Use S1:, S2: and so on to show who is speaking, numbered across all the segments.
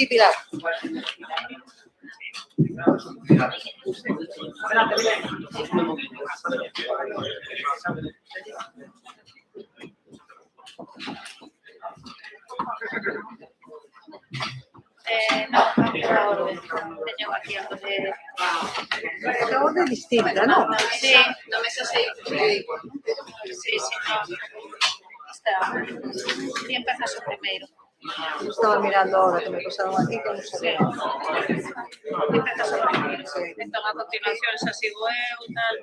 S1: Pilar.
S2: No, a orden. Teño aquí a poder...
S1: A orde distinta, non?
S2: Sí, no me sei. Sí, no. Está. Y empezas o primeiro.
S1: Estaba mirando ahora que me pasaron aquí que non sabía.
S2: Empezas o primeiro. Entón, a continuación, xa sigo eu, tal,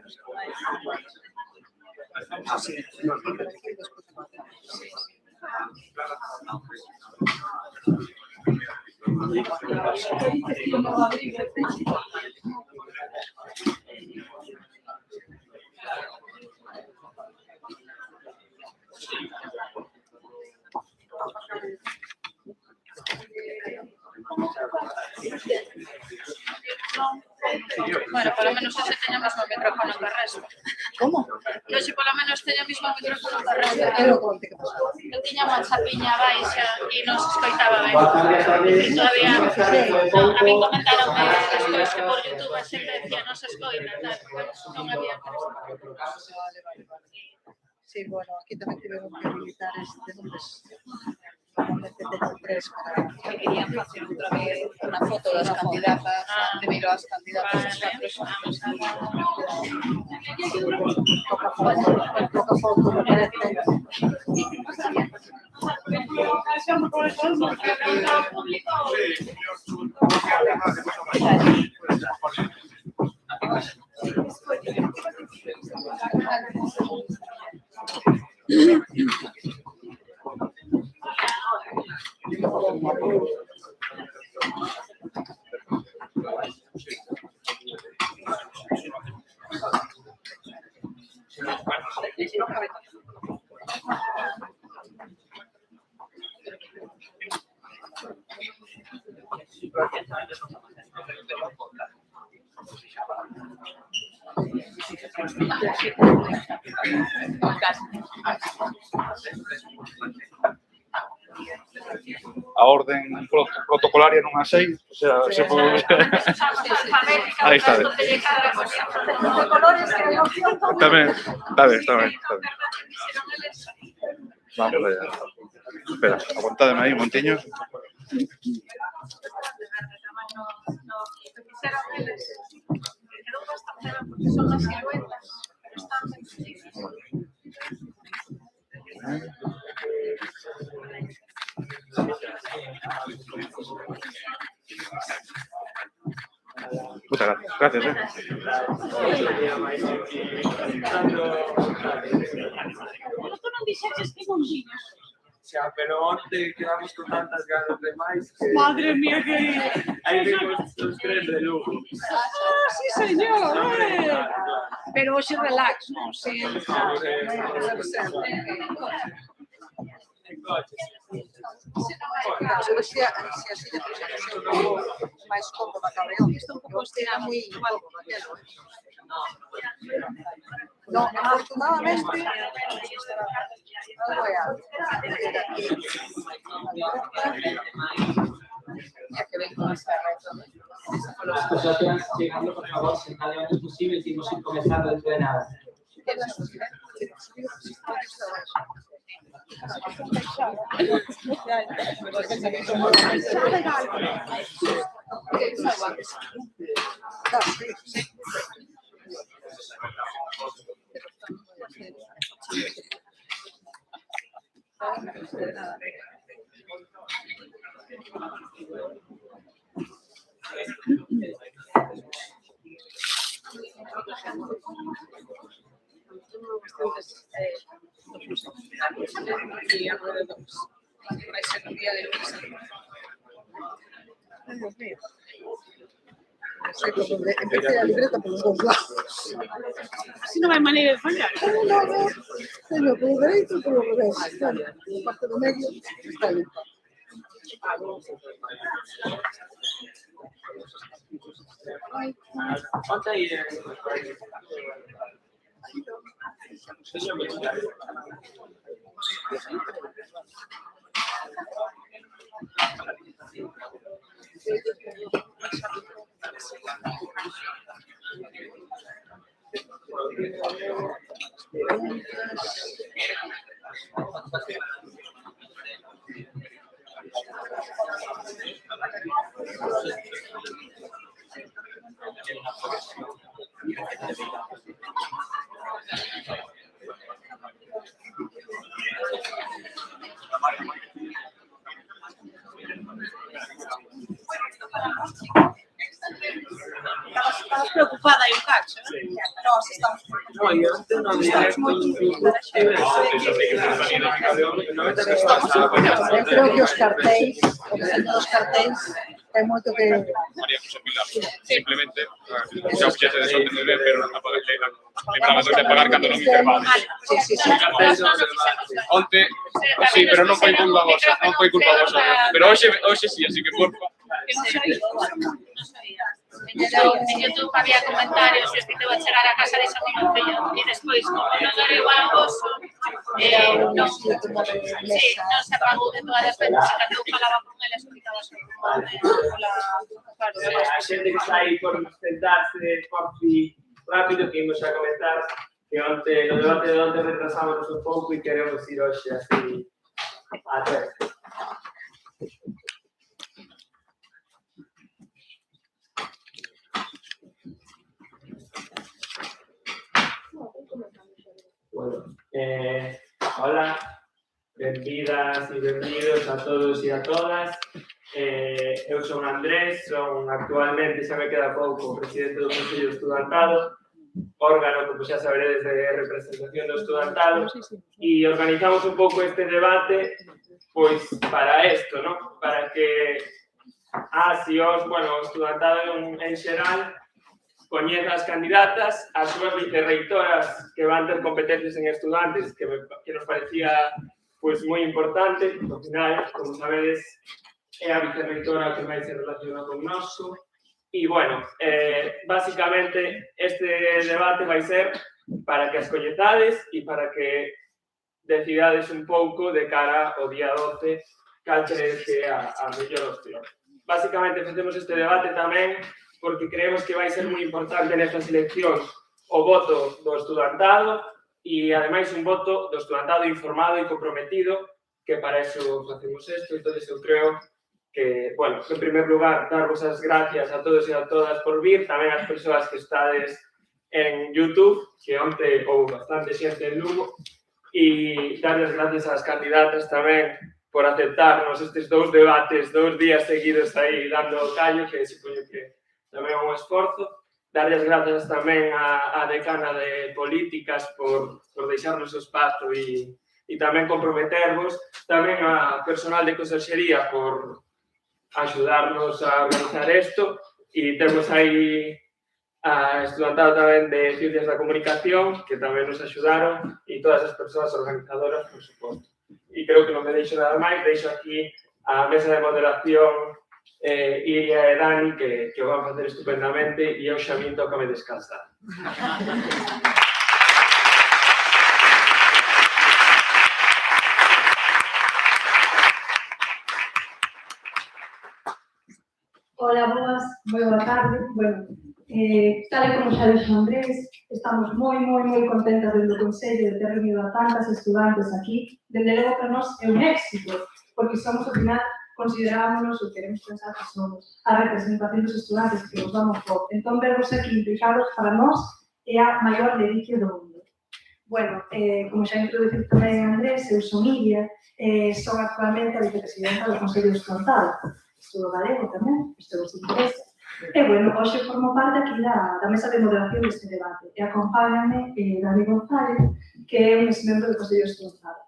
S2: bueno, polo menos hoxe teño o mesmo micrófono que o resto.
S1: Como?
S2: Que hoxe polo menos teño o mesmo micrófono que o resto. Eu tiña unha chapiña baixa e non se escoitaba ben. E todavía, a mí comentaron despois que por YouTube a xente decía non se escoita, tal, non había presto.
S1: Sí, bueno, aquí tamén tivemos que habilitar este nombres. Normalmente tengo 3 para...
S3: Que querían facer outra vez unha foto das candidatas, debido ás candidatas dos catros.
S1: Poca foto, me parece.
S4: A orden protocolaria non a sei, o sea, se pode... Aí está. Tamén, está ben. Vamos allá. Espera, aguantademe aí un montiño.
S2: Son as siluetas, están
S4: Muchas gracias.
S2: tú non dixeches que non viñas.
S5: Xa, pero onte quedamos con tantas ganas de máis que...
S2: Madre mía, que...
S5: Aí vemos os 3 de Lugo.
S2: Ah, sí, señor. Pero hoxe relax, non? Sí.
S5: En coches.
S1: Se así de máis cómoda que a León.
S2: Isto un pouco estirado.
S1: Moi cómoda aquelo. No, afortunadamente, algo é algo.
S3: Mira que ven con esta red.
S6: Las asociaciones llegando, por favor, sentad lo antes posible y vamos a ir comenzando dentro de nada.
S3: Y alrededor vai ser un día de lunes.
S1: Dios mío. Empecé a libreta por los dos lados.
S2: Así non hai maneira de fallar.
S1: No. Teño por o dereito e por o revés. Bueno, a parte do medio está limpa.
S5: Onte aí...
S3: Estabas preocupada aí un cacho, Nós estamos
S5: No, yo antes no
S1: Eu creo que os cartéis, o diseño dos cartéis, é moito que...
S4: María José Pilar. Simplemente, xa fixete de sorte de ver, pero non apagaste lembraba de pagar cando non intervales.
S1: Sí.
S4: Onte, sí, pero non foi culpa vosa, non foi culpa vosa. Pero hoxe sí, así que porfa.
S2: En YouTube había comentarios e que te va a chegar a casa de esa Monfilla e despois, como non era igual ao vosso, non se apagou de todas as veces, e cando eu falaba con ele, escoitaba só
S5: A xente que está aí por sentarse rápido que imos a comentar que onte, no debate de onte retrasamos un pouco e queremos ir hoxe así a ver. Bueno, hola, benvidas e benvidos a todos e a todas. Eu son Andrés, son actualmente, xa me queda pouco, presidente do Consello Estudantado, órgano, como xa saberedes, de representación do estudantado, e organizamos un pouco este debate pois para isto, ¿no? Para que as e os, bueno, o estudantado en xeral coñeza as candidatas, as súas vicerreitoras que van ter competencias en estudantes, que nos parecía pois moi importante, ao final, como sabedes, é a vicerreitora que máis se relaciona con noso. E, bueno, basicamente, este debate vai ser para que as coñezades e para que decidades un pouco de cara ao día 12 cal crees que é a mellor opción. Basicamente, facemos este debate tamén porque creemos que vai ser moi importante nestas eleccións o voto do estudantado e, ademais, un voto do estudantado informado e comprometido, que para eso facemos isto. Entón, eu creo que, bueno, en primer lugar, darvos as gracias a todos e a todas por vir, tamén as persoas que estades en YouTube, que onte houve bastante xente en Lugo, e darles gracias ás candidatas tamén por aceptarnos estes dous debates, 2 días seguidos aí dando o callo, que supoño que tamén é un esforzo. Darles gracias tamén á decana de Políticas por deixarnos o espazo e tamén comprometervos. Tamén a personal de Consellería por axudarnos a organizar isto. E temos aí a estudantado tamén de Ciencias da Comunicación, que tamén nos axudaron, e todas as persoas organizadoras, por suposto. E creo que non me deixo nada máis. Deixo aquí a mesa de moderación Iria e Dani, que o van facer estupendamente, e eu xa min tócame descansar.
S7: Hola, boa tarde. Bueno, tal e como xa dixo Andrés, estamos moi contentas dentro do Consello de ter reunido a tantas estudantes aquí. Dende logo para nós é un éxito, porque somos, ao final, considerámonos ou queremos pensar que somos a representación dos estudantes que nos vamos por. Entón, vernos aquí implicados para nós é a maior delicia do mundo. Bueno, como xa introduciu tamén Andrés, eu son Iria, son actualmente a vicepresidenta do Consello Estudantado. Estudo galego tamén, isto vos interesa. E, bueno, hoxe formo parte aquí da mesa de moderación deste debate e acompáñame Dani González, que é un ex-membro do Consello Estudantado.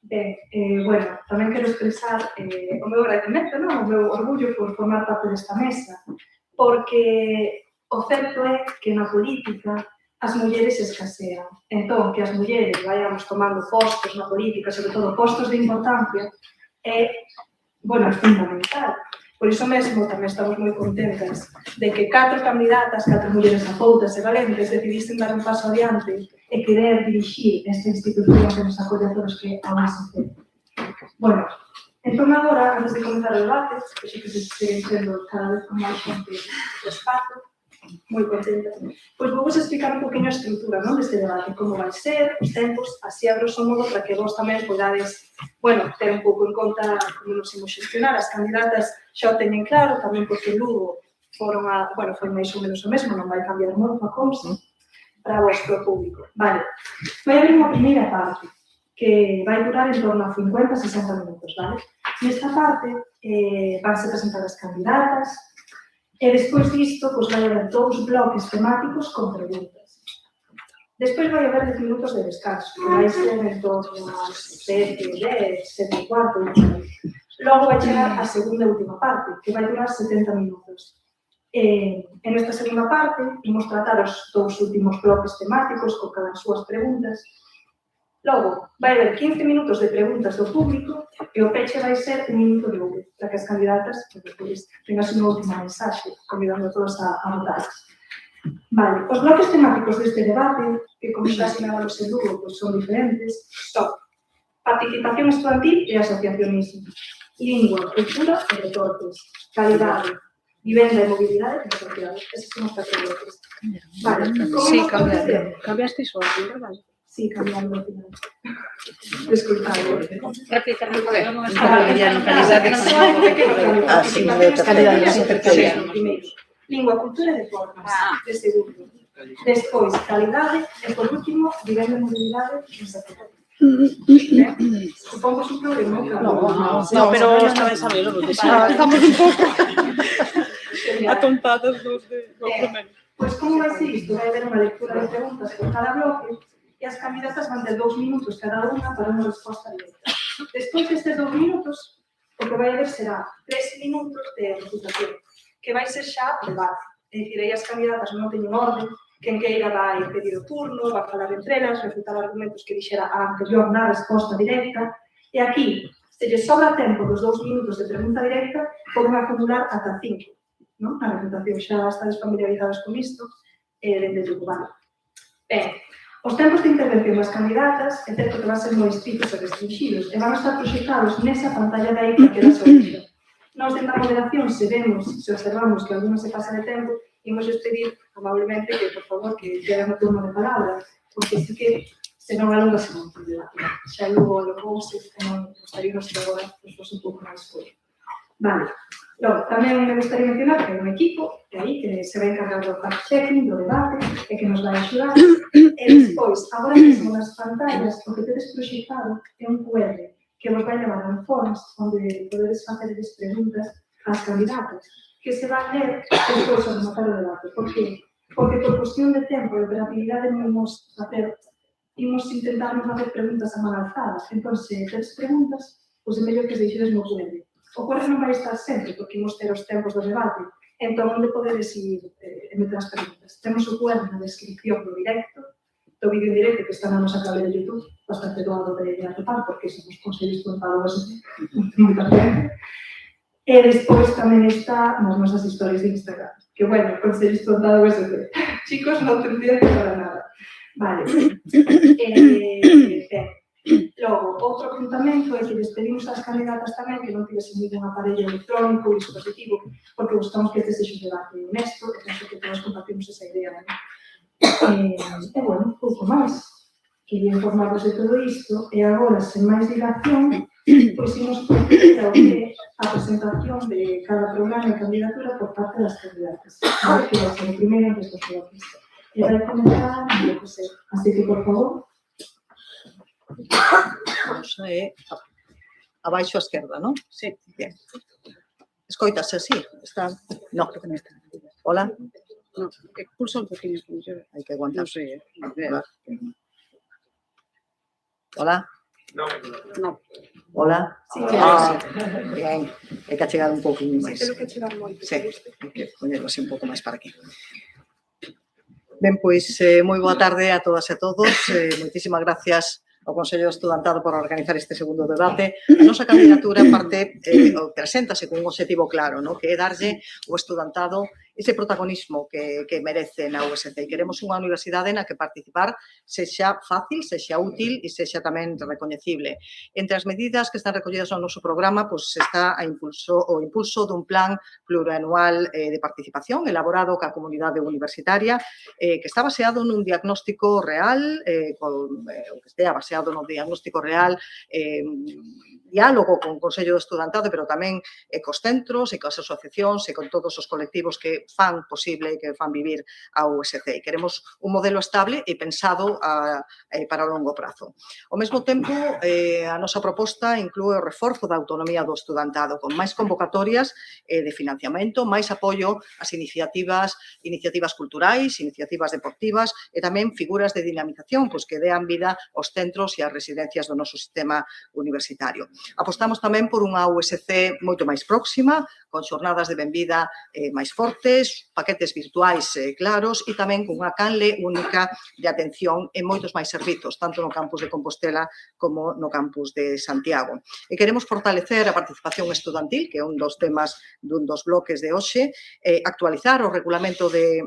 S7: Ben, bueno, tamén quero expresar o meu agradecemento, o meu orgullo por formar parte desta mesa, porque o certo é que na política as mulleres escasean. Entón, que as mulleres vayamos tomando postos na política, sobre todo postos de importancia, é, bueno, é fundamental. Por iso mesmo tamén estamos moi contentas de que 4 candidatas, 4 mulleres afoutas e valentes decidisten dar un paso adiante e querer dirixir esta institución que nos acolle a todos que a máis se fede. Bueno, entón agora, antes de comenzar o debate, que xe que se seguen sendo cada vez con máis xente do espazo, moi contenta. Pois vou vos explicar un poquinho a estrutura, non, deste debate, como vai ser, os tempos, así a grosso modo, para que vos tamén podades, bueno, ter un pouco en conta como nos imos xestionar. As candidatas xa o teñen claro, tamén porque Lugo foron a, bueno, foi máis ou menos o mesmo, non vai cambiar moito a cousa para vos, para o público. Vale, vai haber unha primeira parte que vai durar en torno a 50-60 minutos, vale? Nesta parte vanse presentar as candidatas e despois disto pois, vai haber 2 bloques temáticos con preguntas. Despois vai haber 10 minutos de descanso, que vai ser en torno a 7, 10, 7 e cuarto. Logo vai chegar a segunda e última parte, que vai durar 70 minutos. En esta segunda parte, imos tratar os 2 últimos bloques temáticos con cada as súas preguntas. Logo, vai haber 15 minutos de preguntas do público e o peche vai ser 1 minuto de Lugo, para que as candidatas tengan unha última mensaxe, convidando a todos a votar. Vale, os bloques temáticos deste debate, que como xa asinalámos en Lugo, pois son diferentes, son participación estudantil e asociacionismo, lingua, cultura e deportes, calidade, vivenda e mobilidade e social. Eses son os 4 bloques. Vale,
S1: Sí, cambiaste iso, verdad?
S7: Sí, cambiando al final. Disculpad.
S2: Repítame,
S7: Lingua, cultura e deportes, de segundo. Despois, calidade e, por último, vivenda e mobilidade e social. Supongo que un problema.
S1: No, pero está ben saberlo, porque estamos un pouco atontadas dos primeros.
S7: Pois como vai ser isto? Vai haber unha lectura de preguntas por cada bloque e as candidatas van ter 2 minutos cada unha para unha resposta directa. Despois destes 2 minutos, o que vai haber será 3 minutos de refutación, que vai ser xa debate. É dicir, aí as candidatas non teñen orden, quen queira vai pedir o turno, vai falar entre elas, refutar argumentos que dixera a anterior na resposta directa, e aquí, se lle sobra tempo dos 2 minutos de pregunta directa, poden acumular ata 5. Non? A refutación xa estades familiarizados con isto, dende o Vale. Ben, os tempos de intervención das candidatas é certo que van ser moi estritos e restringidos e van a estar proxectados nesa pantalla de aí que queda sobre. Nós, dentro da moderación, se observamos que algunos se pasa de tempo, imos pedir amablemente que, por favor, que queden o turno de palabra, porque sí que se non alongase moito o debate. Xa logo alongouse, que non gustaría nos agora, pois fosse un pouco máis foro. Vale. Logo, tamén me gustaría mencionar que hai un equipo que aí que se vai encargar do fact-checking, do debate, e que nos vai axudar. E despois, agora mesmo nas pantallas, o que tedes proxectado é un QR que vos vai levar a un forms onde podedes facerles preguntas ás candidatas, que se van ler despois ao rematar o debate. Por qué? Porque por cuestión de tempo e operatividade non imos intentar non facer preguntas a man alzada. Entón, se tedes preguntas, pois é mellor que se deixedes no QR. O QR non vai estar sempre, porque imos ter os tempos do debate, entón onde podedes ir meter as preguntas. Temos o QR na descripción do directo, do vídeo en directo que está na nosa canle de YouTube, bastante doado de atopar, porque somos consellos contados moita gente. E despois tamén está nas nosas historias de Instagram, que, bueno, consellos contados USP. Chicos, non te entiendo para nada. Vale. Logo, outro apuntamento é que despedimos as candidatas tamén que non tivesen ningún aparello electrónico ou dispositivo, porque buscamos que este sexa un debate honesto, e penso que todos compartimos esa idea. E, bueno, pouco máis. Quería informarvos de todo isto, e agora, sen máis dilación, pois imos proceder ao que a presentación de cada programa e candidatura por parte das candidatas. Que vai ser o primeiro antes dos bloques. E vai comenzar, así que, por favor,
S1: Abaixo a esquerda, non? Sí. Bien. Escoitase así? Está... No, creo que non está. Hola?
S8: No, pulsa un poquinho.
S1: Hai que aguantar.
S8: Non sei.
S1: Hola?
S8: No.
S1: Hola?
S7: Sí,
S1: bien. Hai que achegar un pouquinho máis.
S7: creo que chegar moito.
S1: Sí, hai que poñerlo así un pouco máis para aquí. Ben, pois, moi boa tarde a todas e a todos. Moitísimas gracias ao Consello Estudantado por organizar este segundo debate. A nosa candidatura parte preséntase con un objetivo claro, que é darlle ao estudantado ese protagonismo que merece na USC. Queremos unha universidade na que participar sexa fácil, sexa útil e sexa tamén recoñecible. Entre as medidas que están recollidas no noso programa está o impulso dun plan plurianual de participación elaborado ca comunidade universitaria que está baseado nun diagnóstico real, que estea baseado no diagnóstico real, diálogo con o Consello de Estudantado, pero tamén cos centros e coas asociacións e con todos os colectivos que fan posible e que fan vivir a USC. Queremos un modelo estable e pensado para o longo prazo. Ao mesmo tempo, a nosa proposta inclúe o reforzo da autonomía do estudantado, con máis convocatorias de financiamento, máis apoio ás iniciativas culturais, iniciativas deportivas e tamén figuras de dinamización que dean vida aos centros e ás residencias do noso sistema universitario. Apostamos tamén por unha USC moito máis próxima, con xornadas de benvida máis fortes, paquetes virtuais claros e tamén con unha canle única de atención en moitos máis servizos, tanto no campus de Compostela como no campus de Santiago. E queremos fortalecer a participación estudantil, que é un dos temas dun dos bloques de hoxe, actualizar o regulamento de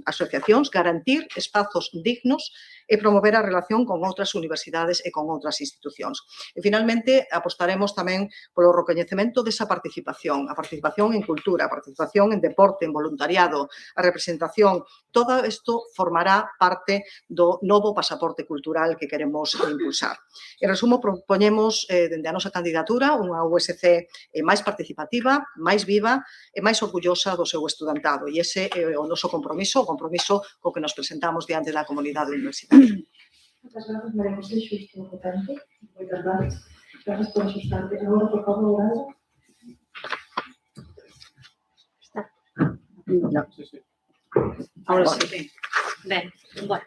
S1: asociacións, garantir espazos dignos e promover a relación con outras universidades e con outras institucións. E, finalmente, apostaremos tamén polo recoñecemento desa participación, a participación en cultura, a participación en deporte, en voluntariado, a representación. Todo isto formará parte do novo pasaporte cultural que queremos impulsar. En resumo, propoñemos, dende a nosa candidatura, unha USC máis participativa, máis viva e máis orgullosa do seu estudantado. E ese é o noso compromiso, o compromiso co que nos presentamos diante da comunidade universitaria.
S7: Muchas gracias, María José, xusto votante. Moitas gracias. Gracias por asustarte. Agora, por favor, Laura.
S1: No.
S8: Ahora sí.
S2: Ben, bueno.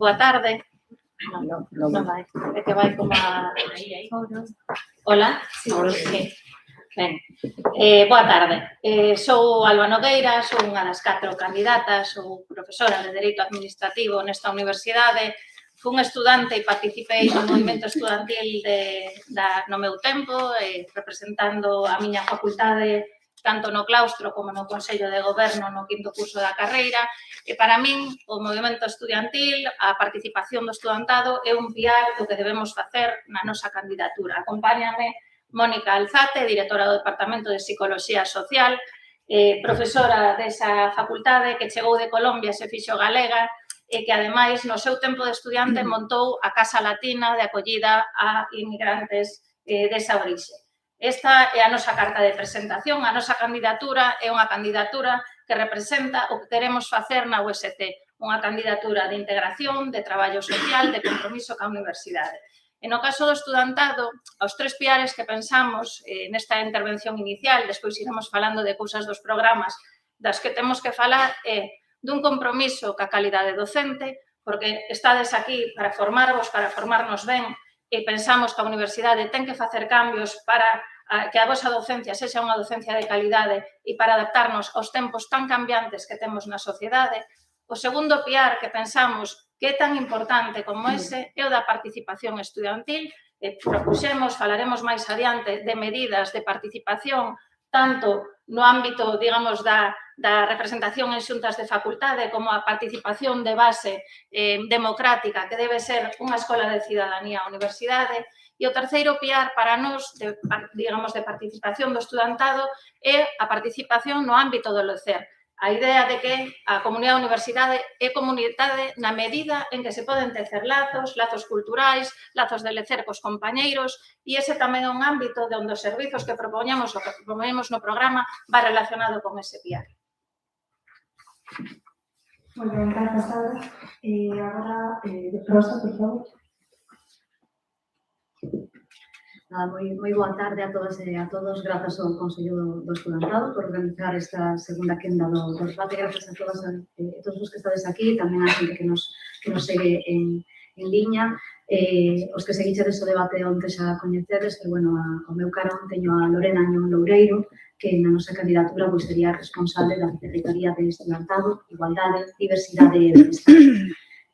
S2: Boa tarde. Non vai. É que vai como a... Hola?
S8: Ahora sí.
S2: Ben, boa tarde. Sou Alba Nogueira, sou unha das 4 candidatas, sou profesora de Dereito Administrativo nesta universidade. Fun estudante e participei no movimento estudantil no meu tempo, representando a miña facultade tanto no claustro como no Consello de Goberno no 5º curso da carreira. E para min, o movimento estudantil, a participación do estudantado é un piar do que debemos facer na nosa candidatura. Acompáñame Mónica Alzate, directora do Departamento de Psicoloxía Social, profesora desa facultade que chegou de Colombia e se fixo galega e que, ademais, no seu tempo de estudiante montou a Casa Latina de acollida a inmigrantes desa orixe. Esta é a nosa carta de presentación, a nosa candidatura é unha candidatura que representa o que queremos facer na USC, unha candidatura de integración, de traballo social, de compromiso ca universidade. E no caso do estudantado, os 3 piares que pensamos nesta intervención inicial, despois iremos falando de cousas dos programas das que temos que falar, é dun compromiso ca calidade docente, porque estades aquí para formarvos, para formarnos ben, e pensamos que a universidade ten que facer cambios para que a vosa docencia sexa unha docencia de calidade e para adaptarnos aos tempos tan cambiantes que temos na sociedade. O segundo piar que pensamos que é tan importante como ese é o da participación estudantil. Propuxemos, falaremos máis adiante, de medidas de participación tanto no ámbito, digamos, da representación en xuntas de facultade como a participación de base democrática que debe ser unha escola de cidadanía a universidade. E o terceiro piar para nós, digamos, de participación do estudantado é a participación no ámbito do lecer. A idea de que a comunidade universidade é comunidade na medida en que se poden tecer lazos culturais, lazos de lecer cos compañeiros, e ese tamén é un ámbito onde os servizos que propoñemos ou que proponemos no programa va relacionado con ese piar.
S7: Moi ben, gracias, Laura. Agora, Rosa, por favor.
S9: Moi boa tarde a todas e a todos. Grazas ao Consello do Estudantado por organizar esta segunda quenda do debate. Grazas a todas e todos os que estades aquí, tamén a xente que nos segue en liña. Os que seguichedes o debate onte xa coñecedes, que, bueno, ao meu carón teño a Lorena Añón Loureiro, que na nosa candidatura sería responsable da Secretaría de Estudantado, Igualdade, Diversidade e Benestar.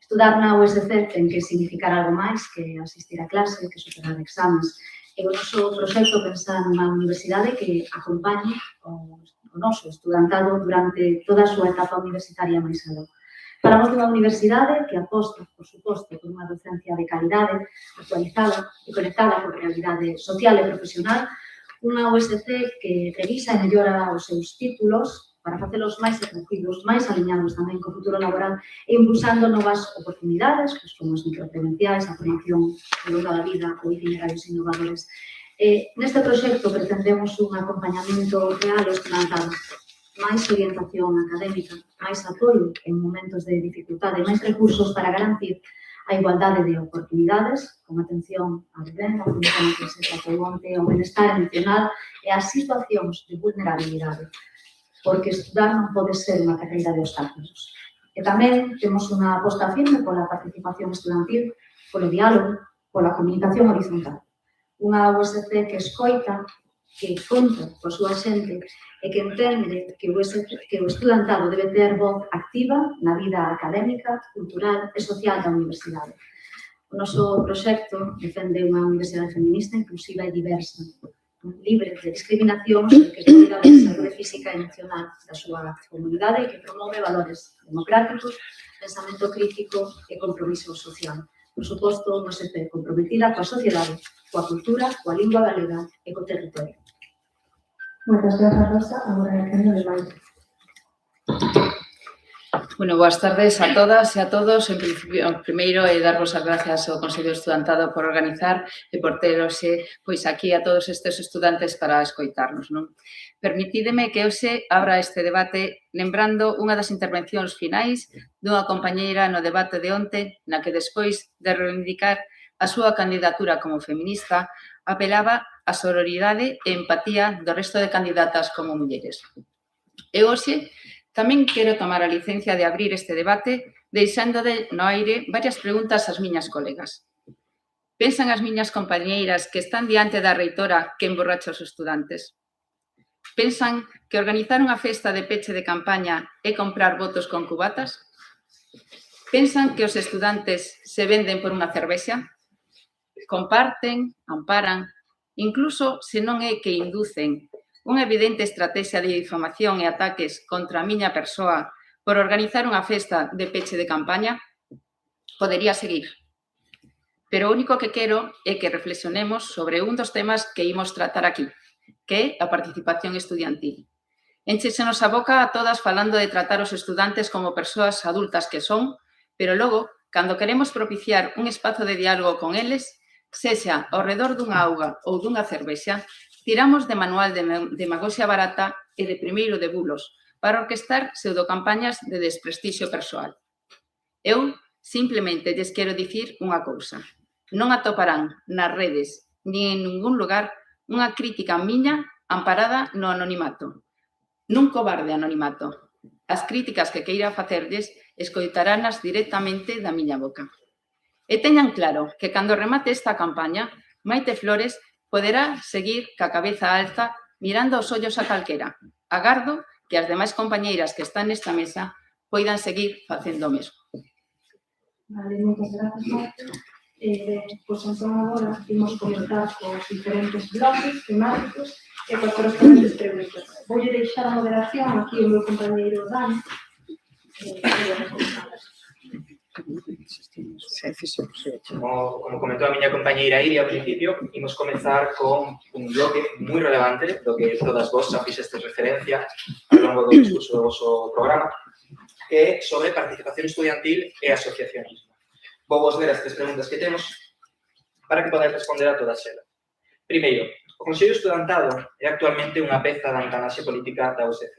S9: Estudar na USC ten que significar algo máis que asistir a clase, que superar exames. E o noso proxecto pensa nunha universidade que acompañe o noso estudantado durante toda a súa etapa universitaria máis aló. Falamos dunha universidade que aposta, por suposto, por unha docencia de calidade, actualizada e conectada con a realidade social e profesional, unha USC que revisa e mellora os seus títulos para facelos máis atractivos, máis aliñados tamén co futuro laboral e impulsando novas oportunidades, como as microcredenciais, a formación longa da vida ou itinerarios innovadores. Neste proxecto pretendemos un acompañamento real ao estudantado, máis orientación académica, máis apoio en momentos de dificultade, máis recursos para garantir a igualdade de oportunidades, con atención á vivenda, como se tratou onte, ao benestar emocional e ás situacións de vulnerabilidade, porque estudar non pode ser unha carreira de obstáculos. E tamén temos unha aposta firme pola participación estudantil, polo diálogo, pola comunicación horizontal. Unha USC que escoita, que conta coa súa xente e que entende que o estudantado debe ter voz activa na vida académica, cultural e social da universidade. O noso proxecto defende unha universidade feminista, inclusiva e diversa, libre de discriminacións e que cuida da saúde física e emocional da súa comunidade e que promove valores democráticos, pensamento crítico e compromiso social. Por suposto, unha USC comprometida coa sociedade, coa cultura, coa lingua galega e co territorio.
S7: Moitas grazas, Rosa. Agora é que non vai.
S8: Bueno, boas tardes a todas e a todos. En principio, primeiro, darvos as gracias ao Consello Estudantado por organizar e por ter hoxe pois aquí a todos estes estudantes para escoitarnos, non? Permitídeme que hoxe abra este debate lembrando unha das intervencións finais dunha compañeira no debate de onte, na que despois de reivindicar a súa candidatura como feminista, apelaba a sororidade e empatía do resto de candidatas como mulleres. E hoxe tamén quero tomar a licencia de abrir este debate deixando no aire varias preguntas ás miñas colegas. Pensan as miñas compañeiras que están diante da reitora que emborracha os estudantes? Pensan que organizar unha festa de peche de campaña é comprar votos con cubatas? Pensan que os estudantes se venden por unha cervexa? Comparten, amparan, incluso se non é que inducen unha evidente estrategia de difamación e ataques contra a miña persoa por organizar unha festa de peche de campaña? Podería seguir. Pero o único que quero é que reflexionemos sobre un dos temas que imos tratar aquí, que é a participación estudiantil. Enchexenos a boca a todas falando de tratar os estudantes como persoas adultas que son, pero logo, cando queremos propiciar un espazo de diálogo con eles, sexa ao redor dunha auga ou dunha cervexa, tiramos de manual de demagoxia barata e de primeiro de bulos para orquestar pseudocampañas de desprestixio persoal. Eu simplemente lles quero dicir unha cousa. Non atoparán nas redes ni en ningún lugar unha crítica miña amparada no anonimato. Nun cobarde anonimato. As críticas que queira facerlles escoitaranas directamente da miña boca. E teñan claro que cando remate esta campaña, Maite Flores poderá seguir ca cabeza alta mirando aos ollos a calquera. Agardo que as demais compañeiras que están nesta mesa poidan seguir facendo o mesmo.
S7: Vale, moitas grazas, Maite. Pois entón agora imos comentar cos diferentes bloques temáticos e cos correspondentes preguntas. Voulle deixar a moderación aquí o meu compañeiro Dani.
S6: Como comentou a miña compañeira Iria ao principio, imos comezar con un bloque moi relevante do que todas vos xa fixestes referencia ao longo do discurso do vosso programa, que é sobre participación estudiantil e asociacionismo. Vou vos ler as tres preguntas que temos para que podáis responder a todas elas. Primeiro, o Consello Estudantado é actualmente unha peza da enganaxe política da USC,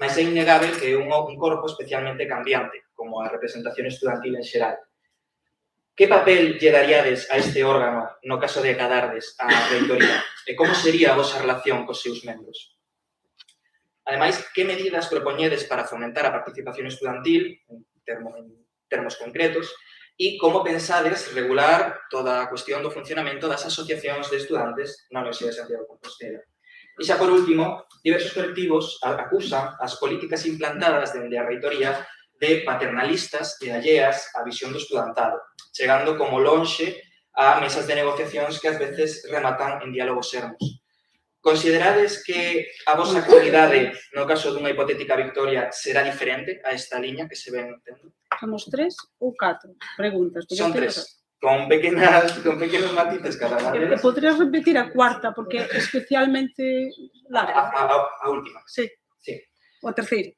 S6: mas é innegável que é un corpo especialmente cambiante, como a representación estudantil en xeral. Que papel lle daríades a este órgano no caso de acadardes a reitoría? E como sería a vosa relación cos seus membros? Ademais, que medidas propoñedes para fomentar a participación estudantil, en termos concretos, e como pensades regular toda a cuestión do funcionamento das asociacións de estudantes na Universidade de Santiago de Compostela? E xa por último, diversos colectivos acusan as políticas implantadas dende a reitoría de paternalistas e alleas á visión do estudantado, chegando como lonxe a mesas de negociacións que ás veces rematan en diálogos sermos. Considerades que a vosa actividade, no caso dunha hipotética victoria, será diferente a esta liña que se ven tendo?
S10: Somos 3 ou 4 preguntas.
S6: Son 3, con pequenos matices cada unha.
S10: Podrías repetir a cuarta, porque é especialmente larga.
S6: A última.
S10: Sí. O a terceira.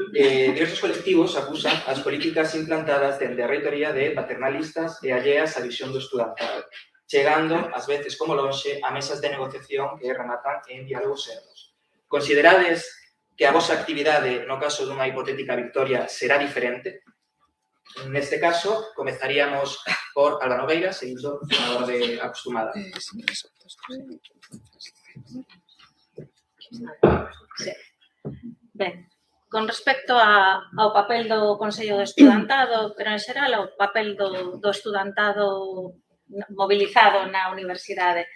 S6: Diversos colectivos acusan as políticas implantadas dende a reitoría de paternalistas e alleas á visión do estudantado, chegando, ás veces como lonxe, a mesas de negociación que rematan en diálogos sermos. Considerades que a vosa actividade, no caso dunha hipotética victoria, será diferente? Neste caso, comezaríamos por Alba Nogueira, seguindo a orde acostumada.
S2: Ben, con respecto ao papel do Consello do Estudantado, pero en xeral ao papel do estudantado mobilizado na universidade.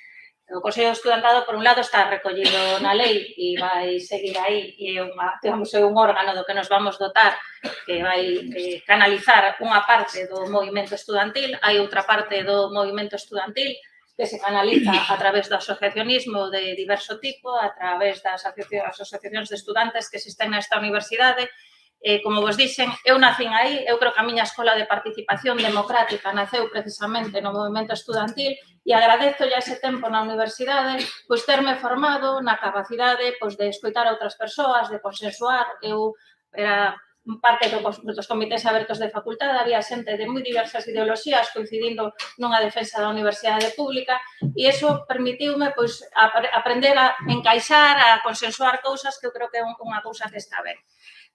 S2: O Consello do Estudantado, por un lado, está recollido na lei e vai seguir aí e é un órgano do que nos vamos dotar que vai canalizar unha parte do movimento estudantil, hai outra parte do movimento estudantil que se canaliza a través do asociacionismo de diverso tipo, a través das asociacións de estudantes que existen nesta universidade. Como vos dixen, eu nacín aí, eu creo que a miña escola de participación democrática naceu precisamente no movimento estudantil e agradezo ya ese tempo na universidade pois terme formado na capacidade pois de escoitar a outras persoas, de consensuar. Eu era parte dos comités abertos de facultade, había xente de moi diversas ideoloxías coincidindo nunha defensa da universidade pública e iso permitiume pois aprender a encaixar, a consensuar cousas que eu creo que é unha cousa que está ben.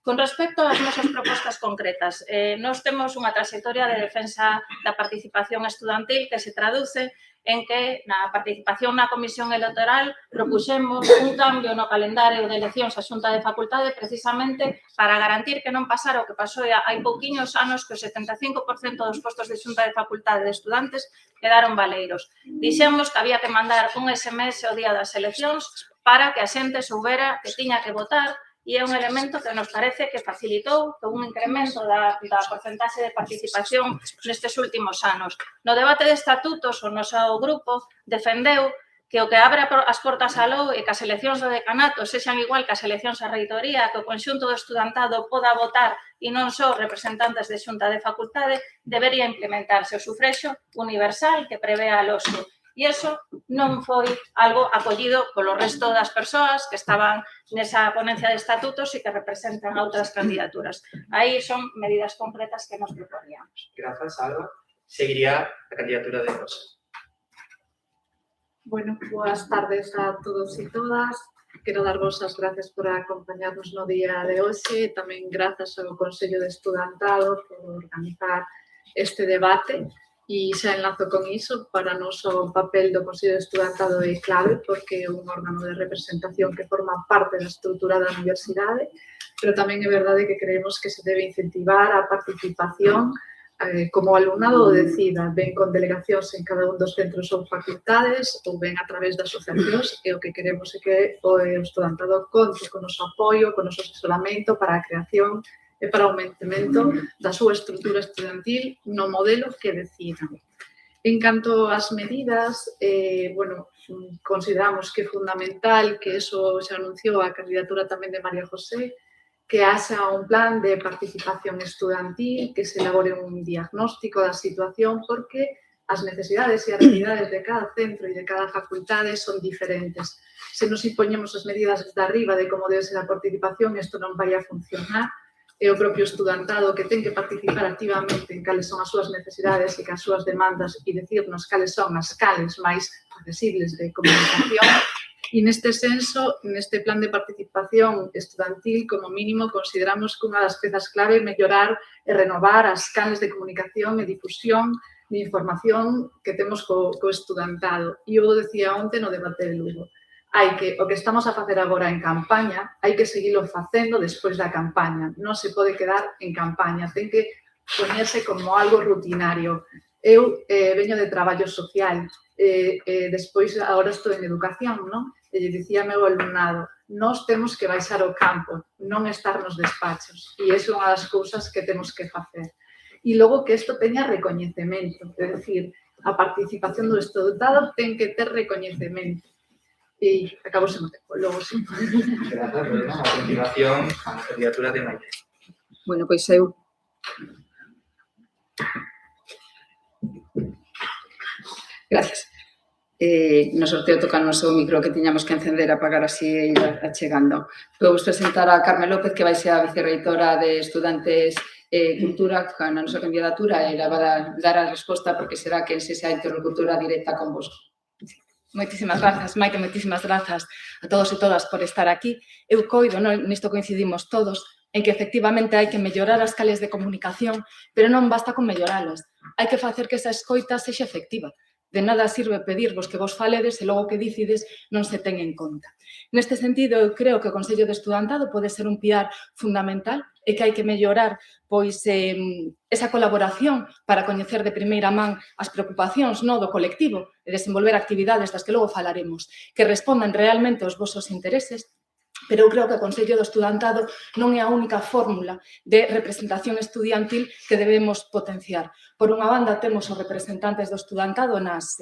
S2: Con respecto ás nosas propostas concretas, nós temos unha trayectoria de defensa da participación estudantil que se traduce en que na participación na Comisión Electoral propuxemos un cambio no calendario de eleccións á Xunta de Facultade precisamente para garantir que non pasara o que pasou hai pouquiños anos que o 75% dos postos de Xunta de Facultade de estudantes quedaron baleiros. Dixemos que había que mandar un SMS o día das eleccións para que a xente soubera que tiña que votar e é un elemento que nos parece que facilitou un incremento da porcentaxe de participación nestes últimos anos. No debate de estatutos, o noso grupo defendeu que o que abre as portas á LOU e que as eleccións do decanato sexan igual que as eleccións á reitoría, que o conxunto do estudantado poda votar e non só representantes de Xunta de Facultade, debería implementarse o sufrexo universal que prevea a LOSU. E iso non foi algo acollido polo resto das persoas que estaban nesa ponencia de estatutos e que representan a outras candidaturas. Aí son medidas concretas que nos proponíamos.
S6: Grazas, Alba. Seguiría a candidatura de Rosa.
S3: Bueno, boas tardes a todos e todas. Quero darvos as gracias por acompañarnos no día de hoxe. Tamén grazas ao Consello de Estudantado por organizar este debate. E xa enlazo con iso, para nós o papel do Consello de Estudantado é clave porque é un órgano de representación que forma parte da estrutura da universidade, pero tamén é verdade que creemos que se debe incentivar a participación como o alumnado decida, ben con delegacións en cada un dos centros ou facultades ou ben a través de asociacións, e o que queremos é que o estudantado conte con o noso apoio, con o noso asesoramento para a creación e para o mantemento da súa estrutura estudantil no modelo que decidan. En canto ás medidas, consideramos que é fundamental, que eso xa anunciou a candidatura tamén de María José, que haxa un plan de participación estudantil, que se elabore un diagnóstico da situación, porque as necesidades e as realidades de cada centro e de cada facultade son diferentes. Se nos impoñemos as medidas desde arriba de como debe ser a participación, isto non vai a funcionar. É o propio estudantado que ten que participar activamente en cales son as súas necesidades e as súas demandas e decirnos cales son as cales máis accesibles de comunicación. E neste senso, neste plan de participación estudantil, como mínimo, consideramos que unha das pezas clave é mellorar e renovar as canles de comunicación e difusión de información que temos co estudantado. E eu decía onte no debate de Lugo. O que estamos a facer agora en campaña, hai que seguilo facendo despois da campaña. Non se pode quedar en campaña, ten que poñerse como algo rutinario. Eu veño de traballo social, despois agora estou en educación, non? E lle dicía meu alumnado, nós temos que baixar ao campo, non estar nos despachos. E iso é unha das cousas que temos que facer. E logo que isto teña recoñecemento, é dicir, a participación do estudantado ten que ter recoñecemento. E acabo sen o tempo, logo sim.
S6: Grazas, Lorena. A continuación, a candidatura de Maite.
S8: Bueno, pois eu... Gracias. No sorteo tocanos o micro que tiñamos que encender, apagar así e ir achegando. Vou presentar a Carmen López, que vai ser a vicerreitora de Estudantes Cultura, que na nosa candidatura ela va dar a resposta porque será quen se xa interlocutora directa con vos.
S11: Moitísimas grazas, Maite, moitísimas grazas a todos e todas por estar aquí. Eu coido, nisto coincidimos todos, en que efectivamente hai que mellorar as cales de comunicación, pero non basta con melloralas. Hai que facer que esa escoita sexa efectiva. De nada sirve pedirvos que vos faledes e logo que dicides non se ten en conta. Neste sentido, eu creo que o Consello de Estudantado pode ser un piar fundamental e que hai que mellorar esa colaboración para coñecer de primeira man as preocupacións do colectivo e desenvolver actividades das que logo falaremos, que respondan realmente aos vosos intereses, pero eu creo que o Consello do Estudantado non é a única fórmula de representación estudiantil que debemos potenciar. Por unha banda, temos os representantes do estudantado nas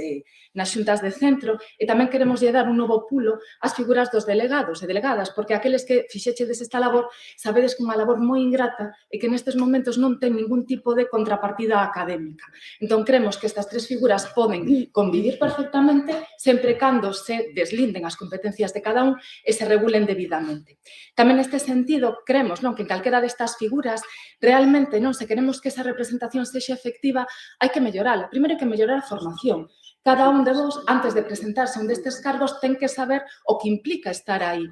S11: xuntas de centro e tamén queremos dar un novo pulo ás figuras dos delegados e delegadas, porque aqueles que fixechedes esta labor sabedes que é unha labor moi ingrata e que nestes momentos non ten ningún tipo de contrapartida académica. Entón, creemos que estas tres figuras poden convivir perfectamente sempre cando se deslinden as competencias de cada un e se regulen debidamente. Tamén neste sentido, creemos que en calquera destas figuras realmente se queremos que esa representación sexa efectiva, hai que mellorala. Primeiro, hai que mellorar a formación. Cada un de vos, antes de presentarse un destes cargos, ten que saber o que implica estar aí.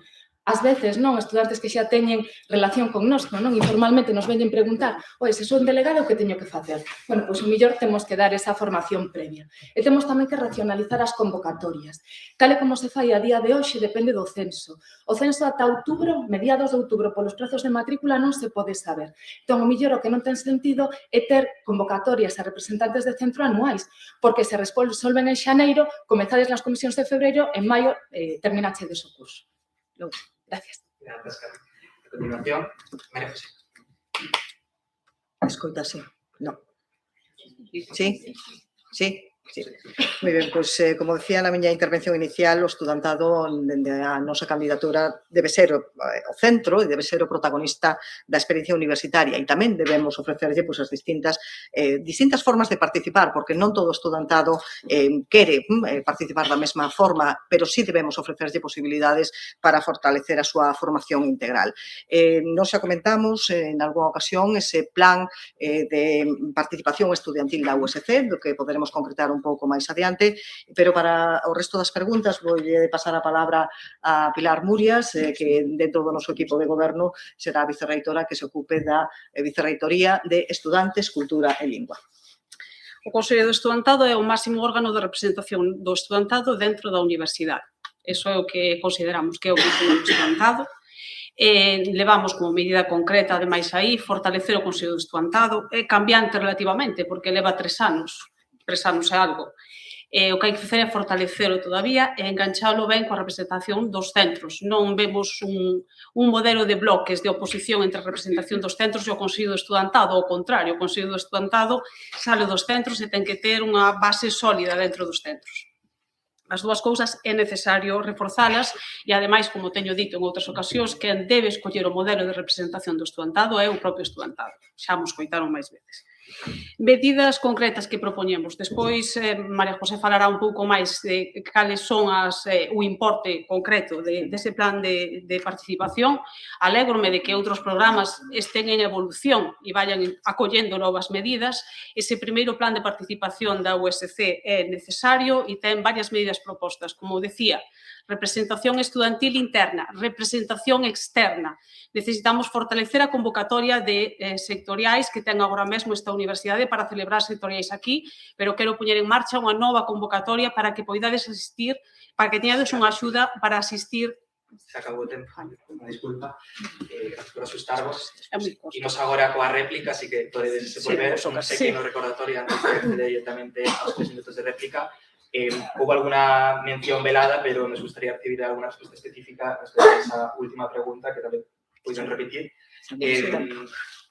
S11: Ás veces, estudantes que xa teñen relación connosco, informalmente nos veñen preguntar, se son delegado, o que teño que facer? Bueno, pois o mellor temos que dar esa formación previa. E temos tamén que racionalizar as convocatorias. Tal e como se fai a día de hoxe depende do censo. O censo ata outubro, mediados de outubro, polos prazos de matrícula non se pode saber. Entón, o mellor o que non ten sentido é ter convocatorias a representantes de centro anuais, porque se resolven en xaneiro, comezades nas comisións de febreiro, en maio terminachedes o curso. Gracias.
S6: Gracias, Carmen. A continuación, María José.
S1: Escoitase. No. Sí? Sí? Sí. Moi ben, pois, como decía na miña intervención inicial, o estudantado, dende a nosa candidatura, debe ser o centro e debe ser o protagonista da experiencia universitaria e tamén debemos ofrecerlle as distintas formas de participar, porque non todo o estudantado quere participar da mesma forma, pero sí debemos ofrecerlle posibilidades para fortalecer a súa formación integral. Nos xa comentamos en algunha ocasión ese plan de participación estudiantil da USC, do que poderemos concretar un pouco máis adiante, pero para o resto das preguntas vou pasar a palabra a Pilar Murias, que dentro do noso equipo de goberno será a vicerreitora que se ocupe da Vicerreitoría de Estudantes, Cultura e Lingua.
S10: O Consello do Estudantado é o máximo órgano de representación do estudantado dentro da universidade. Iso é o que consideramos que é o Consello do Estudantado. Levamos como medida concreta, ademais aí, fortalecer o Consello do Estudantado. É cambiante relativamente, porque leva 3 anos. 3 anos é algo. O que hai que facer é fortalecelo todavía e enganchalo ben coa representación dos centros. Non vemos un modelo de bloques de oposición entre a representación dos centros e o Consello do Estudantado. Ao contrario, o Consello do Estudantado sale dos centros e ten que ter unha base sólida dentro dos centros. As dúas cousas é necesario reforzalas e, ademais, como teño dito en outras ocasións, quen debe escoller o modelo de representación do estudantado é o propio estudantado. Xa nos coitaron máis veces. Medidas concretas que propoñemos. Despois, María José falará un pouco máis de cales son o importe concreto dese plan de participación. Alégrome de que outros programas estén en evolución e vayan acollendo novas medidas. Ese primeiro plan de participación da USC é necesario e ten varias medidas propostas. Como decía, representación estudantil interna, representación externa. Necesitamos fortalecer a convocatoria de sectoriais que ten agora mesmo esta universidade para celebrar sectoriais aquí, pero quero poñer en marcha unha nova convocatoria para que poidades asistir, para que teñades unha axuda para asistir.
S6: Se acabou o tempo, unha disculpa, gracias por asustarvos. Imos agora coa réplica, así que podedes volver un pequeno recordatorio antes de acceder directamente aos 3 minutos de réplica. Houve alguna mención velada, pero nos gustaría recibir alguna resposta específica respecto a esa última pregunta que tamén poden repetir.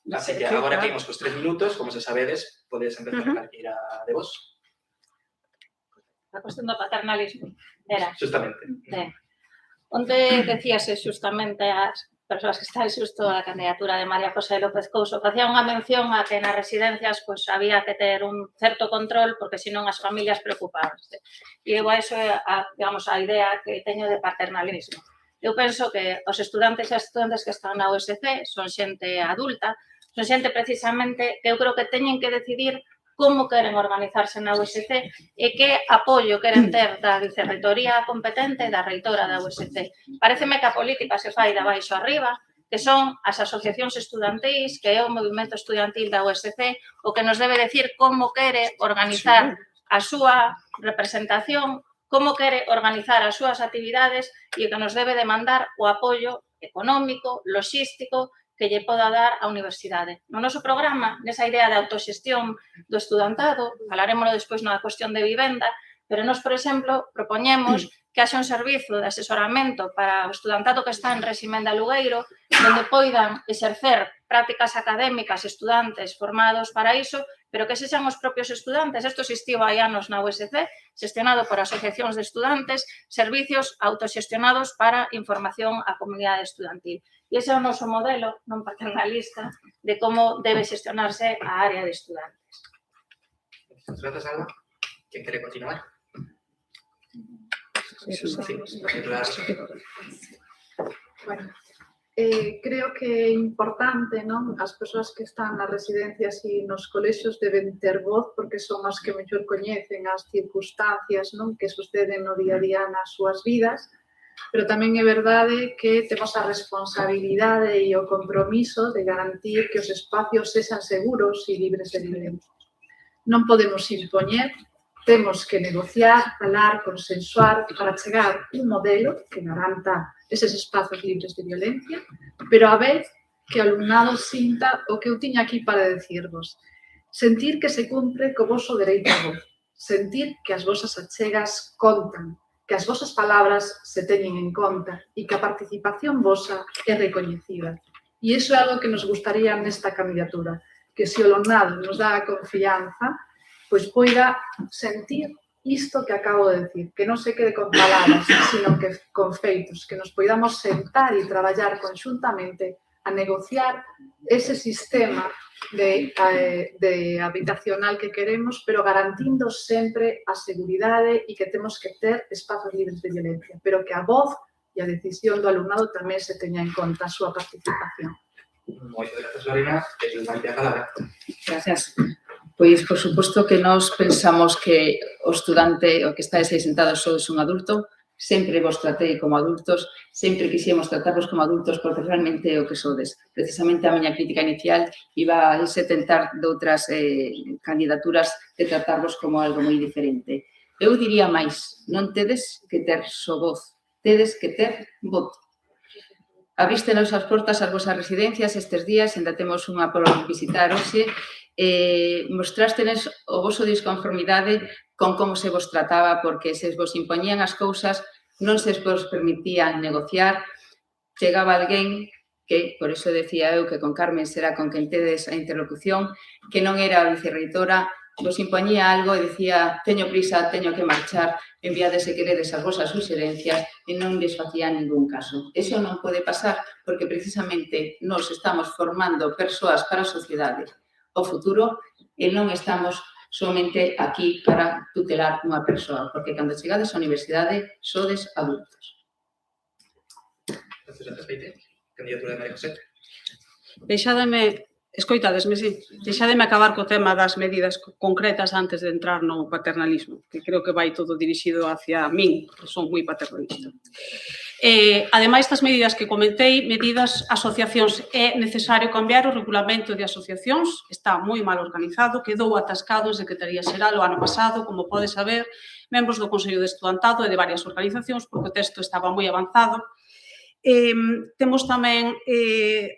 S6: Así que agora que imos cos 3 minutos, como se sabedes, podedes empezar a calquera de vos.
S12: a cuestión do paternalismo. Era.
S6: Justamente.
S12: Onde decíase xustamente as persoas que están xusto a candidatura de María José López Couso, facía unha mención a que nas residencias pois, había que ter un certo control porque senón as familias preocupabanse. E eu a iso é a idea que teño de paternalismo. Eu penso que os estudantes e as estudantes que están na USC son xente adulta, son xente precisamente que eu creo que teñen que decidir como queren organizarse na USC e que apoio queren ter da vicerreitoría competente e da reitora da USC. Pareceme que a política se fai de baixo arriba, que son as asociacións estudantís, que é o movimento estudantil da USC, o que nos debe decir como quere organizar a súa representación, como quere organizar as súas actividades e que nos debe demandar o apoio económico, logístico, que lle poda dar a universidade. No noso programa, nesa idea de autoxestión do estudantado, falaremos despois na cuestión de vivenda, pero nos, por exemplo, propoñemos que haxa un servizo de asesoramento para o estudantado que está en réximen de alugueiro, onde poidan exercer prácticas académicas estudantes formados para iso, pero que sexan os propios estudantes. Isto existiu hai anos na USC, xestionado por asociacións de estudantes, servicios autoxestionados para información á comunidade estudantil. E ese é o noso modelo non paternalista de como debe xestionarse a área de estudantes.
S6: Gracias, Alba. ¿Quién quiere continuar?
S3: Bueno, creo que é importante, non? As persoas que están nas residencias e nos colexios deben ter voz porque son as que mellor coñecen as circunstancias, non? Que suceden no día a día nas súas vidas, pero tamén é verdade que temos a responsabilidade e o compromiso de garantir que os espacios sexan seguros e libres de violencia. Non podemos impoñer, temos que negociar, falar, consensuar para chegar un modelo que garanta eses espacios libres de violencia, pero a vez que o alumnado sinta o que eu tiña aquí para decirvos. Sentir que se cumpre co voso dereito a voz, sentir que as vosas achegas contan, que as vosas palabras se teñen en conta e que a participación vosa é recoñecida. E iso é algo que nos gustaría nesta candidatura, que se o alumnado nos dá a confianza, pois poida sentir isto que acabo de decir, que non se quede con palabras, sino que con feitos, que nos poidamos sentar e traballar conxuntamente a negociar ese sistema de habitacional que queremos, pero garantindo sempre a seguridade e que temos que ter espazos libres de violencia, pero que a voz e a decisión do alumnado tamén se teña en conta a súa participación.
S6: Moitas grazas, Lorena. María Calada.
S8: Gracias. Pois, por suposto que nós pensamos que o estudante, o que está aí sentado, sodes un adulto, sempre vos tratei como adultos, sempre quixemos tratarvos como adultos porque realmente é o que sodes. Precisamente a miña crítica inicial iba a ese tentar de outras candidaturas de tratarvos como algo moi diferente. Eu diría máis, non tedes que ter só voz, tedes que ter voto. Avístenos as portas ás vosas residencias estes días, ainda temos unha por visitar hoxe, mostrástenes o voso disconformidade con como se vos trataba, porque se vos impoñían as cousas, non se vos permitían negociar, chegaba alguén que, por iso decía eu que con Carmen será con quen tedes a interlocución, que non era a vicerreitora, vos impoñía algo e dicía teño prisa, teño que marchar, enviades se queredes as vosas suxerencias e non les facía ningún caso. Eso non pode pasar porque precisamente nos estamos formando persoas para a sociedade, o futuro, e non estamos somente aquí para tutelar unha persoa, porque cando chegades á universidade sodes adultos.
S6: Gracias, Peite. Candidatura de María José.
S10: Deixádeme, escoitadesme, sí, deixádeme acabar co tema das medidas concretas antes de entrar no paternalismo, que creo que vai todo dirixido hacia min, que son moi paternalista. Ademais das medidas que comentei, medidas asociacións, é necesario cambiar o regulamento de asociacións, está moi mal organizado, quedou atascado en Secretaría Xeral o ano pasado, como pode saber, membros do Consello de Estudantado e de varias organizacións, porque o texto estaba moi avanzado. Temos tamén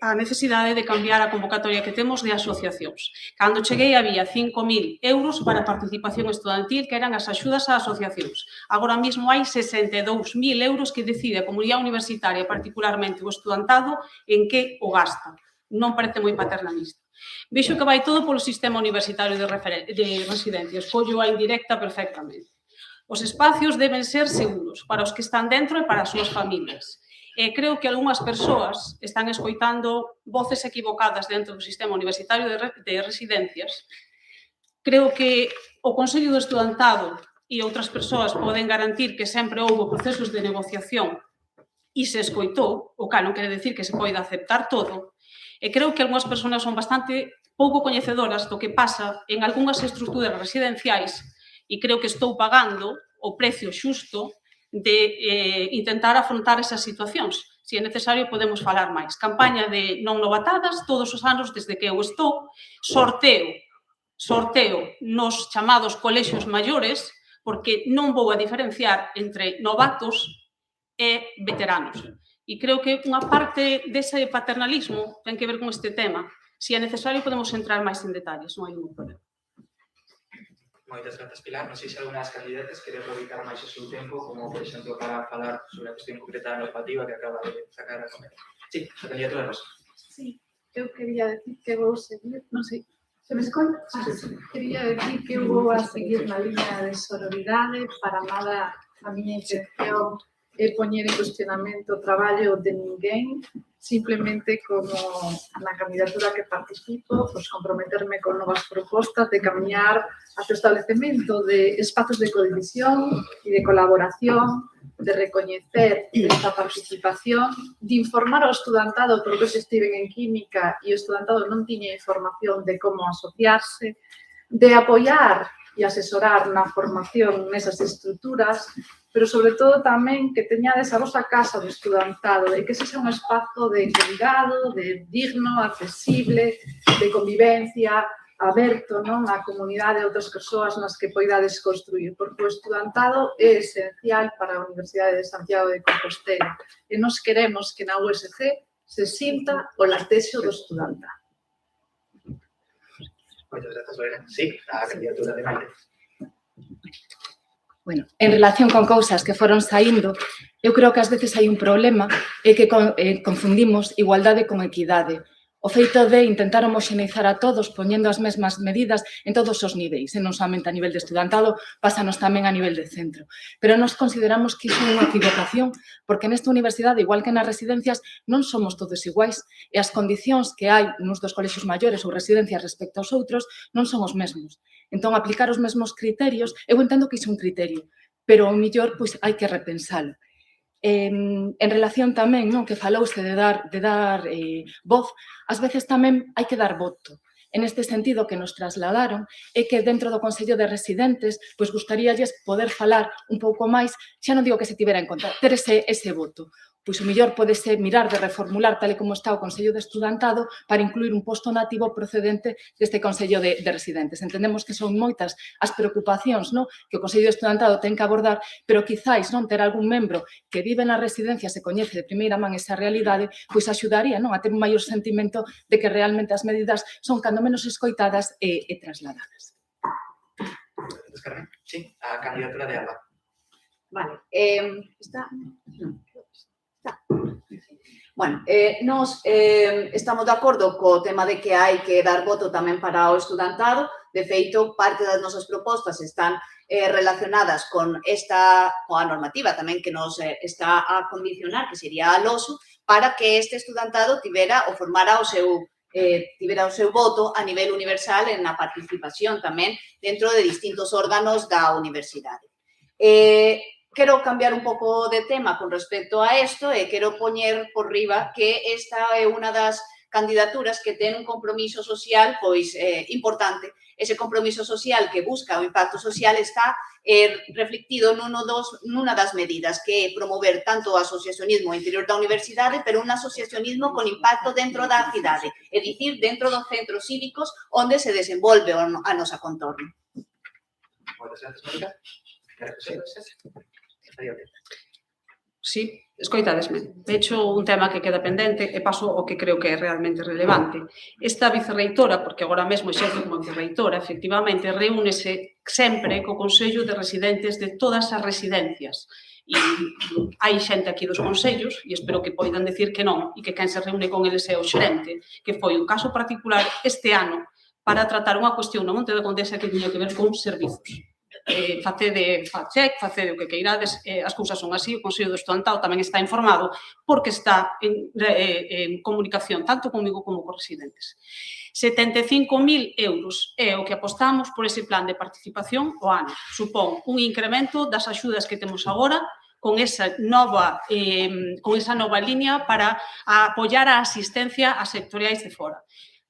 S10: a necesidade de cambiar a convocatoria que temos de asociacións. Cando cheguei había 5.000 euros para participación estudantil, que eran as axudas a asociacións. Agora mesmo hai 62.000 euros que decide a comunidade universitaria, particularmente o estudantado, en que o gasta. Non parece moi paternalista. Vexo que vai todo polo sistema universitario de residencias, collo a indirecta perfectamente. Os espacios deben ser seguros para os que están dentro e para as súas familias. E creo que algunhas persoas están escoitando voces equivocadas dentro do sistema universitario de residencias. Creo que o Consello do Estudantado e outras persoas poden garantir que sempre houve procesos de negociación e se escoitou, o cal non quere decir que se poida aceptar todo, e creo que algunhas persoas son bastante pouco coñecedoras do que pasa en algunhas estruturas residenciais e creo que estou pagando o precio xusto de intentar afrontar esas situacións. Se é necesario, podemos falar máis. Campaña de non novatadas todos os anos desde que eu estou, sorteo nos chamados colexios maiores, porque non vou a diferenciar entre novatos e veteranos. E creo que unha parte dese paternalismo ten que ver con este tema. Se é necesario, podemos entrar máis en detalles, non hai ningún problema.
S6: Moitas grazas, Pilar. Non sei se algunha das candidatas quere aproveitar máis o seu tempo, como, por exemplo, para falar sobre a cuestión concreta da normativa que acaba de sacar a comer. Sí, a candidatura Rosa.
S3: Sí, eu quería decir que vou seguir, non sei, se me escoita? Quería decir que eu vou a seguir na línea de sororidade, para nada a miña intención é poñer en cuestionamento o traballo de ninguén, simplemente como na candidatura que participo, pues comprometerme con novas propostas de camiñar hacia o establecemento de espazos de codivisión e de colaboración, de recoñecer esta participación, de informar ao estudantado, porque se estiven en química e o estudantado non tiña información de como asociarse, de apoiar e asesorar na formación nesas estruturas, pero sobre todo tamén que teñades a vosa casa do estudantado e que ese sea un espazo de cuidado, de digno, accesible, de convivencia, aberto, non, á comunidade e outras persoas nas que poidades construir, porque o estudantado é esencial para a Universidade de Santiago de Compostela e nos queremos que na USG se sinta o latexo do estudantado.
S6: Moitas grazas, Lorena. Sí, a candidatura de Maite.
S11: Bueno, en relación con cousas que foron saindo, eu creo que ás veces hai un problema e que confundimos igualdade con equidade. O feito de intentar homoxeneizar a todos poñendo as mesmas medidas en todos os niveis, e non somente a nivel de estudantado, pásanos tamén a nivel de centro. Pero nós consideramos que iso é unha equivocación, porque nesta universidade, igual que nas residencias, non somos todos iguais, e as condicións que hai nos dos colexios maiores ou residencias respecto aos outros non son os mesmos. Entón, aplicar os mesmos criterios, eu entendo que iso é un criterio, pero ao mellor pois, hai que repensalo. En relación tamén, non, que falouse de dar voz, ás veces tamén hai que dar voto. En este sentido, que nos trasladaron é que dentro do Consello de Residentes pois gustaríalles poder falar un pouco máis, xa non digo que se tivera en conta, ter ese voto. Pois o mellor podese mirar de reformular tal e como está o Consello de Estudantado para incluir un posto nativo procedente deste Consello de Residentes. Entendemos que son moitas as preocupacións, non, que o Consello de Estudantado ten que abordar, pero quizáis non ter algún membro que vive na residencia se coñece de primeira man esa realidade, pois axudaría non a ter un maior sentimento de que realmente as medidas son cando menos escoitadas e trasladadas.
S6: Sí, a candidatura de Alba.
S13: Vale, está... Bueno, nós estamos de acordo co tema de que hai que dar voto tamén para o estudantado. De feito, parte das nosas propostas están relacionadas con a normativa tamén que nos está a condicionar, que sería a LOSU, para que este estudantado tivera ou formara o seu voto a nivel universal na participación tamén dentro de distintos órganos da universidade. Quero cambiar un pouco de tema con respecto a isto e quero poñer por riba que esta é unha das candidaturas que ten un compromiso social pois importante. Ese compromiso social que busca o impacto social está reflectido nunha das medidas que é promover tanto o asociacionismo ao interior da universidade, pero un asociacionismo con impacto dentro da cidade, é dicir, dentro dos centros cívicos onde se desenvolve a nosa contorno.
S6: Moitas grazas, Mónica.
S10: Sí, escoitadesme. De hecho, un tema que queda pendente e paso o que creo que é realmente relevante. Esta vicerreitora, porque agora mesmo exerce como vicerreitora, efectivamente, reúnese sempre co Consello de Residentes de todas as residencias. E hai xente aquí dos consellos, e espero que poidan decir que non, e que quen se reúne con eles é o xerente, que foi un caso particular este ano para tratar unha cuestión na Monte da Condesa que tiña que ver con servizos. facede fact-check, facede o que queirades, as cousas son así, o Consello do Estudantado tamén está informado porque está en comunicación tanto comigo como con residentes. 75.000 euros é o que apostamos por ese plan de participación o ano. Supón un incremento das axudas que temos agora con esa nova línea para apoiar a asistencia a sectoriais de fora.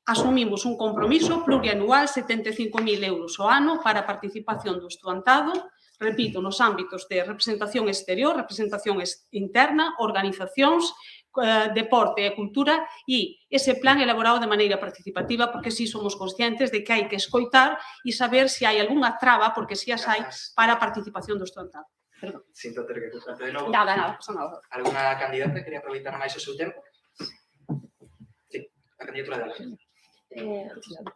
S10: Asumimos un compromiso plurianual, 75.000 euros ao ano para a participación do estudantado, repito, nos ámbitos de representación exterior, representación interna, organizacións, deporte e cultura, e ese plan elaborado de maneira participativa porque si somos conscientes de que hai que escoitar e saber se hai algunha traba, porque si as hai, para a participación do estudantado. Perdón.
S6: Sinto ter que cortarte de novo.
S10: Nada, pasa nada.
S6: Alguna candidata quería aproveitar máis o seu tempo? Sí, a candidatura dela.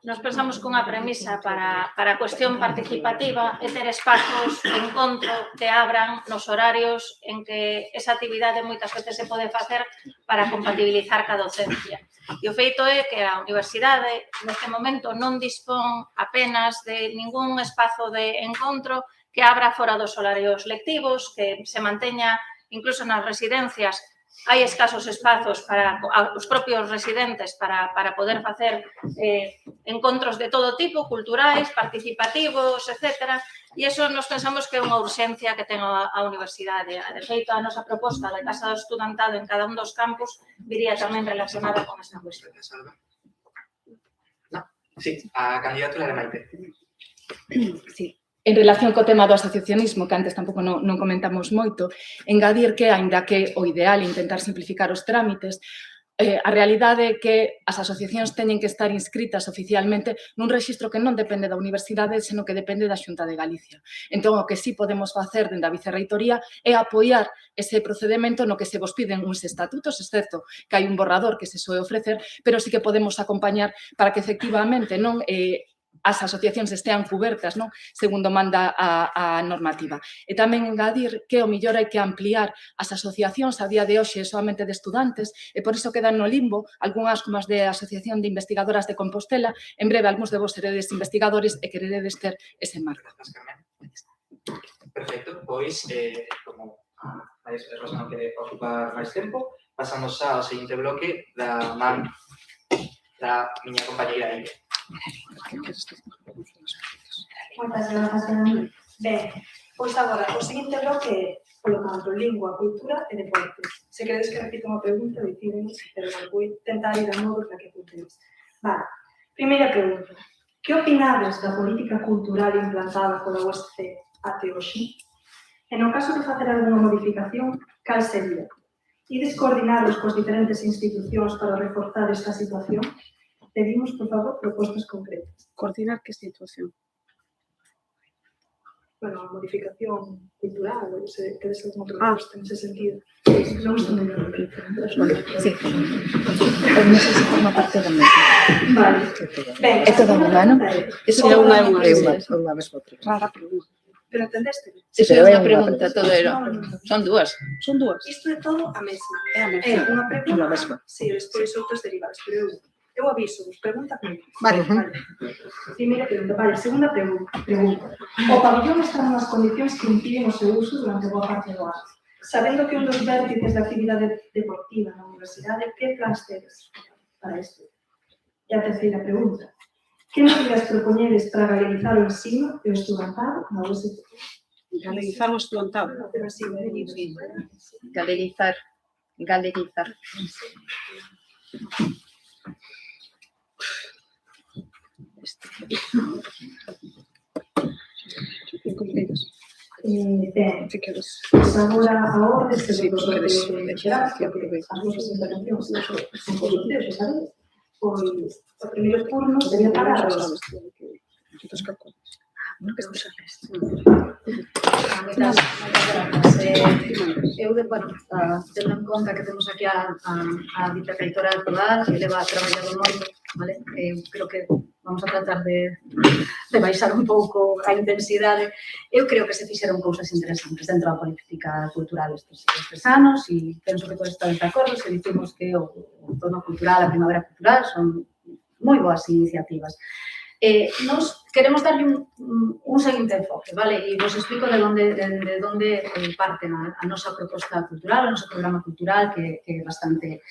S12: Nos pensamos que unha premisa para a cuestión participativa é ter espazos de encontro que abran nos horarios en que esa actividade moitas veces se pode facer para compatibilizar ca docencia. E o feito é que a universidade neste momento non dispón apenas de ningún espazo de encontro que abra fora dos horarios lectivos, que se manteña incluso nas residencias. Hai escasos espazos para os propios residentes para poder facer encontros de todo tipo, culturais, participativos, etc. E iso nos pensamos que é unha urxencia que ten a universidade. De feito, a nosa proposta da Casa do Estudantado en cada un dos campus viría tamén relacionada con esta cuestión.
S6: Sí, a candidatura de Maite.
S11: Sí. En relación co tema do asociacionismo, que antes tampouco non comentamos moito, engadir que, aínda que o ideal é intentar simplificar os trámites, a realidade é que as asociacións teñen que estar inscritas oficialmente nun rexistro que non depende da universidade, senón que depende da Xunta de Galicia. Entón, o que sí podemos facer dende a Vicerreitoría é apoiar ese procedimento no que se vos piden uns estatutos, excepto que hai un borrador que se soe ofrecer, pero sí que podemos acompañar para que efectivamente non as asociacións estean cubertas, non? Segundo manda a normativa. E tamén engadir que o mellor hai que ampliar as asociacións a día de hoxe solamente de estudantes e por iso quedan no limbo algunhas como as de Asociación de Investigadoras de Compostela. En breve, algúns de vos seredes investigadores e queredes ter ese marco.
S6: Perfecto, pois, como a Rosa non quere ocupar máis tempo, pasamos ao seguinte bloque da man da miña compañeira Iria.
S7: Moitas grazas, Fernando. Ben, pois agora, o seguinte bloque é, polo tanto, lingua, cultura e deportes. Se queredes que repita unha pregunta, decídenos, pero vou tentar ir a modo para que apuntedes. Vale, primeira pregunta. Que opinades da política cultural implantada pola USC até hoxe? E no caso de facer alguna modificación, cal sería? Ides coordinaros cos diferentes institucións para reforzar esta situación? Pedimos, por favor, propostas concretas.
S10: Coordinar que situación?
S7: Bueno, a modificación cultural, queres alguna proposta nese sentido. Non estou moi
S8: Sí. Non sei se forma parte da mesma.
S7: Vale. Ben,
S8: é toda unha, non?
S10: Iso é unha
S1: mesma pregunta.
S10: Rara pregunta.
S7: Pero entendeste?
S8: Iso é unha pregunta, todo era. Son dúas.
S10: Son dúas.
S7: Isto é todo a mesma.
S10: É a mesma.
S7: É unha pregunta.
S1: Unha mesma.
S7: Si, despois outros derivados, pero eu aviso, pregunta pregunta.
S1: Vale.
S7: Primeira pregunta. Vale, segunda pregunta. O pabillón está nas condicións que impiden o seu uso durante boa parte do ano. Sabendo que un dos vértices da actividade deportiva na universidade, que plans tedes para isto? E a terceira pregunta. Que medidas propoñedes para galeguizar o ensino e o estudantado na USC?
S10: Galeguizar o estudantado.
S8: Galeguizar.
S7: Ben, pois agora a orde se dos sorteos xerais, porque as nosas intervencións son por sorteos, sabedes? Pois o primeiro turno sería para os...
S9: Eu, bueno, tendo en conta que temos aquí a vicerreitora actual, que leva traballado moito, vale? Creo que vamos a tratar de baixar un pouco a intensidade. Eu creo que se fixeron cousas interesantes dentro da política cultural estes anos e penso que todos estamos de acordo se dicimos que o tono cultural, a primavera cultural son moi boas iniciativas. Nos queremos darlle un seguinte enfoque, vale? E vos explico de onde parte a nosa proposta cultural, o noso programa cultural, que é bastante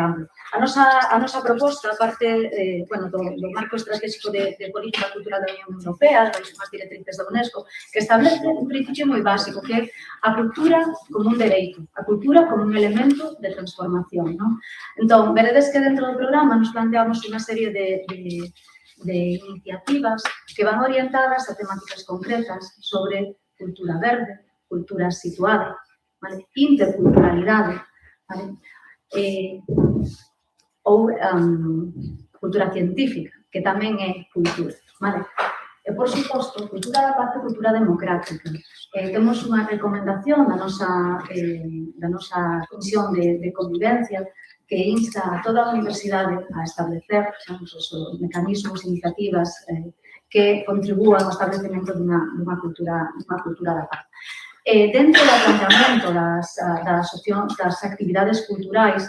S9: amplo. A nosa proposta parte do marco estratégico de política cultural da Unión Europea, das últimas directrices da UNESCO, que establece un principio moi básico, que é a cultura como un dereito, a cultura como un elemento de transformación, non? Entón, veredes que dentro do programa nos planteamos unha serie de iniciativas que van orientadas a temáticas concretas sobre cultura verde, cultura situada, vale? Interculturalidade, vale? Ou cultura científica, que tamén é cultura, vale? E, por suposto, cultura da paz e cultura democrática. Temos unha recomendación da nosa Comisión de Convivencia que insta a toda a universidade a establecer os mecanismos e iniciativas que contribúan ao establecemento dunha cultura da paz. Dentro do planteamento das actividades culturais,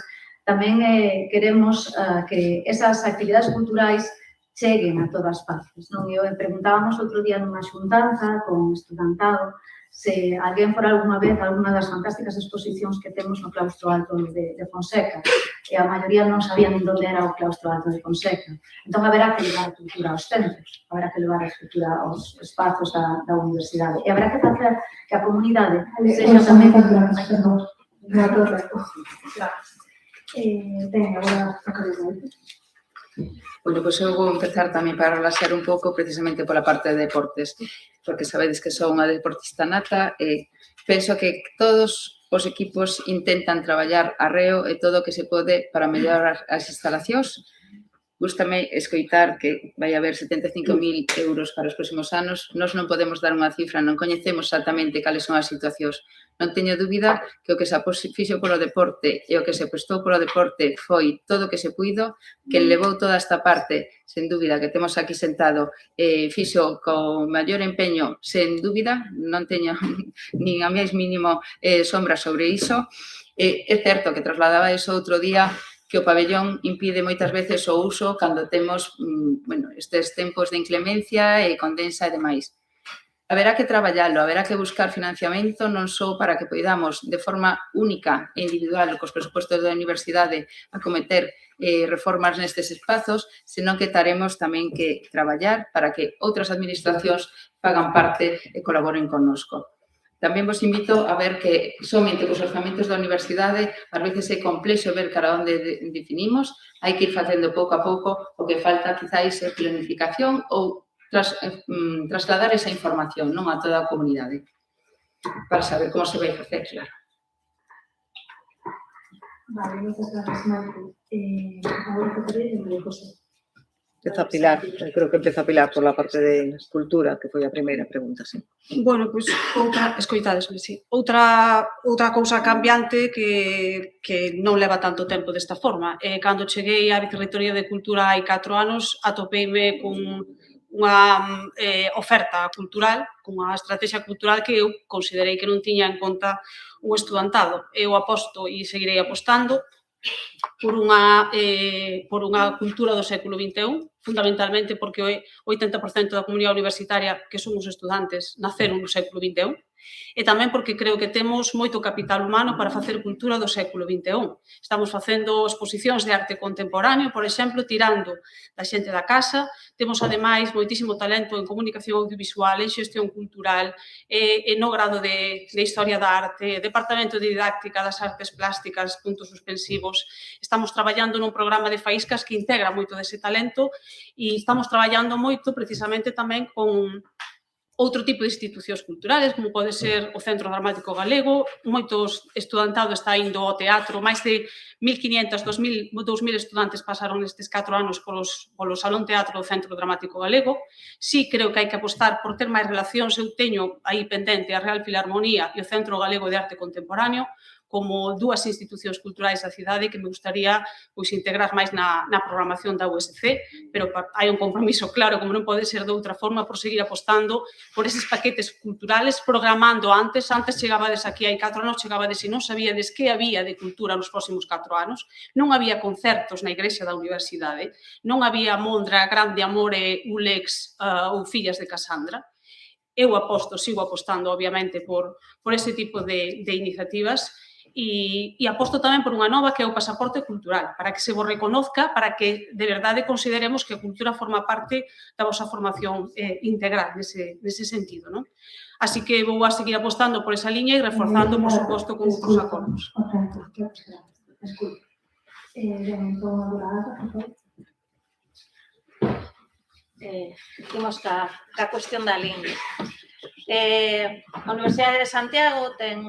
S9: tamén queremos que esas actividades culturais cheguen a todas partes. Preguntábamos outro día nunha xuntanza con estudantado se alguén por alguna vez alguna das fantásticas exposicións que temos no Claustro Alto de Fonseca, e a maioría non sabían onde era o Claustro Alto de Fonseca. Entón, haberá que levar a cultura aos centros, haberá que levar a cultura aos espazos da universidade, e haberá que facer que a comunidade sexa tamén...
S8: Bueno, pois eu vou empezar tamén para relaxar un pouco precisamente pola parte de deportes, porque sabedes que sou unha deportista nata e penso que todos os equipos intentan traballar arreo e todo o que se pode para mellorar as instalacións. Gústame escoitar que vai haber 75.000 euros para os próximos anos. Nós non podemos dar unha cifra, non coñecemos exactamente cales son as situacións. Non teño dúbida que o que se fixo polo deporte e o que se prestou polo deporte foi todo o que se puido, que levou toda esta parte, sen dúbida, que temos aquí sentado, fixo co maior empeño, sen dúbida, non teño nin a máis mínimo sombra sobre iso. É certo que trasladaba iso outro día, que o pabellón impide moitas veces o uso cando temos estes tempos de inclemencia e condensa e demais. Haberá que traballalo, haberá que buscar financiamento non só para que poidamos de forma única e individual cos presupostos da universidade acometer reformas nestes espazos, senón que teremos tamén que traballar para que outras administracións fagan parte e colaboren connosco. Tamén vos invito a ver que somente cos orzamentos da universidade ás veces é complexo ver cara onde definimos, hai que ir facendo pouco a pouco, o que falta quizáis é planificación ou trasladar esa información non a toda a comunidade para saber como se vai facer, claro.
S7: Vale, moitas gracias, Marco. Agora tocaría María José.
S1: Empeza Pilar, creo que empeza Pilar por la parte de cultura, que foi a primeira pregunta, sí.
S10: Bueno, pois, escoitadesme, sí. Outra cousa cambiante que non leva tanto tempo desta forma. Cando cheguei á Vicerreitoría de Cultura hai 4 anos, atopeime con unha oferta cultural, cunha estrategia cultural que eu considerei que non tiña en conta o estudantado. Eu aposto e seguirei apostando por unha cultura do século XXI, fundamentalmente porque o 80% da comunidade universitaria que son os estudantes naceron no século XXI, e tamén porque creo que temos moito capital humano para facer cultura do século XXI. Estamos facendo exposicións de arte contemporáneo, por exemplo, tirando da xente da casa. Temos, ademais, moitísimo talento en comunicación audiovisual, en xestión cultural, no grado de Historia da Arte, Departamento de Didáctica das Artes Plásticas, puntos suspensivos. Estamos traballando nun programa de faíscas que integra moito dese talento e estamos traballando moito precisamente tamén con outro tipo de institucións culturales, como pode ser o Centro Dramático Galego. Moitos estudantado está indo ao teatro, máis de 1.500, 2.000 estudantes pasaron nestes 4 anos polo Salón Teatro do Centro Dramático Galego. Sí, creo que hai que apostar por ter máis relacións. Eu teño aí pendente a Real Filarmonía e o Centro Galego de Arte Contemporáneo, como dúas institucións culturais da cidade que me gustaría integrar máis na programación da USC, pero hai un compromiso claro, como non pode ser de outra forma, por seguir apostando por eses paquetes culturales, programando antes chegabades aquí hai 4 anos, chegabades e non sabíades que había de cultura nos próximos 4 anos, non había concertos na igrexa da universidade, non había Mondra, Grande Amore, Ulex ou Fillas de Casandra. Eu sigo apostando, obviamente, por ese tipo de iniciativas e aposto tamén por unha nova que é o pasaporte cultural, para que se vos reconozca, para que de verdade consideremos que a cultura forma parte da vosa formación integral nese sentido, non? Así que vou a seguir apostando por esa liña e reforzando, por suposto, con outros acordos.
S12: Imos ca cuestión da lingua. A Universidade de Santiago ten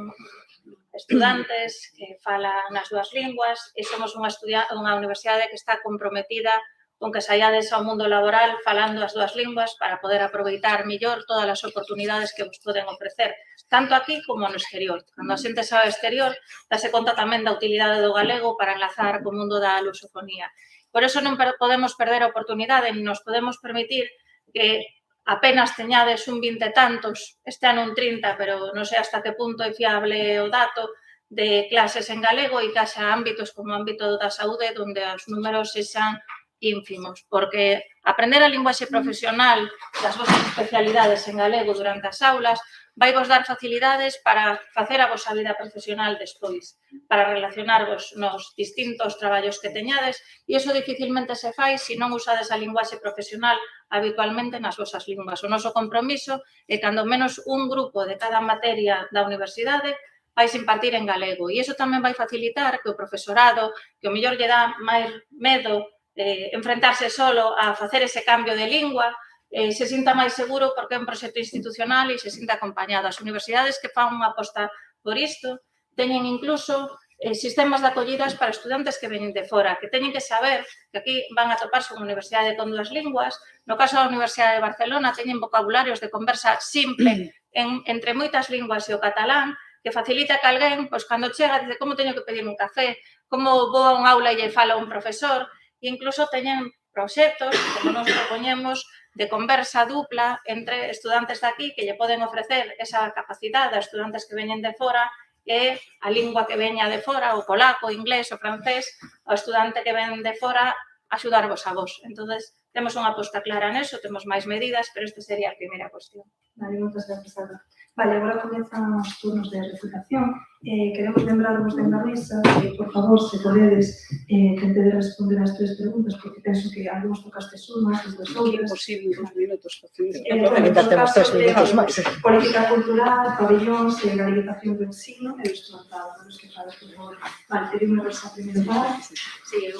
S12: estudantes que falan nas dúas linguas e somos unha universidade que está comprometida con que saíades ao mundo laboral falando as dúas linguas para poder aproveitar mellor todas as oportunidades que vos poden ofrecer, tanto aquí como no exterior. Cando a xente sabe exterior, dase conta tamén da utilidade do galego para enlazar co mundo da lusofonía. Por eso non podemos perder a oportunidade, ni nos podemos permitir que apenas teñades un 20 e tantos, este ano un 30, pero non sei hasta que punto é fiable o dato de clases en galego e que haxa ámbitos como o ámbito da saúde onde os números sexan ínfimos, porque aprender a linguaxe profesional das vosas especialidades en galego durante as aulas vai vos dar facilidades para facer a vosa vida profesional despois, para relacionarvos nos distintos traballos que teñades e iso dificilmente se fai se non usades a linguaxe profesional habitualmente nas vosas linguas. O noso compromiso é cando menos un grupo de cada materia da universidade vais impartir en galego e iso tamén vai facilitar que o profesorado, que o mellor lle dá máis medo enfrentarse solo a facer ese cambio de lingua, se sinta máis seguro porque é un proxecto institucional e se sinta acompañado. As universidades que fan unha aposta por isto teñen incluso sistemas de acollidas para estudantes que veñen de fora, que teñen que saber que aquí van a toparse unha universidade con dúas linguas. No caso da Universidade de Barcelona teñen vocabularios de conversa simple entre moitas linguas e o catalán, que facilita que alguén, cando chega, dice como teño que pedir un café, como vou a un aula e lle fala un profesor, e incluso teñen proxectos, como nos propoñemos, de conversa dupla entre estudantes de aquí que lle poden ofrecer esa capacidade a estudantes que veñen de fora e a lingua que veña de fora, o polaco, o inglés, o francés, ao estudante que ven de fora, axudarvos a vos. Entón, temos unha aposta clara neso, temos máis medidas, pero esta sería a primeira cuestión.
S7: Vale, moitas gracias, Alba. Vale, agora comenzan os turnos de refutación. Queremos lembrarvos de na mesa que, por favor, se podedes, tentede responder as 3 preguntas, porque penso que algúns tocastes unhas, as outras.
S10: Imposible, 2 minutos.
S1: Ainda temos 3 minutos máis.
S7: Política cultural, pabellóns, galeguización do ensino e do estudantado. Vamos que falas, por favor. Vale, pedimos a primeira parte.
S9: Sí,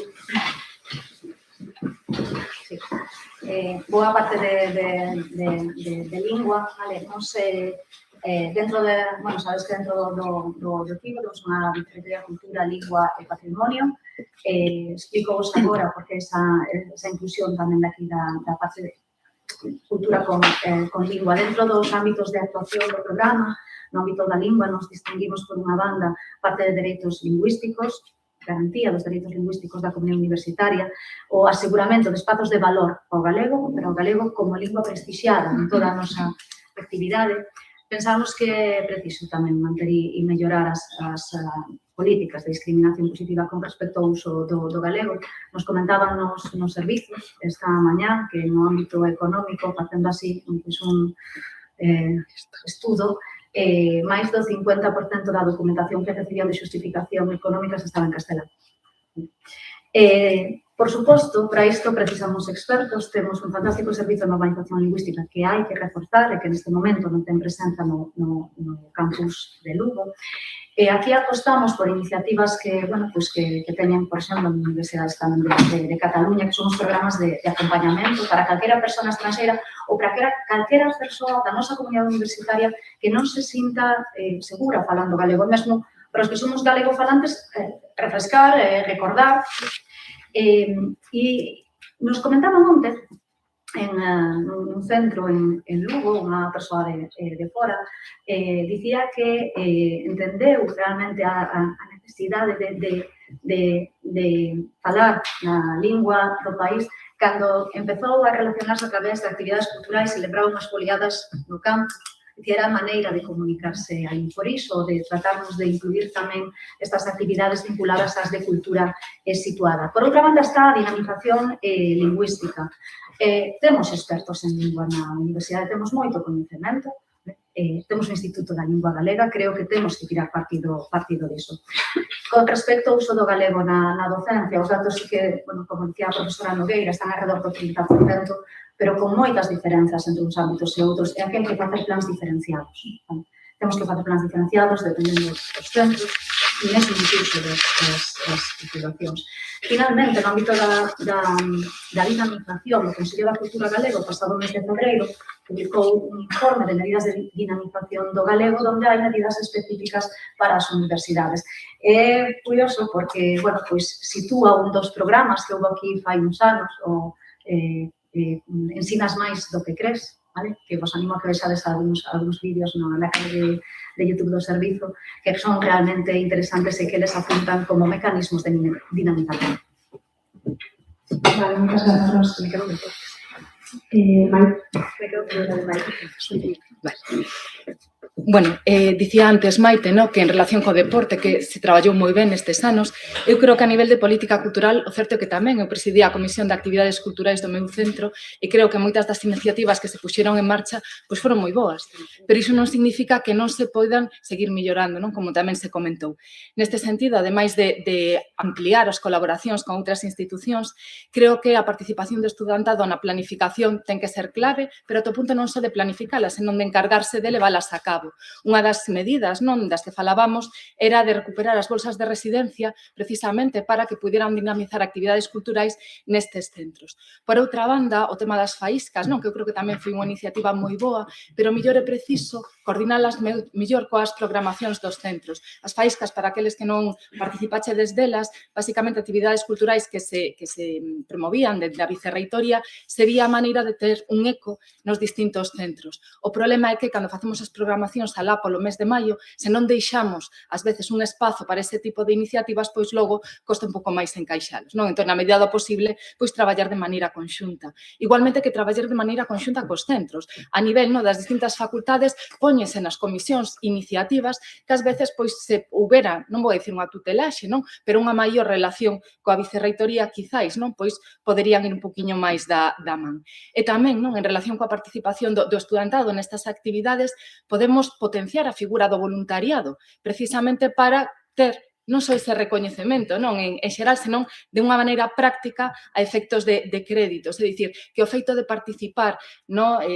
S9: boa parte de lingua, vale, non sei, dentro de, bueno, sabes que dentro do CIBO temos unha Vicerrectoría de Cultura, Lingua e Patrimonio. Explico vos agora porque esa inclusión tamén daqui da parte de cultura con lingua. Dentro dos ámbitos de actuación do programa, no ámbito da lingua, nos distinguimos por unha banda parte de dereitos lingüísticos, garantía dos dereitos lingüísticos da comunidade universitaria, o aseguramento de espazos de valor ao galego, pero ao galego como lingua prestixiada en toda a nosa actividade. Pensamos que é preciso tamén manter e mellorar as políticas de discriminación positiva con respecto ao uso do galego. Nos comentaban nos servizos esta mañá que no ámbito económico, facendo así un estudo, máis do 50% da documentación que recibían de xustificación económica estaba en castelán. Por suposto, para isto precisamos expertos, temos un fantástico servizo de normalización lingüística que hai que reforzar e que neste momento non ten presenza no campus de Lugo. Aquí apostamos por iniciativas que teñen, por exemplo, en universidades tamén de Cataluña, que son os programas de acompañamento para calquera persona estranxeira ou para calquera persoa da nosa comunidade universitaria que non se sinta segura falando galego. Mesmo para os que somos galegofalantes, refrescar, recordar. E nos comentaban onte, nun nun centro en Lugo, unha persoa de fora, dicía que entendeu realmente a necesidade de falar na lingua do país cando empezou a relacionarse a través de actividades culturais e lembraba unhas foliadas no campo, que era a maneira de comunicarse aí. Por iso, de tratarnos de incluir tamén estas actividades vinculadas ás de cultura situada. Por outra banda está a dinamización lingüística. Temos expertos en lingua na universidade, temos moito coñecemento, temos o Instituto da Lingua Galega, creo que temos que tirar partido diso. Con respecto ao uso do galego na docencia, os datos que, como dicía a profesora Nogueira, están alrededor do 30%, pero con moitas diferenzas entre uns ámbitos e outros, e aquí hai que facer plans diferenciados. Temos que facer plans diferenciados dependendo dos centros e mesmo incluso das titulacións. Finalmente, no ámbito da dinamización, o Consello da Cultura Galego, o pasado mes de febreiro, publicou un informe de medidas de dinamización do galego onde hai medidas específicas para as universidades. É curioso porque, sitúa un dos programas que houve aquí fai uns anos, o Ensinas máis do que crees, que vos animo a que vexades algúns vídeos na canal de YouTube do servizo, que son realmente interesantes e que les apuntan como mecanismos de dinamización.
S7: Vale, moitas grazas. Me quedo Maite. Me quedo con Maite.
S11: Bueno, dicía antes Maite, que en relación co deporte, que se traballou moi ben nestes anos, eu creo que a nivel de política cultural, o certo é que tamén eu presidía a Comisión de Actividades Culturais do meu centro e creo que moitas das iniciativas que se puxeron en marcha foron moi boas, pero iso non significa que non se poidan seguir millorando, como tamén se comentou. Neste sentido, ademais de ampliar as colaboracións con outras institucións, creo que a participación do estudantado na planificación ten que ser clave, pero ao punto non só de planificalas, senón de encargarse de leválas a cabo. Unha das medidas das que falábamos era de recuperar as bolsas de residencia precisamente para que pudieran dinamizar actividades culturais nestes centros. Por outra banda, o tema das faíscas, que eu creo que tamén foi unha iniciativa moi boa, pero mellor é preciso coordinalas mellor coas programacións dos centros. As faíscas, para aqueles que non participachedes delas, basicamente actividades culturais que se promovían desde a vicerreitoría, sería a maneira de ter un eco nos distintos centros. O problema é que cando facemos as programacións alá polo mes de maio, se non deixamos, ás veces, un espazo para ese tipo de iniciativas, pois logo costa un pouco máis encaixalos. Entón, na medida do posible, traballar de maneira conxunta. Igualmente que traballar de maneira conxunta cos centros. A nivel das distintas facultades, póñese nas comisións iniciativas que ás veces se houbera, non vou dicir unha tutelaxe, pero unha maior relación coa vicerreitoría, quizáis, poderían ir un poquinho máis da man. E tamén, en relación coa participación do estudantado nestas actividades, podemos potenciar a figura do voluntariado, precisamente para ter non só ese recoñecemento en xeral, senón de unha maneira práctica a efectos de créditos. É dicir, que o feito de participar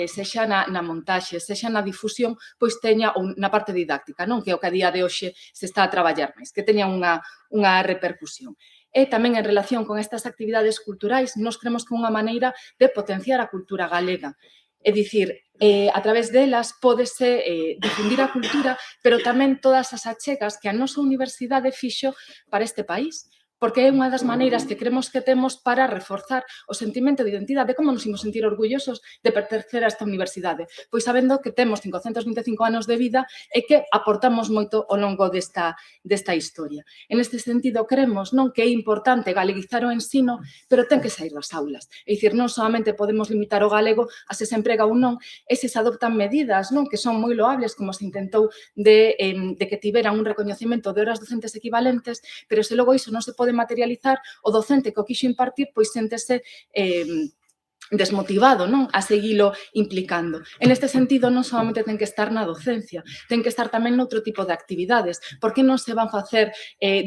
S11: sexa na montaxe, sexa na difusión, teña na parte didáctica, que é o que a día de hoxe se está a traballar máis, que teña unha repercusión. E tamén en relación con estas actividades culturais, nós creemos que é unha maneira de potenciar a cultura galega. É dicir, a través delas pódese difundir a cultura, pero tamén todas as achegas que a nosa universidade fixo para este país, porque é unha das maneiras que creemos que temos para reforzar o sentimento de identidade, como nos imos sentir orgullosos de pertencer a esta universidade, pois sabendo que temos 525 anos de vida e que aportamos moito ao longo desta historia. En este sentido, creemos que é importante galeguizar o ensino, pero ten que sair das aulas. É dicir, non solamente podemos limitar o galego a se emprega ou non, e se adoptan medidas que son moi loables, como se intentou de que tiveran un recoñecemento de horas docentes equivalentes, pero se logo iso non se pode materializar, o docente que o quixo impartir séntese desmotivado a seguilo implicando. En este sentido, non solamente ten que estar na docencia, ten que estar tamén noutro tipo de actividades. Por que non se van facer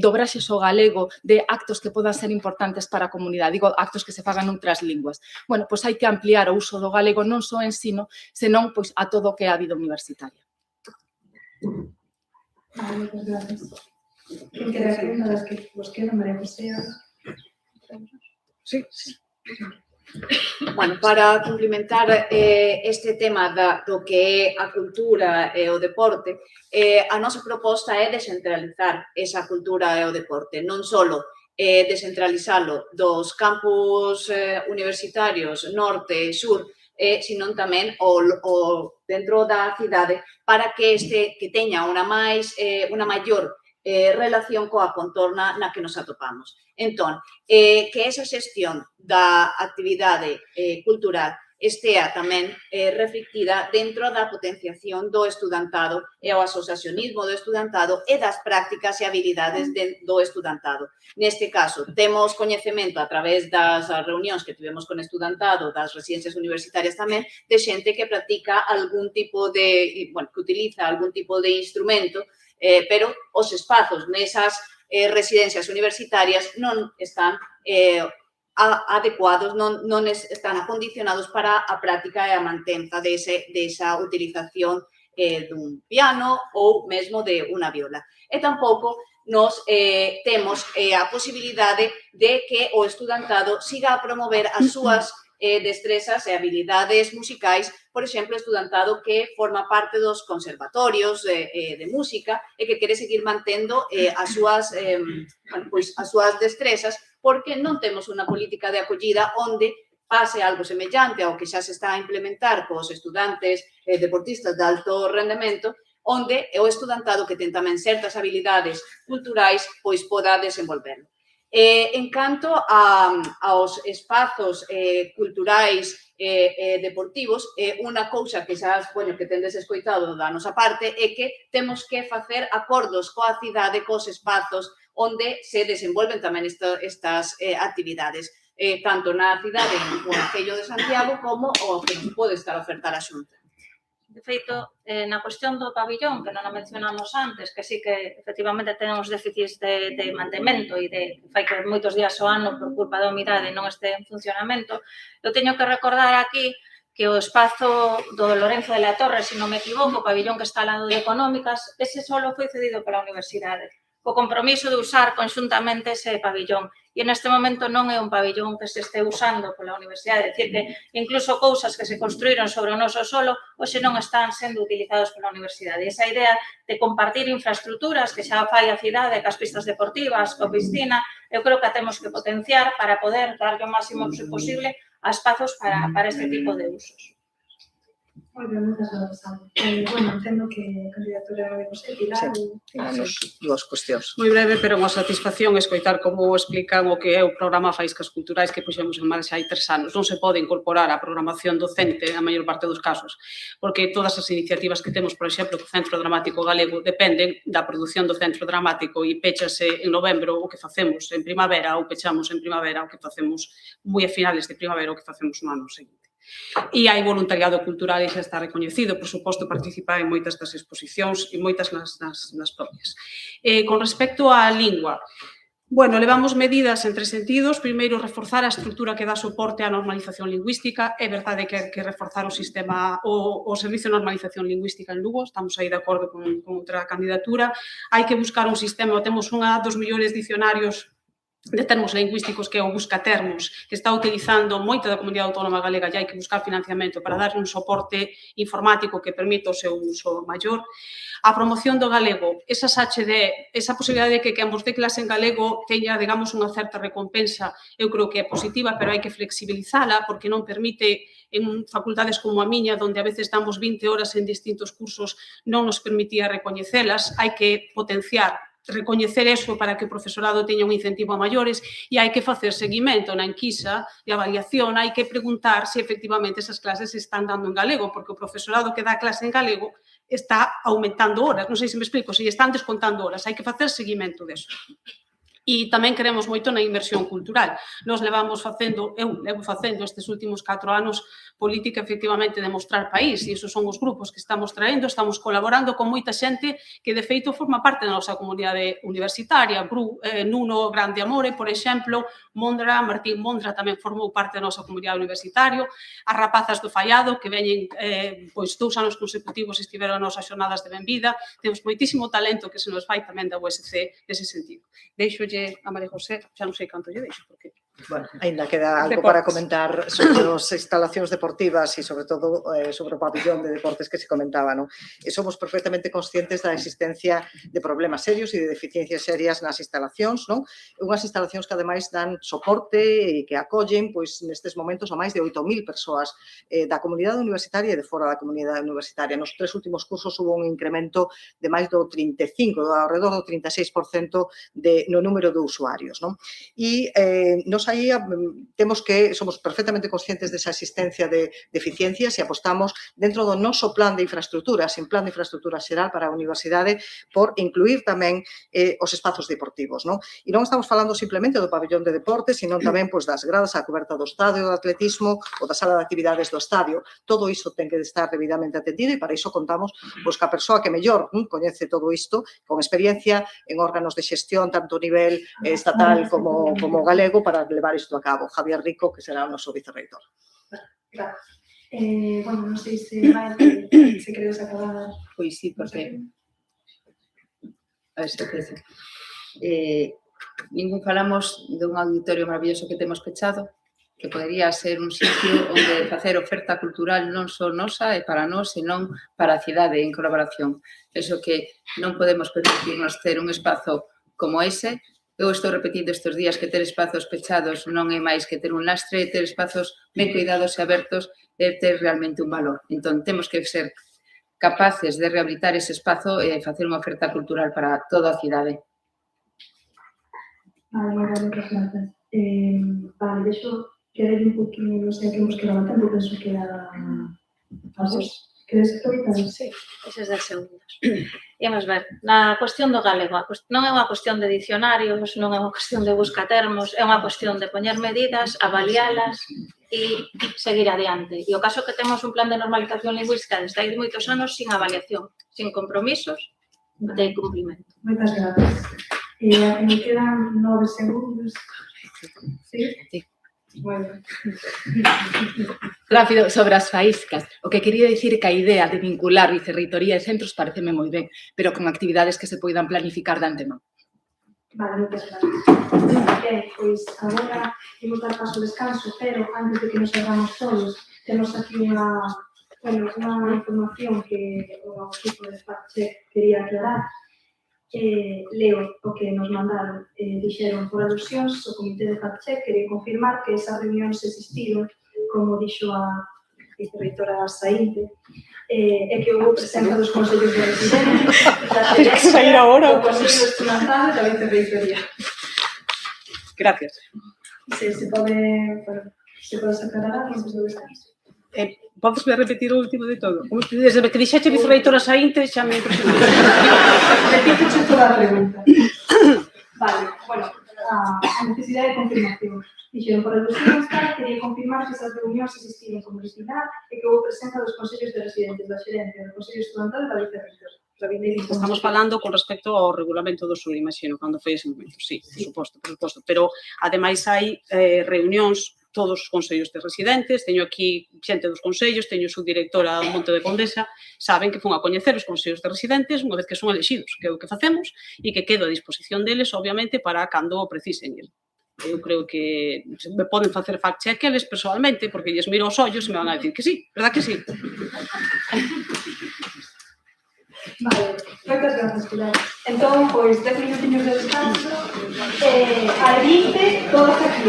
S11: dobraxes ao galego de actos que podan ser importantes para a comunidade? Digo, actos que se fagan noutras linguas. Bueno, pois hai que ampliar o uso do galego non só en ensino, senón a todo o que é a vida universitaria.
S7: Moitas gracias. Quen quere que unha das que vos queda, María José?
S1: Sí.
S13: Bueno, para complementar este tema do que é a cultura e o deporte, a nosa proposta é descentralizar esa cultura e o deporte, non só descentralizalo dos campus universitarios norte e sur, sino tamén o dentro da cidade para que teña unha maior relación coa contorna na que nos atopamos. Entón, que esa xestión da actividade cultural estea tamén reflectida dentro da potenciación do estudantado e o asociacionismo do estudantado e das prácticas e habilidades do estudantado. Neste caso, temos coñecemento a través das reunións que tivemos con estudantado, das residencias universitarias tamén, de xente que practica algún tipo que utiliza algún tipo de instrumento, pero os espazos nesas residencias universitarias non están adecuados, non están acondicionados para a práctica e a mantenza desa utilización dun piano ou mesmo de unha viola. E tampouco nos temos a posibilidade de que o estudantado siga a promover as súas destrezas e habilidades musicais, por exemplo, estudantado que forma parte dos conservatorios de música e que quere seguir mantendo as súas destrezas, porque non temos unha política de acollida onde pase algo semellante ao que xa se está a implementar cos estudantes deportistas de alto rendemento, onde o estudantado que ten tamén certas habilidades culturais pois poda desenvolverlo. En canto aos espazos culturais e deportivos, unha cousa que xa que tendes escoitado da nosa parte é que temos que facer acordos coa cidade, cos espazos onde se desenvolven tamén estas actividades, tanto na cidade, no Concello de Santiago, como o que nos pode estar a ofertar a Xunta.
S12: De feito, na cuestión do pabillón, que non a mencionamos antes, que sí que efectivamente tenemos déficits de mantemento e fai que moitos días ao ano por culpa da humidade non este en funcionamento, eu teño que recordar aquí que o espazo do Lorenzo de la Torre, se non me equivoco, o pabillón que está ao lado de Económicas, ese solo foi cedido pola universidade, co compromiso de usar conxuntamente ese pabillón. E neste momento non é un pabillón que se este usando pola universidade, é dicir que incluso cousas que se construíron sobre o noso solo hoxe non están sendo utilizados pola universidade. Esa idea de compartir infraestructuras que xa fai a cidade, cas pistas deportivas, coa piscina, eu creo que a temos que potenciar para poder darlle o máximo posible a espazos para este tipo de usos.
S7: Moi ben, moitas grazas. Entendo que a candidatura de José Pilar...
S1: Temos dúas cuestións.
S10: Moi breve, pero unha satisfacción escoitar como explican o que é o programa Faíscas Culturais que puxemos en marcha hai 3 anos. Non se pode incorporar a programación docente na maior parte dos casos, porque todas as iniciativas que temos, por exemplo, co Centro Dramático Galego, dependen da produción do Centro Dramático e pechase en novembro o que facemos en primavera ou pechamos en primavera o que facemos moi a finales de primavera o que facemos no ano seguinte. E hai voluntariado cultural e xa está recoñecido, por suposto, participar en moitas das exposicións e moitas nas propias. Con respecto á lingua, levamos medidas en 3 sentidos. Primeiro, reforzar a estrutura que dá soporte á normalización lingüística. É verdade que hai que reforzar o sistema, o Servicio de Normalización Lingüística en Lugo, estamos aí de acordo con outra candidatura. Hai que buscar un sistema, temos unha dos millores dicionarios de termos lingüísticos que é o Buscatermos, que está utilizando moita da comunidade autónoma galega e hai que buscar financiamento para darle un soporte informático que permita o seu uso maior. A promoción do galego, esa posibilidade de que quen vos dé clase en galego teña, digamos, unha certa recompensa, eu creo que é positiva, pero hai que flexibilizala porque non permite en facultades como a miña, onde a veces damos 20 horas en distintos cursos, non nos permitía recoñecelas, hai que potenciar recoñecer eso para que o profesorado teña un incentivo a maiores e hai que facer seguimento na enquisa e avaliación, hai que preguntar se efectivamente esas clases se están dando en galego, porque o profesorado que dá clase en galego está aumentando horas, non sei se me explico, se están descontando horas, hai que facer seguimento deso. E tamén queremos moito na inversión cultural. Nos eu levo facendo estes últimos 4 anos política efectivamente de mostrar país e esos son os grupos que estamos traendo, estamos colaborando con moita xente que de feito forma parte da nosa comunidade universitaria. Nuno Grande Amore, por exemplo, Martín Mondra tamén formou parte da nosa comunidade universitaria, as rapazas do Fallado que veñen 2 anos consecutivos estiveron nas nosas xornadas de benvida. Temos moitísimo talento que se nos vai tamén da USC nese sentido. Deixolle a María José, xa non sei canto lle deixo, porque
S1: Bueno, ainda queda algo para comentar sobre as instalacións deportivas e, sobre todo, sobre o pabillón de deportes que se comentaba, non? E somos perfectamente conscientes da existencia de problemas serios e de deficiencias serias nas instalacións, non? Unhas instalacións que, ademais, dan soporte e que acollen, pois, nestes momentos a máis de 8.000 persoas da comunidade universitaria e de fora da comunidade universitaria. Nos 3 últimos cursos hubo un incremento de máis do 35, ao redor do 36% no número de usuarios, non? E nos aí somos perfectamente conscientes desa existencia de deficiencias e apostamos dentro do noso plan de infraestructuras, en plan de infraestructuras xeral para a universidade, por incluir tamén os espazos deportivos, non? E non estamos falando simplemente do pabillón de deportes, sino tamén das gradas, a coberta do estadio de atletismo ou da sala de actividades do estadio. Todo iso ten que estar debidamente atendido e para iso contamos ca persoa que mellor coñece todo isto, con experiencia en órganos de xestión, tanto a nivel estatal como galego, para levar isto a cabo. Javier Rico, que será o noso vicerreitor.
S7: Gracias. Bueno, non sei se queredes acabar.
S8: Pois sí, porque... A ver se parece. Ningún falamos dun auditorio maravilloso que temos pechado, que podería ser un sitio onde facer oferta cultural non só nosa e para nós, senón para a cidade en colaboración. Penso que non podemos permitirnos ter un espazo como ese. Eu estou repetindo estes días que ter espazos pechados non é máis que ter un lastre, ter espazos ben cuidados e abertos é ter realmente un valor. Entón, temos que ser capaces de rehabilitar ese espazo e facer unha oferta cultural para toda a cidade.
S7: Moitas grazas. Vale, deixo querer un poquinho, non sei, que hemos quedado tempo, penso que era a vos. Queres aproveitar?
S12: Sí, eses 10 segundos. Imos ver, na cuestión do galego, non é unha cuestión de dicionarios, non é unha cuestión de buscatermos, é unha cuestión de poñer medidas, avalialas e seguir adiante. E o caso que temos un plan de normalización lingüística desde hai moitos anos sin avaliación, sin compromisos de cumprimento.
S7: Moitas grazas. Me quedan 9 segundos. Sí? Bueno.
S11: Rápido, sobre as faíscas. O que quería dicir que a idea de vincular vicerreitoría e centros pareceme moi ben, pero con actividades que se poidan planificar de antemán.
S7: Vale, moitas grazas. Ben, pois agora imos dar paso ao descanso, pero antes de que nos hagamos todos, temos aquí unha información que o equipo de Fact Check quería aclarar. Leo o que nos mandaron. Dixeron, por alusións, o Comité de Fact Check quería confirmar que esas reunións existiron, como dixo a vicerreitora Saínte, e que houve presenza dos consellos de residentes, da xerencia, do Consello Estudantado e da vicerreitoría.
S10: Gracias.
S7: Se pode aclarar antes do descanso.
S10: Podes repetir o último de todo? Desde que dixeche vicerreitora Saínte xa me impresionou.
S7: Repítese toda a pregunta. Vale, bueno, a necesidade de confirmación. Dixeron, por alusións, quería confirmar que esas reunións existiron con honestidade e que houve presenza dos consellos de residentes, da xerencia, do Consello Estudantado e da vicerreitora.
S10: Estamos falando con respecto ao regulamento do SUR, imagino, cando foi ese momento. Sí, por suposto. Pero, ademais, hai reunións todos os consellos de residentes, teño aquí xente dos consellos, teño a subdirectora do Monte de Condesa, saben que fun a coñecer os consellos de residentes unha vez que son elexidos, que é o que facemos, e que quedo a disposición deles, obviamente, para cando o precisen. Eu creo que me poden facer fact-check eles persoalmente, porque lles miro os ollos e me van a decir que sí, verdad que sí?
S7: Vale, moitas grazas, Pilar. Entón, pois, 10 minutinhos de descanso. A 20, todas aquí,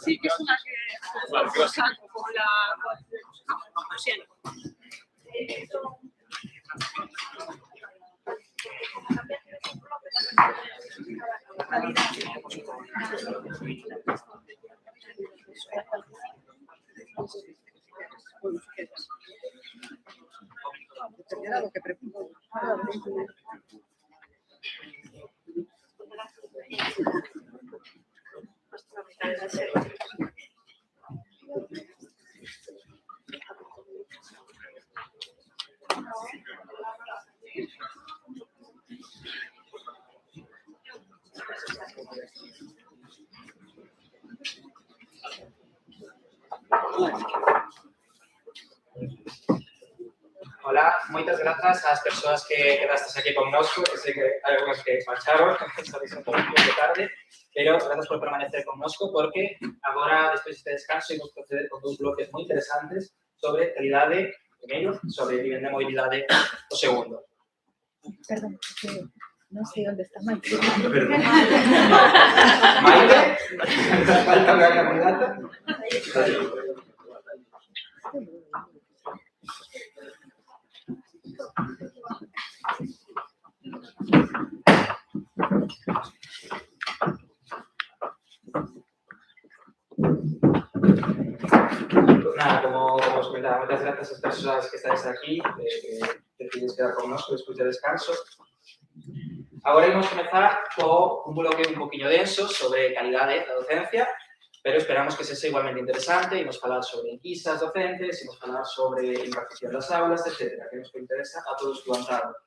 S10: Sí, que es una que saco con la...
S6: Hola, moitas grazas ás persoas que quedastes aquí connosco, que sei que hai algunhas que marcharon, sabéis un pouco de tarde, pero grazas por permanecer connosco porque agora, despois deste descanso, imos proceder con dous bloques moi interesantes sobre calidade, primeiro, sobre nivel de mobilidade, o segundo.
S11: Perdón, non sei onde está Maite.
S6: Perdón. Maite, falta unha candidata. Nada, como os comentaba, moitas grazas ás persoas que estáis aquí, que decides quedar connosco despois de descanso. Agora imos comezar co un bloque un poquinho denso sobre calidade da docencia, pero esperamos que sexa igualmente interesante. Imos falar sobre enquisas docentes, imos falar sobre impartición das aulas, etc., que nos interesa a todo o estudantado.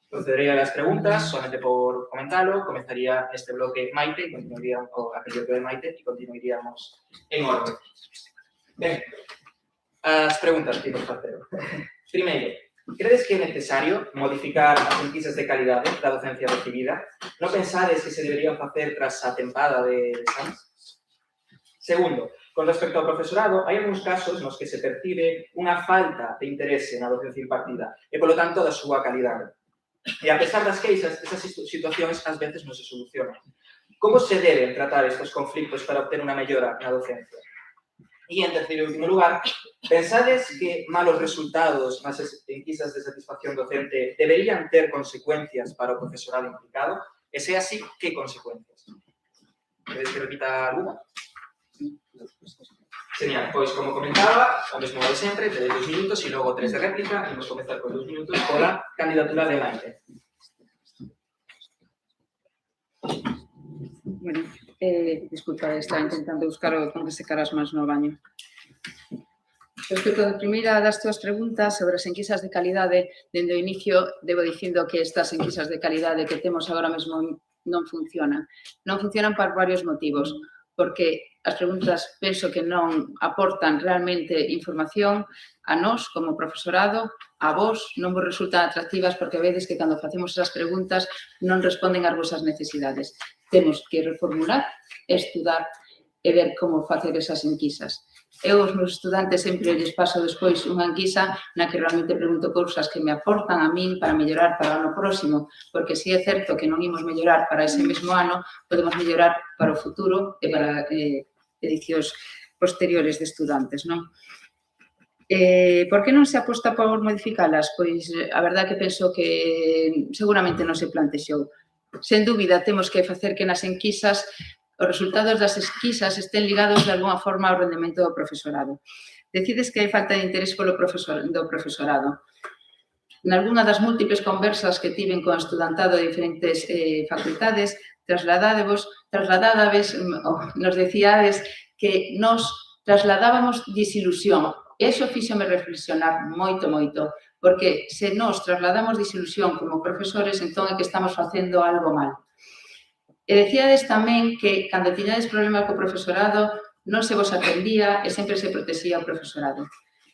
S6: Procedería a las preguntas, solamente por comentarlo. Comenzaría este bloque Maite, y continuaríamos, o aquel bloque de Maite, y continuaríamos en orden. Ben, as preguntas que imos facer. Primeiro, credes que é necesario modificar as enquisas de calidade da docencia recibida? Non pensades que se deberían facer tras a tempada de exames? Segundo, con respecto ao profesorado, hai algúns casos nos que se percibe unha falta de interese na docencia impartida e, polo tanto, da súa calidade. E, a pesar das queixas, esas situacións ás veces non se solucionan. Como se deben tratar estes conflictos para obter unha mellora na docencia? E, en terceiro e último lugar, pensades que malos resultados nas enquisas de satisfacción docente deberían ter consecuencias para o profesorado implicado? E se así, que consecuencias? Queredes que repita alguna? Genial, pois, como comentaba, o mesmo de sempre, tenéis 2 minutos e logo 3 de réplica. Imos comezar con 2 minutos pola candidatura de Maite.
S8: Bueno, disculpa, estaba intentando buscar o con que secar as mans no baño. Respecto a primeira das túas preguntas sobre as enquisas de calidade, dende o inicio debo dicindo que estas enquisas de calidade que temos agora mesmo non funcionan. Non funcionan por varios motivos, porque as preguntas penso que non aportan realmente información a nós como profesorado, a vos non vos resultan atractivas porque vedes que cando facemos esas preguntas non responden ás vosas necesidades. Temos que reformular, estudar e ver como facer esas enquisas. Eu aos meus estudantes sempre lles paso despois unha enquisa na que realmente pregunto cousas que me aportan a min para mellorar para o ano próximo, porque si é certo que non imos mellorar para ese mesmo ano, podemos mellorar para o futuro e para edicións posteriores de estudantes, non? Por que non se aposta por modificalas? Pois a verdade que penso que seguramente non se plantexou. Sen dúbida, temos que facer que nas enquisas os resultados das enquisas estén ligados de alguma forma ao rendemento do profesorado. Decides que hai falta de interés do profesorado. Nalgúna das múltiples conversas que tiven con estudantado de diferentes facultades, trasladádavos, nos decíades que nos trasladábamos desilusión Eso fíxome reflexionar moito, moito, porque se nos trasladamos desilusión como profesores, entón é que estamos facendo algo mal. E decíades tamén que, cando tiñades problemas co profesorado, non se vos atendía e sempre se protexía o profesorado.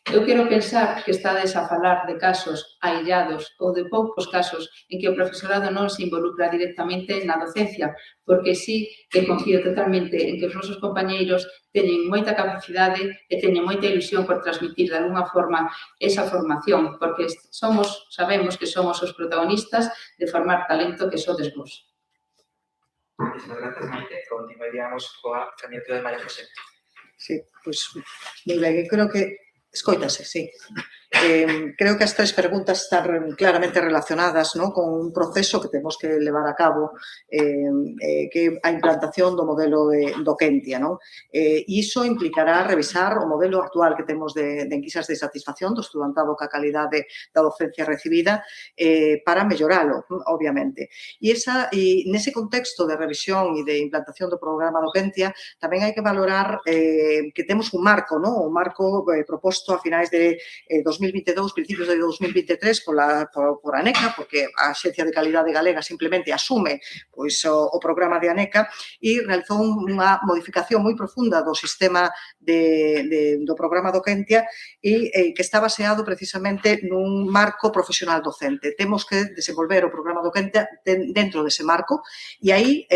S8: Eu quero pensar que estades a falar de casos aillados ou de poucos casos en que o profesorado non se involucra directamente na docencia, porque sí que confío totalmente en que os nosos compañeiros teñen moita capacidade e teñen moita ilusión por transmitir de alguna forma esa formación, porque sabemos que somos os protagonistas de formar talento que sodes vos.
S6: Muchísimas gracias, Maite. Continuaríamos coa candidatura de María José.
S1: Sí, pois, moi ben, creo que escóitase, sí. Creo que as tres preguntas están claramente relacionadas, ¿no?, con un proceso que temos que levar a cabo, que é a implantación do modelo do Kentia, ¿no? E iso implicará revisar o modelo actual que temos de enquisas de satisfacción do estudantado ca calidade da docencia recibida para melloralo, obviamente. E nese contexto de revisión e de implantación do programa do Kentia tamén hai que valorar que temos un marco, ¿no?, un marco proposto a finais de 2022, principios de 2023 por ANECA, porque a Axencia de Calidade Galega simplemente asume pois, o programa de ANECA e realizou unha modificación moi profunda do sistema do programa do Kentia e que está baseado precisamente nun marco profesional docente. Temos que desenvolver o programa do Kentia dentro dese marco e aí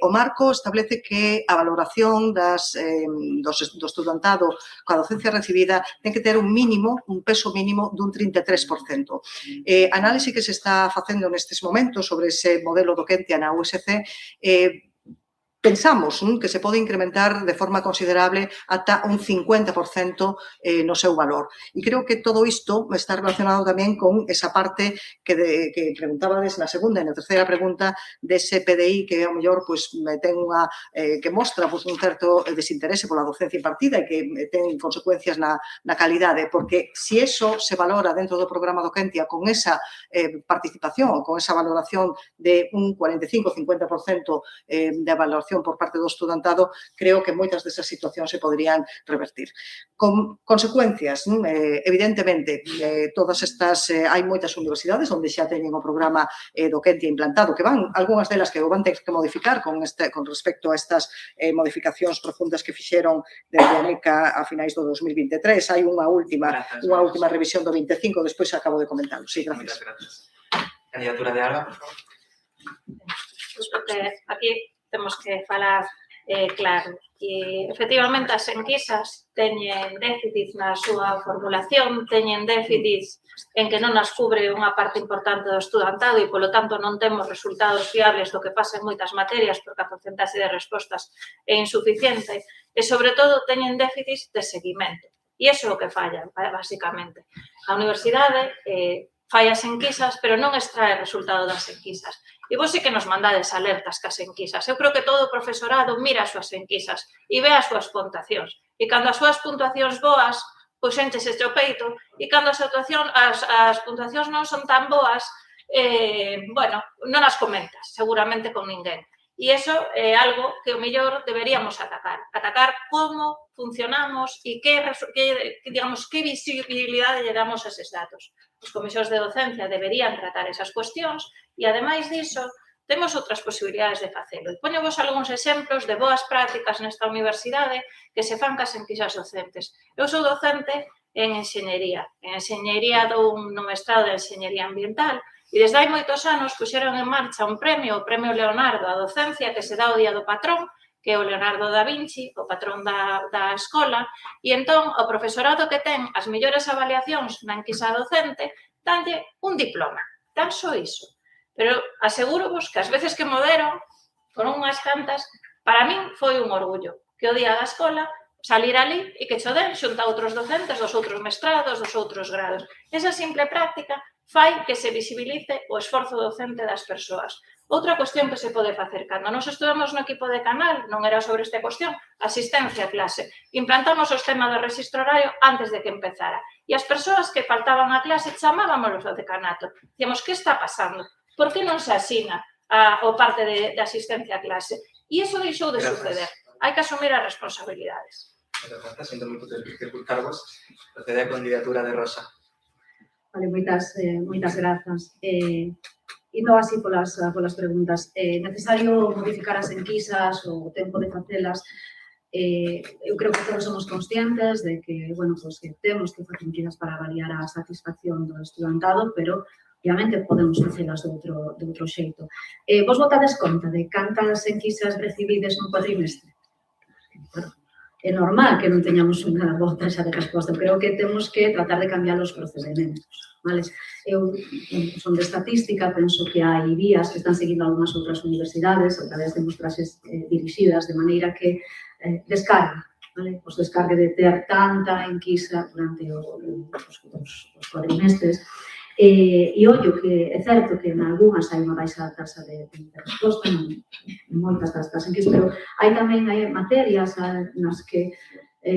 S1: o marco establece que a valoración do estudantado coa docencia recibida ten que ter un peso mínimo dun 33%. Análise que se está facendo nestes momentos sobre ese modelo do Kentia na USC pensamos que se pode incrementar de forma considerable ata un 50% no seu valor. E creo que todo isto está relacionado tamén con esa parte que preguntabades na segunda e na terceira pregunta dese PDI que ao mellor ten que mostra un certo desinterese pola docencia impartida e que ten consecuencias na calidade, porque se eso se valora dentro do programa do Kentia con esa participación, con esa valoración de un 45-50% de valoración por parte do estudantado, creo que moitas desas situacións se poderían revertir. Con consecuencias, evidentemente, todas estas, hai moitas universidades onde xa teñen o programa do Kentia implantado, que algunhas delas que o van ter que modificar con respecto a estas modificacións profundas que fixeron desde a ANECA a finais do 2023. Hai unha última revisión do 25, despois acabo de comentarlo. Sí, gracias.
S6: Candidatura de Alba, por favor.
S12: Porque aquí temos que falar claro. E, efectivamente, as enquisas teñen déficits na súa formulación, teñen déficits en que non as cubre unha parte importante do estudantado e, polo tanto, non temos resultados fiables do que pasa en moitas materias porque a porcentaxe de respostas é insuficiente e, sobre todo, teñen déficits de seguimento. E iso é o que falla, basicamente. A universidade fai as enquisas, pero non extrae o resultado das enquisas. E vos sí que nos mandades alertas cas enquisas. Eu creo que todo o profesorado mira as súas enquisas e ve as súas puntuacións. E cando as súas puntuacións boas, pois enches este o peito. E cando as puntuacións non son tan boas, non as comentas, seguramente con ninguén. E iso é algo que o mellor deberíamos atacar. Atacar como funcionamos e que visibilidade lle damos a eses datos. Os comisións de docencia deberían tratar esas cuestións e, ademais diso, temos outras posibilidades de facelo. E poño vos algúns exemplos de boas prácticas nesta universidade que se fan cas enquisas docentes. Eu sou docente en enxeñería no mestrado de enxeñería ambiental e desde hai moitos anos puxeron en marcha un premio, o Premio Leonardo á docencia que se dá o Día do Patrón, que é o Leonardo da Vinci, o patrón da escola, e entón o profesorado que ten as mellores avaliacións na enquisa docente danlle un diploma, tan só iso. Pero aseguro-vos que as veces que modero, con unhas cantas, para min foi un orgullo que o día da escola salir ali e que cho den xunto a outros docentes dos outros mestrados, dos outros grados. Esa simple práctica fai que se visibilice o esforzo docente das persoas. Outra cuestión que se pode facer cando nos estudamos no equipo de Canal, non era sobre esta cuestión, asistencia a clase. Implantamos o sistema do rexistro horario antes de que empezara. E as persoas que faltaban a clase chamábamos ao decanato. Dicíamos, que está pasando? Por que non se asina o parte de asistencia a clase? E iso deixou de suceder. Hai que asumir as responsabilidades.
S6: Moitas grazas, sinto moito desculparvos. Procede a candidatura de Rosa.
S9: Vale, moitas grazas. Indo así polas preguntas. Necesario modificar as enquisas, o tempo de facelas. Eu creo que todos somos conscientes de que, bueno, pues, que temos que facer enquisas para avaliar a satisfacción do estudantado, pero obviamente podemos facelas de outro xeito. Vos botades conta de cantas enquisas recibides no cuatrimestre? Bueno, é normal que non teñamos unha bota xa de resposta. Creo que temos que tratar de cambiar os procedimentos. Vale? Eu son de estatística, penso que hai vías que están seguindo algunhas outras universidades a través de mostraxes dirixidas, de maneira que descargue, vale? Os descargue de ter tanta enquisa durante os cuadrimestres. E ollo que é certo que en algunhas hai unha baixa taxa de resposta, en moitas das enquisas, pero hai tamén materias nas que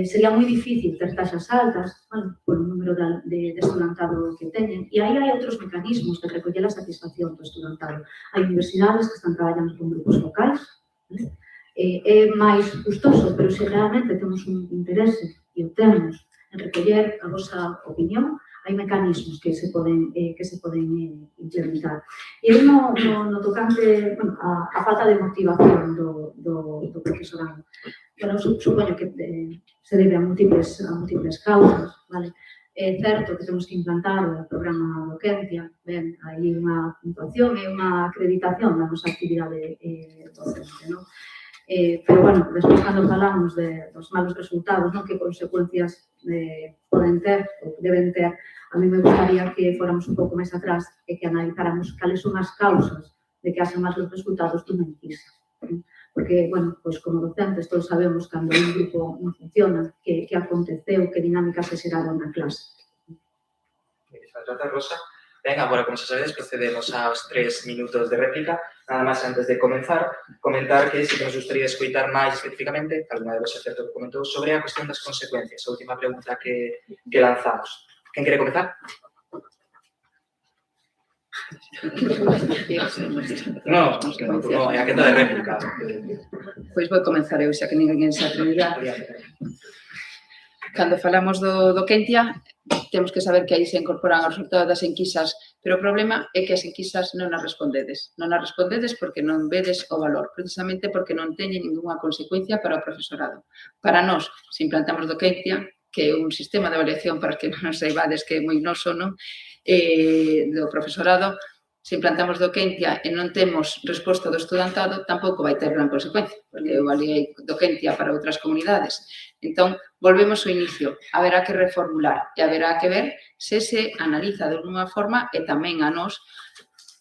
S9: sería moi difícil ter taxas altas, bueno, por o número de estudantado que teñen, e aí hai outros mecanismos de recoller a satisfacción do estudantado. Hai universidades que están traballando con grupos locais, vale? É máis custoso, pero se realmente temos un interese e o temos en recoller a vosa opinión, hai mecanismos que se poden implementar. E no tocante a falta de motivación do profesorado. Bueno, supoño que se debe a múltiples causas, vale? É certo que temos que implantar o programa Docentia, ben, hai unha puntuación e unha acreditación da nosa actividade docente, non? Pero, bueno, despois, cando falamos dos malos resultados, non, que consecuencias poden ter ou deben ter, a mí me gustaría que fóramos un pouco máis atrás e que analizáramos cales son as causas de que haxan malos resultados dunha enquisa. Porque, bueno, pois como docentes todos sabemos cando un grupo non funciona, que aconteceu, que dinámicas se xeraron na clase.
S6: Grazas, Rosa. Ben, agora, como xa sabedes, procedemos aos 3 minutos de réplica. Nada máis antes de comenzar, comentar que si que nos gustaría escoitar máis especificamente, alguna de vos é certo que comentou, sobre a cuestión das consecuencias, a última pregunta que lanzamos. Quen quere comenzar? No, é a quenda de réplica.
S8: Pois vou comenzar eu, xa que ninguén se atreverá. Cando falamos do Docentia, temos que saber que aí se incorporan os resultados das enquisas, pero o problema é que as enquisas non as respondedes. Non as respondedes porque non vedes o valor, precisamente porque non teñen ninguna consecuencia para o profesorado. Para nós, se implantamos Docentia, que é un sistema de avaliación para que non saibades que é moi noso, non? Do profesorado, se implantamos Docentia e non temos resposta do estudantado, tampouco vai ter gran consecuencia, porque eu avaliei Docentia para outras comunidades. Entón, volvemos ao inicio. Haberá que reformular e haberá que ver se se analiza de alguna forma e tamén a nós,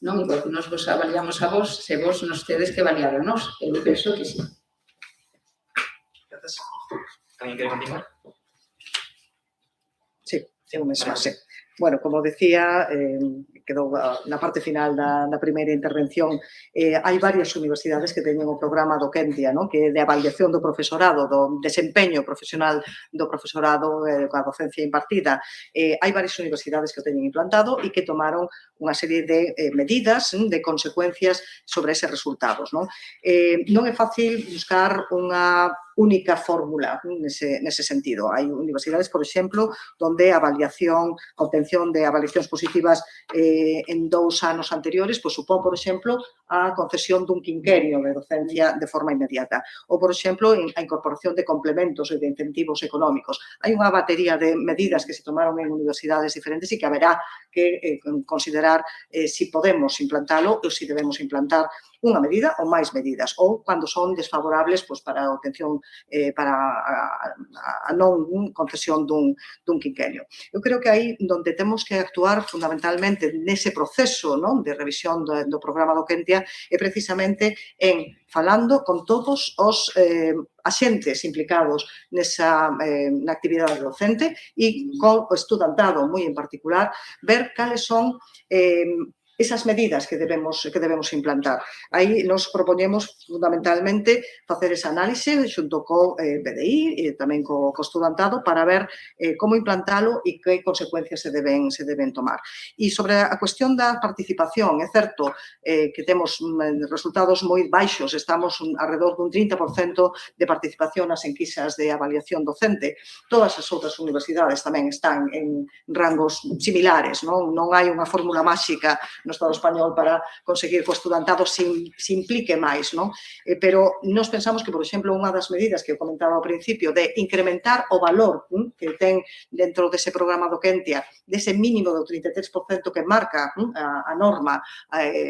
S8: non? Igual que nos vos avaliamos a vos, se vos nos tedes que avaliar a nós. Eu penso que sí.
S6: Grazas. Alguén quere continuar?
S1: Sí, eu mesma, sí. Bueno, como decía, quedou na parte final da primeira intervención, hai varias universidades que teñen o programa Docentia, que é de avaliación do profesorado, do desempeño profesional do profesorado coa docencia impartida. Hai varias universidades que o teñen implantado e que tomaron unha serie de medidas, de consecuencias sobre eses resultados. Non é fácil buscar unha única fórmula nese sentido. Hai universidades, por exemplo, onde a avaliación, a obtención de avaliacións positivas en 2 anos anteriores, pois supón, por exemplo, a concesión dun quinquenio de docencia de forma inmediata. Ou, por exemplo, a incorporación de complementos e de incentivos económicos. Hai unha batería de medidas que se tomaron en universidades diferentes e que haberá que considerar si podemos implantalo ou si debemos implantar unha medida ou máis medidas, ou cando son desfavorables para a obtención, para a non concesión dun quinquenio. Eu creo que aí onde temos que actuar fundamentalmente nese proceso de revisión do programa Docentia é precisamente en falando con todos os axentes implicados na actividade docente e co estudantado moi en particular, ver cales son esas medidas que debemos implantar. Aí nos propoñemos fundamentalmente facer esa análise xunto co PDI e tamén co estudantado para ver como implantalo e que consecuencias se deben tomar. E sobre a cuestión da participación, é certo que temos resultados moi baixos, estamos alrededor dun 30% de participación nas enquisas de avaliación docente. Todas as outras universidades tamén están en rangos similares, non hai unha fórmula máxica no Estado español para conseguir que o estudantado se implique máis, pero nós pensamos que, por exemplo, unha das medidas que eu comentaba ao principio de incrementar o valor que ten dentro dese programa do Quentia, dese mínimo do 33% que marca a norma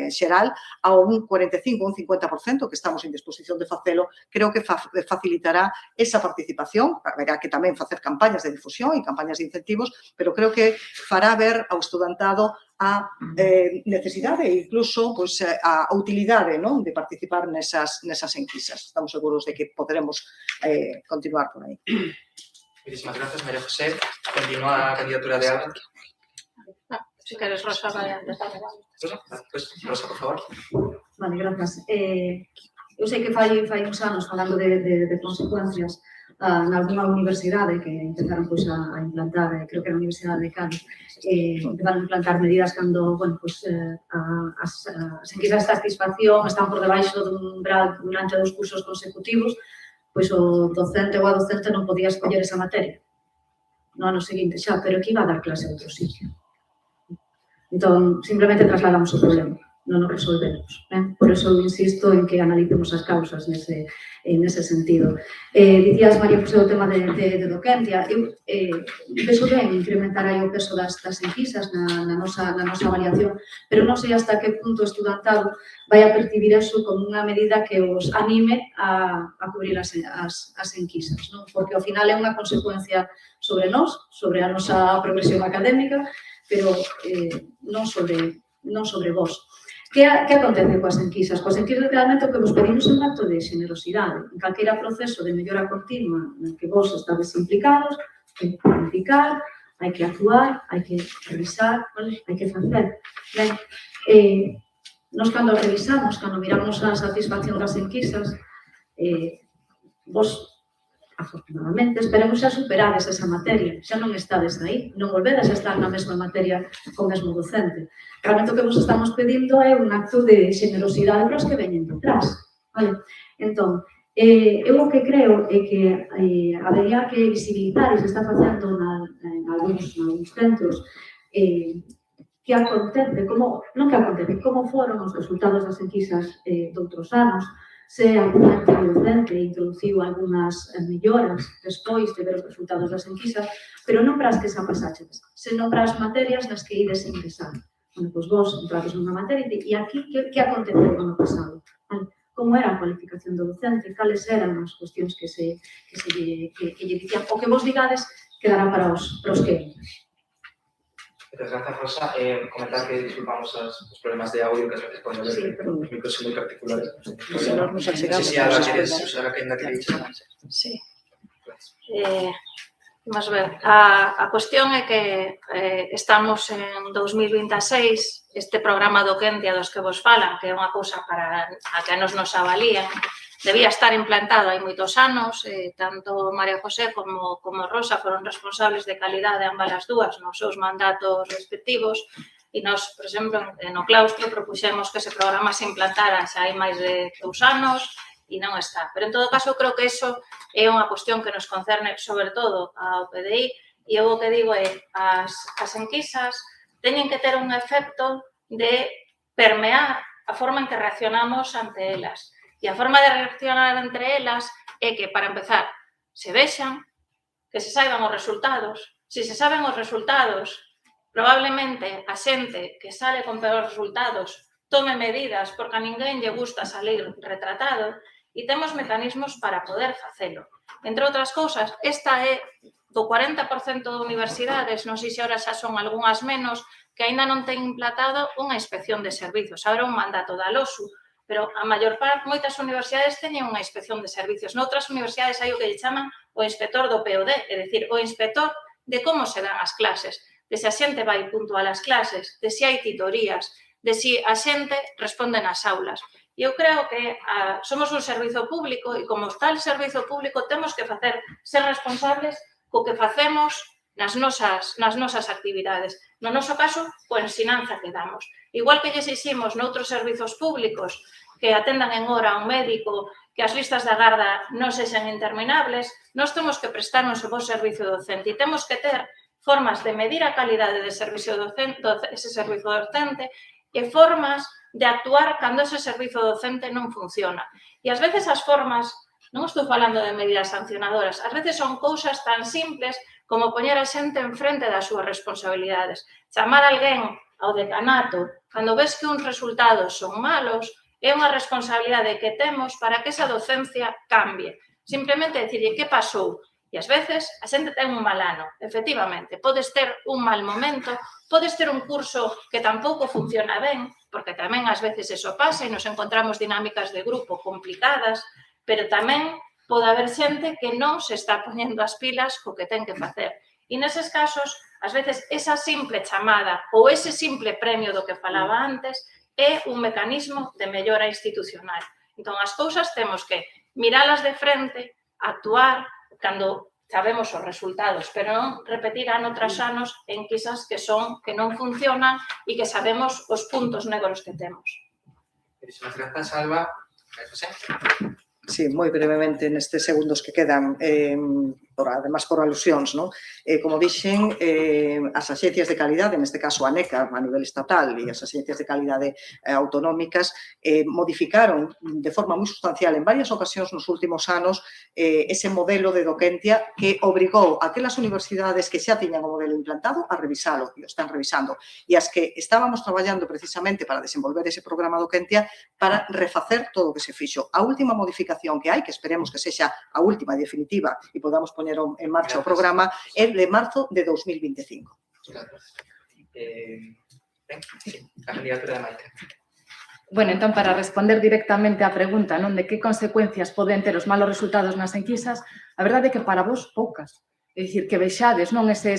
S1: xeral, a un 45 ou un 50% que estamos en disposición de facelo, creo que facilitará esa participación. Haberá que tamén facer campañas de difusión e campañas de incentivos, pero creo que fará ver ao estudantado a necesidade e incluso a utilidade de participar nesas enquisas. Estamos seguros de que poderemos continuar por aí.
S6: Muchísimas gracias, María José. Continúa a candidatura de Alba.
S12: Si queres, Rosa, vai antes.
S6: Rosa, por favor.
S9: Vale, grazas. Eu sei que fai uns anos, falando de consecuencias, nalgúna universidade que empezaron a implantar, creo que era a Universidade de Cádiz, empezaron a implantar medidas cando, as enquisas de satisfacción están por debaixo dun umbral durante 2 cursos consecutivos, pois o docente ou a docente non podía escoller esa materia no ano seguinte xa, pero que iba a dar clase a outro sitio. Entón, simplemente trasladamos o problema, non o resolvemos. Por iso insisto en que analicemos as causas nese sentido. Dicías, María José, o tema de doquentia. Eu penso ben incrementar aí o peso das enquisas na nosa avaliación, pero non sei hasta que punto o estudantado vai a percibir eso como unha medida que os anime a cubrir as enquisas, porque ao final é unha consecuencia sobre nós, sobre a nosa progresión académica, pero non sobre vos. Que acontece coas enquisas? Coas enquisas realmente o que vos pedimos é un acto de generosidade. En calquera proceso de mellora continua en que vos estades implicados, hai que planificar, hai que actuar, hai que revisar, hai que facer. Nos cando revisamos, cando miramos a satisfacción das enquisas, vos afortunadamente, esperemos xa superades esa materia, xa non estades aí, non volvedes a estar na mesma materia co mesmo docente. Realmente o que vos estamos pedindo é un acto de generosidade para os que veñen detrás. Entón, eu o que creo é que habería que visibilitar, e se está facendo en algúns centros, que acontece, non que acontece, como foron os resultados das enquisas de outros anos, se algún ente docente introduciu algunhas melloras despois de ver os resultados das enquisas, pero non para as que xa pasaxedes, senón para as materias nas que ides ingresar. Pois vos entrades nunha materia e aquí que aconteceu no ano pasado? Como era a cualificación do docente? Cales eran as cuestións que lle dicían? O que vos digades quedará para os que entran.
S6: Muchas gracias, Rosa. Comentar que disculpamos os problemas de audio que a veces poden haber, pero os micros son moi particulares. Non sei se Alba queres usar a quenda que dixe.
S12: Sí. Vamos ver, a cuestión é que estamos en 2026, este programa do Quentia dos que vos falan, que é unha cousa para a que nos avalíen, debía estar implantado hai moitos anos, tanto María José como Rosa foron responsables de calidade ambas as dúas nos seus mandatos respectivos e nos, por exemplo, no claustro propuxemos que ese programa se implantara xa hai máis de 2 anos e non está. Pero, en todo caso, creo que iso é unha cuestión que nos concerne sobre todo ao PDI e eu o que digo é as enquisas teñen que ter un efecto de permear a forma en que reaccionamos ante elas. E a forma de reaccionar entre elas é que, para empezar, se vexan, que se saiban os resultados. Se se saben os resultados, probablemente a xente que sale con peores resultados tome medidas porque a ninguén lle gusta salir retratado e temos mecanismos para poder facelo. Entre outras cousas, esta é do 40% de universidades, non sei se ahora xa son algunhas menos, que aínda non ten implantado unha inspección de servizos. Ahora un mandato da LOSU, pero a maior parte, moitas universidades teñen unha inspección de servizos. Noutras universidades hai o que lle chaman o inspector do POD, é dicir, o inspector de como se dan as clases, de se a xente vai puntual ás clases, de se hai titorías, de si a xente responde nas aulas. E eu creo que somos un servizo público e como tal servizo público temos que ser responsables co que facemos nas nosas actividades. No noso caso, coa ensinanza que damos. Igual que lle exiximos noutros servizos públicos que atendan en hora a un médico, que as listas de agarda non sexan interminables, nós temos que prestar un bo servizo docente e temos que ter formas de medir a calidade de ese servizo docente e formas de actuar cando ese servizo docente non funciona. E ás veces as formas, non estou falando de medidas sancionadoras, ás veces son cousas tan simples como poñer a xente enfrente das súas responsabilidades. Chamar a alguén ao decanato, cando ves que uns resultados son malos, é unha responsabilidade que temos para que esa docencia cambie. Simplemente dicirlle que pasou. E ás veces a xente ten un mal ano, efectivamente. Podes ter un mal momento, podes ter un curso que tampouco funciona ben, porque tamén ás veces eso pasa e nos encontramos dinámicas de grupo complicadas, pero tamén pode haber xente que non se está poñendo as pilas co que ten que facer. E neses casos, ás veces, esa simple chamada ou ese simple premio do que falaba antes é un mecanismo de mellora institucional. Entón, as cousas temos que miralas de frente, actuar cando sabemos os resultados, pero non repetir ano tras anos en quizás que non funcionan e que sabemos os puntos negros que temos.
S6: Muchísimas gracias, Alba. José.
S1: Sí, moi brevemente nestes segundos que quedan, además por alusións, non? Como dixen, as axencias de calidade, neste caso a NECA a nivel estatal e as axencias de calidade autonómicas, modificaron de forma moi sustancial en varias ocasións nos últimos anos ese modelo de docentia que obrigou a aquelas universidades que xa tiñan o modelo implantado a revisalo, e o están revisando, e as que estábamos traballando precisamente para desenvolver ese programa docentia para refacer todo o que se fixo. A última modificación que hai, que esperemos que sexa a última e definitiva e podamos poñer en marcha o programa, é de marzo de 2025.
S6: A candidatura de Maite.
S11: Bueno, entón, para responder directamente á pregunta, non, de que consecuencias poden ter os malos resultados nas enquisas, a verdade é que para vos poucas. É dicir, que vexades non ese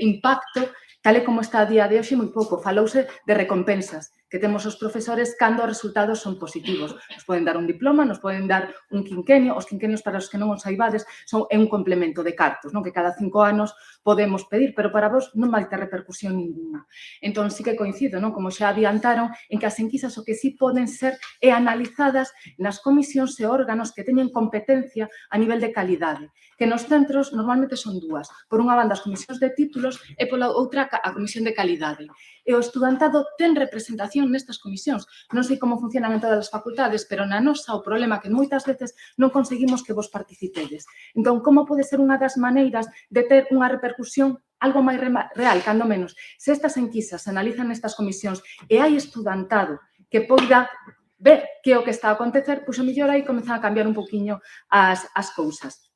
S11: impacto, tal e como está a día de hoxe, moi pouco. Falouse de recompensas que temos os profesores cando os resultados son positivos. Nos poden dar un diploma, nos poden dar un quinquenio. Os quinquenios, para os que non os saibades, é un complemento de cartos, non, que cada 5 anos podemos pedir, pero para vos non vai ter repercusión ninguna. Entón, sí que coincido, non, como xa adiantaron, en que as enquisas o que sí poden ser é analizadas nas comisións e órganos que teñen competencia a nivel de calidade, que nos centros normalmente son dúas. Por unha banda, as comisións de títulos e pola outra, a comisión de calidade. E o estudantado ten representación nestas comisións. Non sei como funcionan en todas as facultades, pero na nosa o problema é que moitas veces non conseguimos que vos participedes. Entón, como pode ser unha das maneiras de ter unha repercusión algo máis real, cando menos? Se estas enquisas se analizan nestas comisións e hai estudantado que poida ver que é o que está a acontecer, pois o mellor aí comezan a cambiar un poquinho as cousas.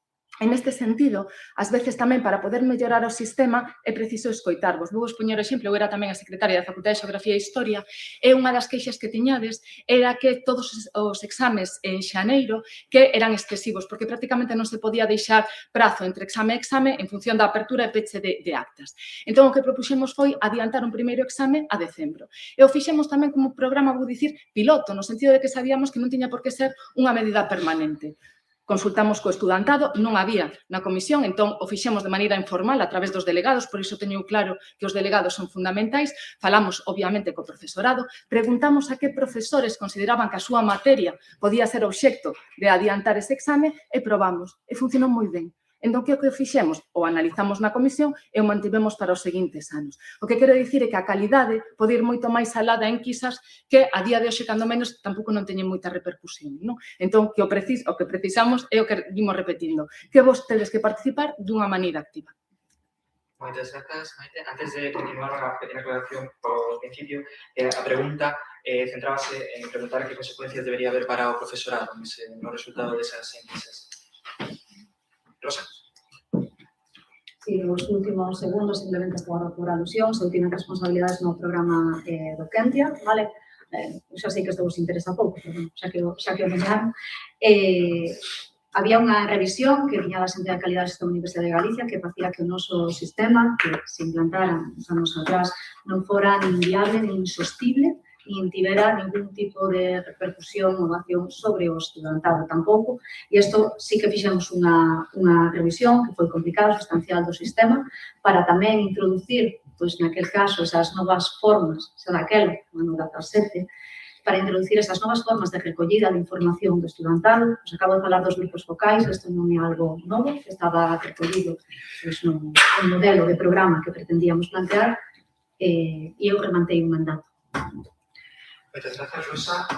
S11: En este sentido, ás veces tamén para poder mellorar o sistema é preciso escoitarvos. Vou vos poñer o exemplo, eu era tamén a secretaria da Facultade de Xeografía e Historia e unha das queixas que tiñades era que todos os exames en xaneiro que eran excesivos, porque prácticamente non se podía deixar prazo entre exame e exame en función da apertura e peche de actas. Entón, o que propuxemos foi adiantar un primeiro exame a decembro. E o fixemos tamén como programa, vou dicir, piloto, no sentido de que sabíamos que non tiña por que ser unha medida permanente. Consultamos co estudantado, non había na comisión, entón o fixemos de maneira informal a través dos delegados, por iso teño claro que os delegados son fundamentais, falamos obviamente co profesorado, preguntamos a que profesores consideraban que a súa materia podía ser obxecto de adiantar ese exame e probamos, e funcionou moi ben. Entón, que o que fixemos? O analizamos na comisión e o mantivemos para os seguintes anos. O que quero dicir é que a calidade pode ir moito máis alá da enquisas que a día de hoxe, cando menos, tampouco non teñen moita repercusión, non? Entón, o que precisamos é o que vimos repetindo, que vos tedes que participar dunha maneira activa.
S6: Moitas grazas, Maite. Antes de continuar a pequena aclaración por principio, a pregunta centrábase en preguntar que consecuencias debería haber para o profesorado no resultado desas enquisas. Rosa.
S9: Sí, os últimos segundos, simplemente por alusións, eu tiño responsabilidades no programa Docentia, vale? Xa sei que isto vos interesa pouco, pero xa que o mencionaron. Había unha revisión que viña da Xente de Calidade da Universidade de Galicia que facía que o noso sistema, que se implantara uns anos atrás, non fora nin viable nin sostible nin tivera ningún tipo de repercusión ou acción sobre o estudantado tampouco. E isto sí que fixemos unha revisión que foi complicada, sustancial do sistema, para tamén introducir, pois naquel caso, esas novas formas, xa daquela, no 17, para introducir esas novas formas de recollida de información do estudantado. Os acabo de falar dos grupos focais, isto non é algo novo, estaba recollido nun modelo de programa que pretendíamos plantear e eu remantei un mandato.
S6: Moitas grazas, Rosa.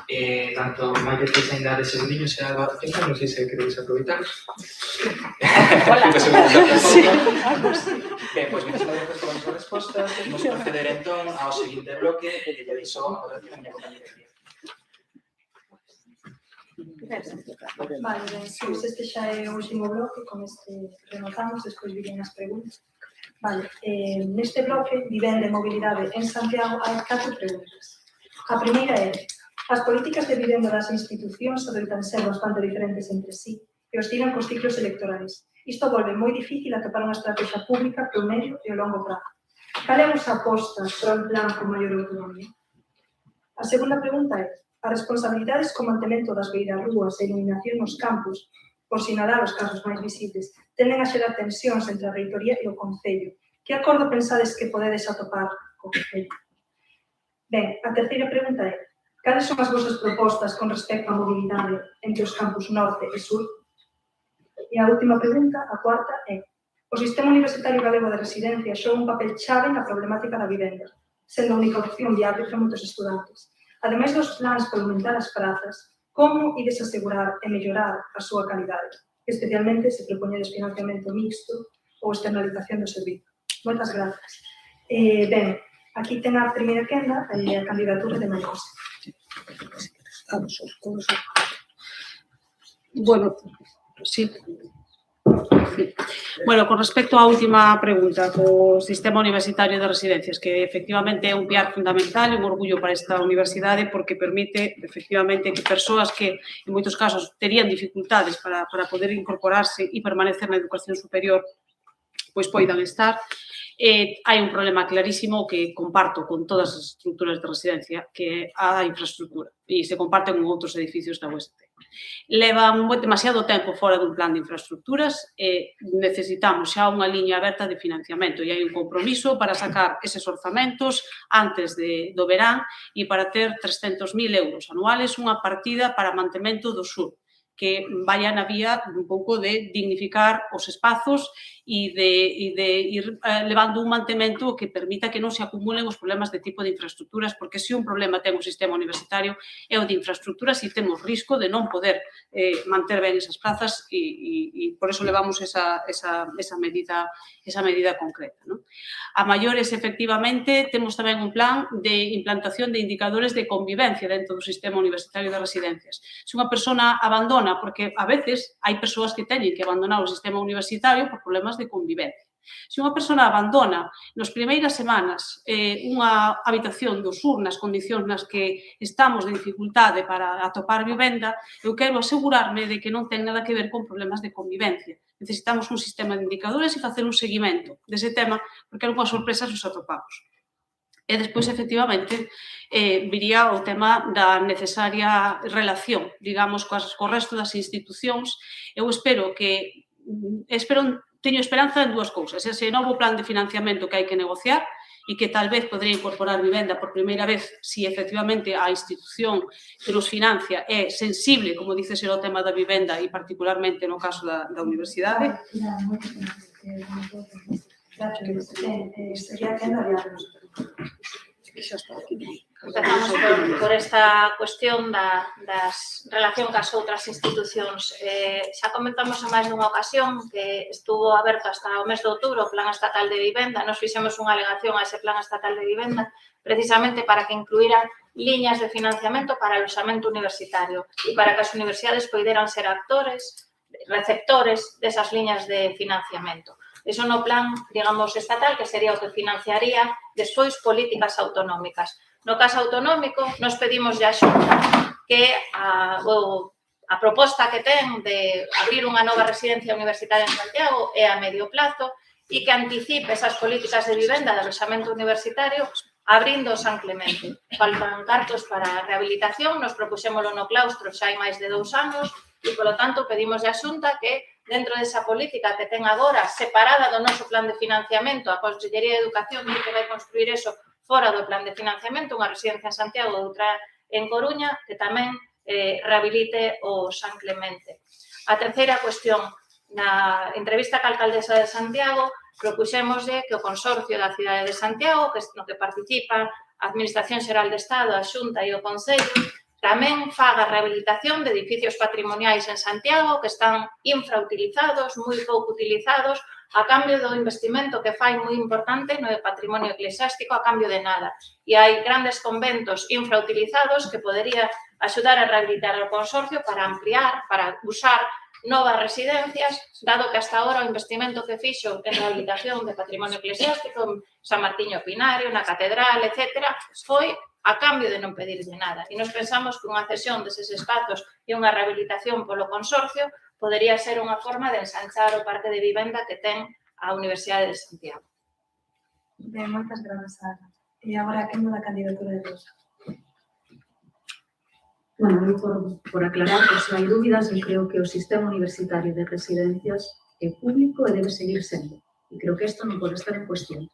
S6: Tanto Maite César ainda de segundinho, se Alba César, non sei se queréis aproveitar. Hola. Ben, pois, moitas grazas por as súas respostas. Vamos proceder entón ao seguinte bloque que lle deixo a oración a miña compañera.
S7: Vale, ben, pois este xa é o último bloque, con este rematamos, despois viren as preguntas. Vale, neste bloque, vivenda e mobilidade en Santiago, hai 4 preguntas. A primeira é, as políticas de vivenda das institucións adoitan ser bastante diferentes entre sí e oscilan cos ciclos electorais. Isto volve moi difícil atopar unha estrategia pública pro medio e o longo prazo. Cal é a vosa aposta para un plan con maior autonomía? A segunda pregunta é, as responsabilidades co mantemento das beirarrúas e iluminación nos campus, por sinalar os casos máis visibles, tenden a xerar tensións entre a reitoría e o Concello. Que acordo pensades que podedes atopar co Concello? Ben, a terceira pregunta é, cales son as vosas propostas con respecto á mobilidade entre os campus norte e sur? E a última pregunta, a cuarta, é, o Sistema Universitario Galego de Residencia xoga un papel chave na problemática da vivenda, sendo a única opción viable para moitos estudantes. Ademais dos plans para aumentar as prazas, como ides asegurar e mellorar a súa calidade, especialmente se propoñedes financiamento mixto ou externalización do servizo. Moitas grazas. Ben, aquí ten a primeira quenda a candidatura de María José.
S10: Bueno, sí. Bueno, con respecto á última pregunta, co Sistema Universitario de Residencias, que efectivamente é un piar fundamental e un orgullo para esta universidade porque permite efectivamente que persoas que en moitos casos terían dificultades para poder incorporarse e permanecer na educación superior pois poidan estar. Hai un problema clarísimo que comparto con todas as estruturas de residencia, que é a infraestructura, e se comparten con outros edificios da UST. Levan demasiado tempo fora dun plan de infraestructuras e necesitamos xa unha liña aberta de financiamento e hai un compromiso para sacar eses orzamentos antes do verán e para ter 300.000 euros anuales unha partida para mantemento do sur, que vaya na vía un pouco de dignificar os espazos e de ir levando un mantemento que permita que non se acumulen os problemas de tipo de infraestructuras, porque se un problema ten o sistema universitario é o de infraestructuras e temos risco de non poder manter ben esas plazas e por eso levamos esa medida concreta. A maiores, efectivamente, temos tamén un plan de implantación de indicadores de convivencia dentro do sistema universitario de residencias. Se unha persona abandona, porque a veces hai persoas que teñen que abandonar o sistema universitario por problemas de convivencia. Se unha persona abandona nas primeiras semanas unha habitación do sur nas condicións nas que estamos de dificultade para atopar vivenda, eu quero asegurarme de que non ten nada que ver con problemas de convivencia. Necesitamos un sistema de indicadores e facer un seguimento dese tema, porque algunhas sorpresas nos atopamos. E despois, efectivamente, viría o tema da necesaria relación, digamos, co resto das institucións. Eu teño esperanza en dúas cousas. Ese novo plan de financiamento que hai que negociar e que tal vez podría incorporar vivenda por primeira vez se efectivamente a institución que nos financia é sensible, como dice ser o tema da vivenda e particularmente no caso da universidade.
S12: Empezamos por esta cuestión da relación cas outras institucións. Xa comentamos en máis dunha ocasión que estuvo aberto hasta o mes de outubro o Plan Estatal de Vivenda. Nos fixemos unha alegación a ese Plan Estatal de Vivenda precisamente para que incluíran liñas de financiamento para o aloxamento universitario e para que as universidades poideran ser actores, receptores desas liñas de financiamento. Eso no plan, digamos, estatal, que sería o que financiaría despois políticas autonómicas. No caso autonómico, nos pedimos a Xunta que a proposta que ten de abrir unha nova residencia universitaria en Santiago é a medio plazo e que anticipe esas políticas de vivenda de aloxamento universitario abrindo o San Clemente. Faltan cartos para a rehabilitación, nos propuxémolo no claustro xa hai máis de 2 anos e, polo tanto, pedimos a Xunta que, dentro desa política que ten agora, separada do noso plan de financiamento, a Consellería de Educación que vai construir eso fora do plan de financiamento, unha residencia en Santiago e outra en Coruña, que tamén rehabilite o San Clemente. A terceira cuestión, na entrevista ca alcaldesa de Santiago, propuxémoslle que o Consorcio da Cidade de Santiago, no que participa a Administración Xeral de Estado, a Xunta e o Concello, tamén faga rehabilitación de edificios patrimoniais en Santiago que están infrautilizados, moi pouco utilizados, a cambio do investimento que fai moi importante no patrimonio eclesiástico a cambio de nada. E hai grandes conventos infrautilizados que podería axudar a rehabilitar o Consorcio para ampliar, para usar novas residencias, dado que hasta ahora o investimento que fixo en rehabilitación de patrimonio eclesiástico, en San Martiño Pinario, na Catedral, etc., foi a cambio de non pedirlle nada. E nos pensamos que unha cesión deses espazos e unha rehabilitación polo Consorcio podería ser unha forma de ensanchar o parque de vivenda que ten a Universidade de Santiago.
S7: Ben, moitas grazas, Ana. E agora, quen da candidatura de Rosa?
S9: Bueno, por aclarar, que se hai dúbidas, eu creo que o sistema universitario de residencias é público e debe seguir sendo. E creo que isto non pode estar en cuestión.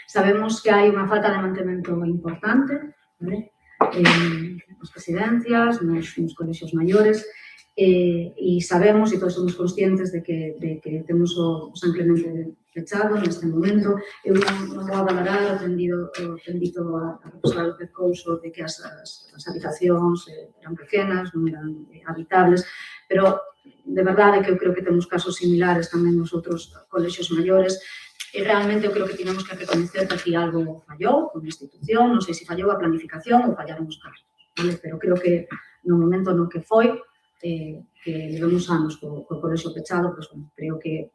S9: Sabemos que hai unha falta de mantemento importante nas residencias, nos colexios maiores, e sabemos, e todos somos conscientes de que temos o San Clemente fechado neste momento. Eu non vou valorar o tendito a profesora López Couso de que as habitacións eran pequenas, non eran habitables, pero de verdade que eu creo que temos casos similares tamén nos outros colexios maiores, e realmente eu creo que tivemos que reconocer que aquí algo fallou con a institución, non sei se fallou a planificación ou fallaron os cartos, pero creo que no momento no que foi, que levamos anos co colexio pechado, pues, bueno, creo que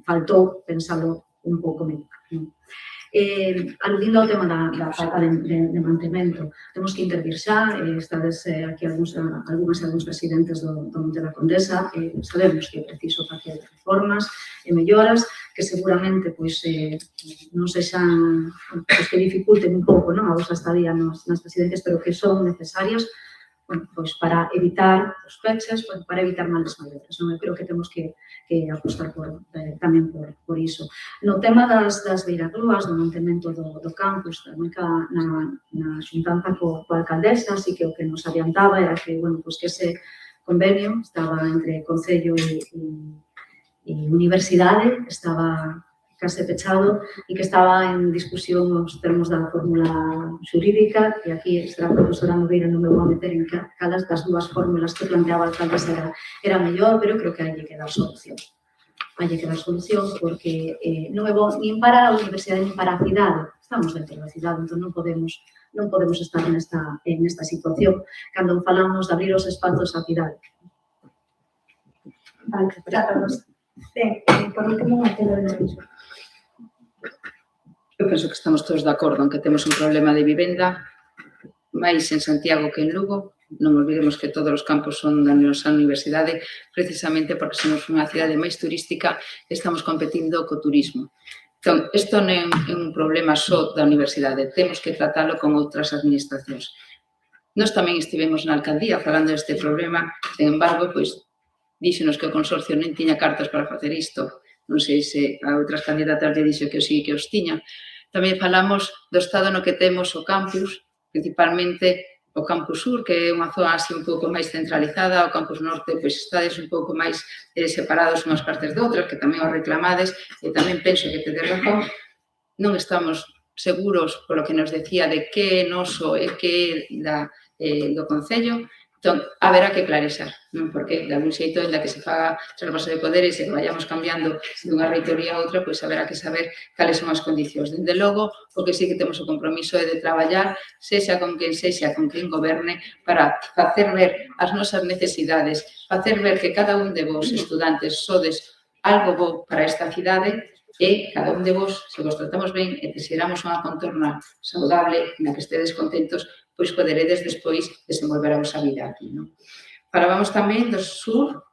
S9: faltou pensalo un pouco mellor. Aludindo ao tema da falta de mantemento, temos que intervir xa, estades aquí algúns presidentes do Monte da Condesa, sabemos que é preciso facer reformas e melloras que seguramente non sexan que dificulten un pouco a vosa estadía nas residencias, pero que son necesarias para evitar os peches, para evitar males maiores. Eu creo que temos que apostar tamén por iso. No tema das beirarrúas, do mantemento do campus, tamén na xuntanza coa alcaldesa, así que o que nos adiantaba era que ese convenio estaba entre Concello e Universidade, estaba case pechado e que estaba en discusión os termos da fórmula xurídica, e aquí a profesora Nogueira non me vou a meter en calas das dúas fórmulas que planteaba a alcaldesa era mellor, pero creo que hai que dar solución. Hai que dar solución porque non é bo nin para a universidade nin para a cidade. Estamos dentro da cidade, entón non podemos estar nesta situación cando falamos de abrir os espazos á cidade.
S7: Vale, gracias. Ben, por último, Marcelo de Lorenzo.
S8: Eu penso que estamos todos de acordo en que temos un problema de vivenda máis en Santiago que en Lugo. Non olvidemos que todos os campos son da nosa universidade precisamente porque somos unha cidade máis turística e estamos competindo co turismo. Entón, isto non é un problema só da universidade, temos que tratalo con outras administracións. Nós tamén estivemos na alcaldía falando deste problema, sen embargo, díxenos que o consorcio non tiña cartas para facer isto. Non sei se a outras candidatas lle dixo que sí que os tiña. Tamén falamos do estado no que temos o campus, principalmente o campus sur, que é unha zona así un pouco máis centralizada, o campus norte, estades un pouco máis separados unhas partes de outras, que tamén os reclamades, e tamén penso que tedes razón, non estamos seguros polo que nos decía de que é noso e que é do Concello. Entón, haberá que clarexar, porque de algún xeito, en que se faga traspaso de poderes e que vayamos cambiando dunha reitoría a outra, haberá que saber cales son as condicións. Dende logo, porque sí que temos o compromiso de traballar, sexa con quen goberne, para facer ver as nosas necesidades, facer ver que cada un de vos, estudantes, sodes algo bo para esta cidade e cada un de vos, se vos tratamos ben e que xeramos unha contorna saudable na que estedes contentos, poderedes despois desenvolver a vosa vida aquí. Falábamos tamén do sur,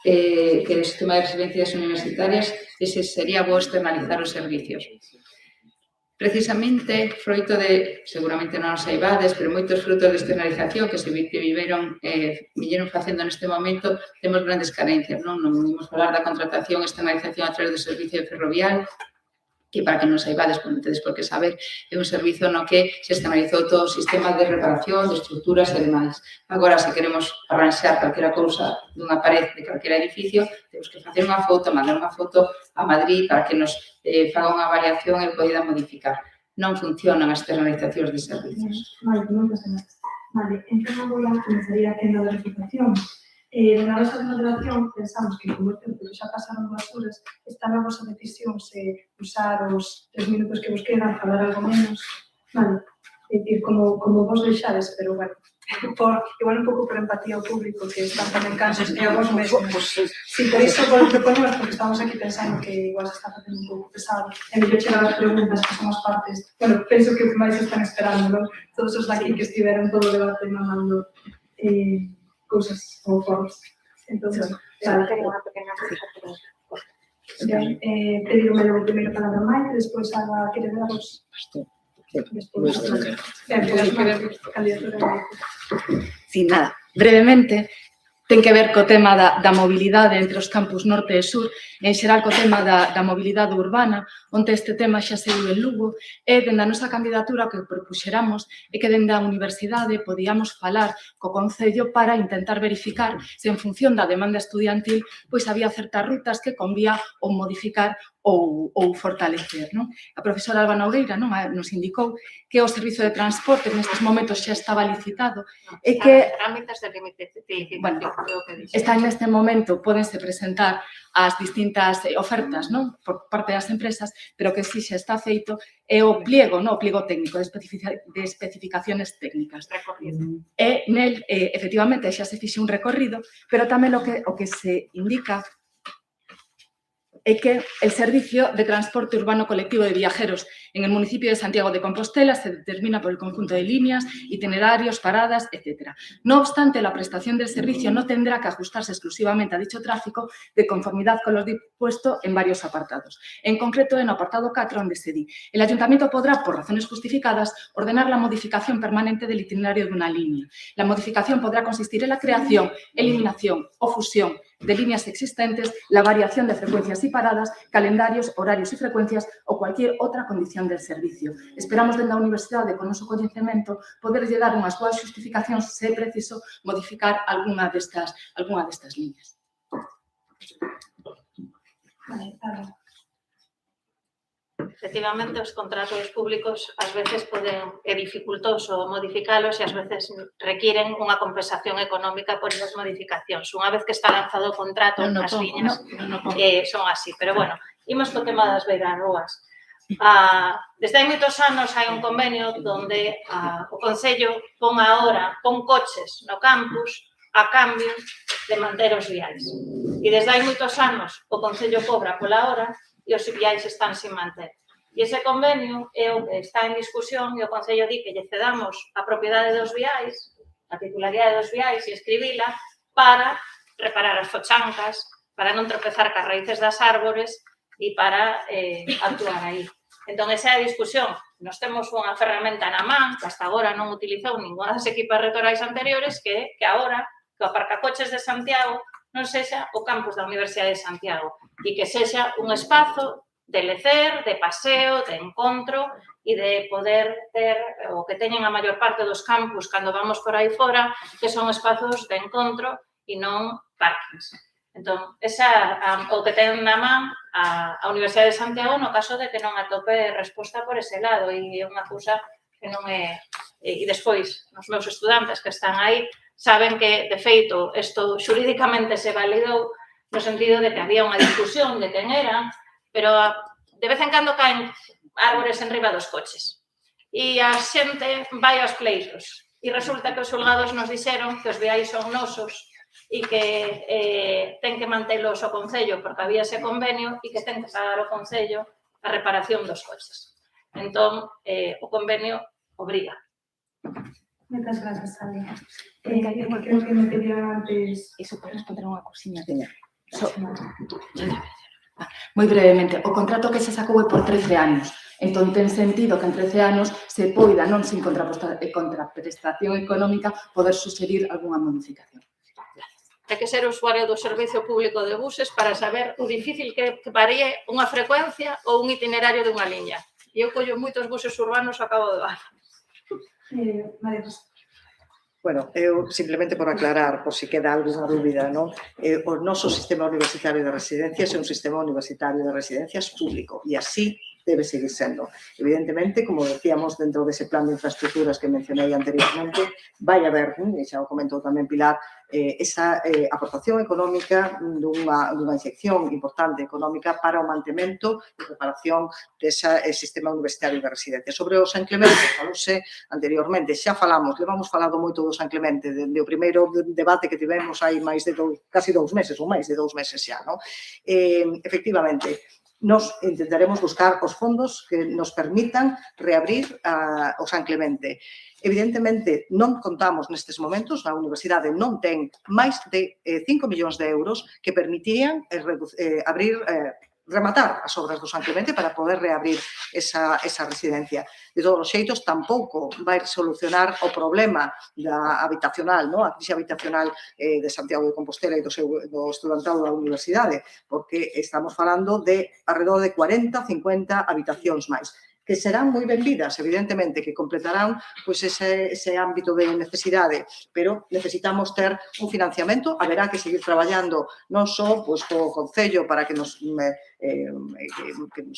S8: que o sistema de residencias universitarias, ese sería bo externalizar os servicios. Precisamente, froito de, seguramente non os saibades, pero moitos frutos de externalización que se viveron facendo neste momento, temos grandes carencias, non? Non imos falar da contratación e externalización a través do servicio ferroviario, que para que non saibades, non tedes por que saber, é un servizo no que se externalizou todo o sistema de reparación, de estruturas e demais. Agora, se queremos arranxar calquera cousa dunha pared de calquera edificio, temos que facer unha foto, mandar unha foto a Madrid para que nos faga unha variación e poida modificar. Non funcionan as externalizacións de servicios.
S7: Vale, moitas grazas. Vale, entón agora comenzaría a quenda da reputación. Na nosa moderación pensamos que como tempo que xa pasaron 2 horas está na vosa decisión se usar os 3 minutos que vos quedan, falar algo menos. Vale, é dicir, como vos deixades, pero bueno, igual un pouco por empatía ao público que están tamén cansos e a vos mesmos. Si por iso vos propoñemos, porque estamos aquí pensando que igual se está facendo un pouco pesado, e mellor chegar as preguntas que son as partes, bueno, penso que máis están esperando, non? Todos os daqui que estiveron todo o debate mandando cousas ou foros. Entón, claro, pedirme logo primeiro palabra a Maite, despois a querer daros despois candidatura.
S11: Sí, nada, brevemente, ten que ver co tema da mobilidade entre os campus norte e sur, en xeral co tema da mobilidade urbana, onde este tema xa se viu en Lugo, e dende a nosa candidatura que propuxeramos é que dende a universidade podíamos falar co Concello para intentar verificar se en función da demanda estudiantil pois había certas rutas que convía ou modificar ou fortalecer. A profesora Alba Noureira nos indicou que o servizo de transporte nestes momentos xa estaba licitado e que está neste momento, pódense presentar as distintas ofertas por parte das empresas, pero que si xa está feito é o pliego técnico de especificacións técnicas. E nel, efectivamente, xa se fixe un recorrido, pero tamén o que se indica é que el servicio de transporte urbano colectivo de viajeros en el municipio de Santiago de Compostela se determina por el conjunto de líneas, itinerarios, paradas, etc. No obstante, la prestación del servicio no tendrá que ajustarse exclusivamente a dicho tráfico de conformidad con lo dispuesto en varios apartados. En concreto, en el apartado 4, donde se di, el Ayuntamiento podrá, por razones justificadas, ordenar la modificación permanente del itinerario de una línea. La modificación podrá consistir en la creación, eliminación o fusión de líneas existentes, la variación de frecuencias y paradas, calendarios, horarios y frecuencias o cualquier otra condición del servicio. Esperamos dende a Universidade, con noso coñecemento, poderlle dar unhas boas justificacións se é preciso modificar algunha destas líneas.
S12: Efectivamente, os contratos públicos ás veces é dificultoso modificalos e ás veces requiren unha compensación económica por esas modificacións. Unha vez que está lanzado o contrato, as liñas son así. Pero, bueno, imos co tema das beirarrúas. Desde hai moitos anos hai un convenio onde o Concello pon coches no campus a cambio de manter os viais. E desde hai moitos anos o Concello cobra pola hora e os viais están sin manter. E ese convenio é o que está en discusión e o Concello di que lle cedamos a propiedade dos viais, a titularidade dos viais e escribila para reparar as fochancas, para non tropezar cas raíces das árbores e para actuar aí. Entón, esa é a discusión. Nos temos unha ferramenta na man que hasta agora non utilizou ninguna das equipas rectorais anteriores que agora que o aparcacoches de Santiago non sexa o campus da Universidade de Santiago e que sexa un espazo de lecer, de paseo, de encontro e de poder ter o que teñen a maior parte dos campus cando vamos por aí fora, que son espazos de encontro e non parkings. Entón, o que ten na man a Universidade de Santiago no caso de que non atope resposta por ese lado e é unha cousa que non é... E despois, os meus estudantes que están aí saben que, de feito, isto xurídicamente se validou no sentido de que había unha discusión de quen era, pero de vez en cando caen árbores en riba dos coches. E a xente vai aos pleitos. E resulta que os xulgados nos dixeron que os viais son nosos e que ten que mantelos o Concello porque había ese convenio e que ten que pagar o Concello a reparación dos coches. Entón, o convenio obriga.
S7: Moitas grazas, Sandra. Creo que me pedía antes...
S11: Iso para responder unha cousiña. Moi brevemente, o contrato que se sacou é por 13 anos. Entón, ten sentido que en 13 anos se poida, non sin contraprestación económica, poder suxerir algunha modificación.
S12: Hai que ser usuario do servicio público de buses para saber o difícil que varíe unha frecuencia ou un itinerario dunha liña. E eu collo moitos buses urbanos ao cabo do ano.
S7: María José.
S1: Bueno, eu simplemente por aclarar, por si queda alguna dúbida, non? O noso sistema universitario de residencias é un sistema universitario de residencias público e así debe seguir sendo. Evidentemente, como decíamos, dentro dese plan de infraestructuras que mencionei anteriormente, vai haber, e xa o comentou tamén Pilar, esa aportación económica dunha inyección importante económica para o mantemento e preparación dese sistema universitario de residencia. Sobre o San Clemente, falouse anteriormente, xa falamos, levamos falado moito do San Clemente, dende o primeiro debate que tivemos hai máis de casi 2 meses, ou máis de 2 meses xa, non? Efectivamente, nos intentaremos buscar os fondos que nos permitan reabrir o San Clemente. Evidentemente, non contamos nestes momentos, a universidade non ten máis de 5 millóns de euros que permitirían rematar as obras do San Clemente para poder reabrir esa residencia. De todos os xeitos, tampouco vai solucionar o problema habitacional, a crise habitacional de Santiago de Compostela e do estudantado da universidade, porque estamos falando de alrededor de 40, 50 habitacións máis, que serán moi benvidas, evidentemente, que completarán ese ámbito de necesidade, pero necesitamos ter un financiamento, haberá que seguir traballando non só co Concello para que nos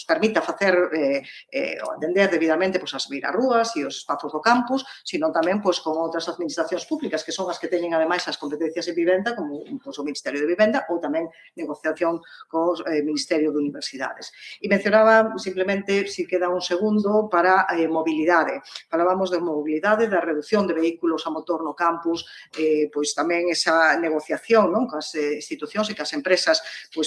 S1: permita facer ou atender debidamente as virarrúas e os espazos do campus, sino tamén con outras administracións públicas que son as que teñen ademais as competencias en vivenda, como o Ministerio de Vivenda ou tamén negociación co Ministerio de Universidades. E mencionaba simplemente, se queda un segundo, para mobilidade. Falábamos de mobilidade, da reducción de vehículos a motor no campus, pois tamén esa negociación cas institucións e cas empresas,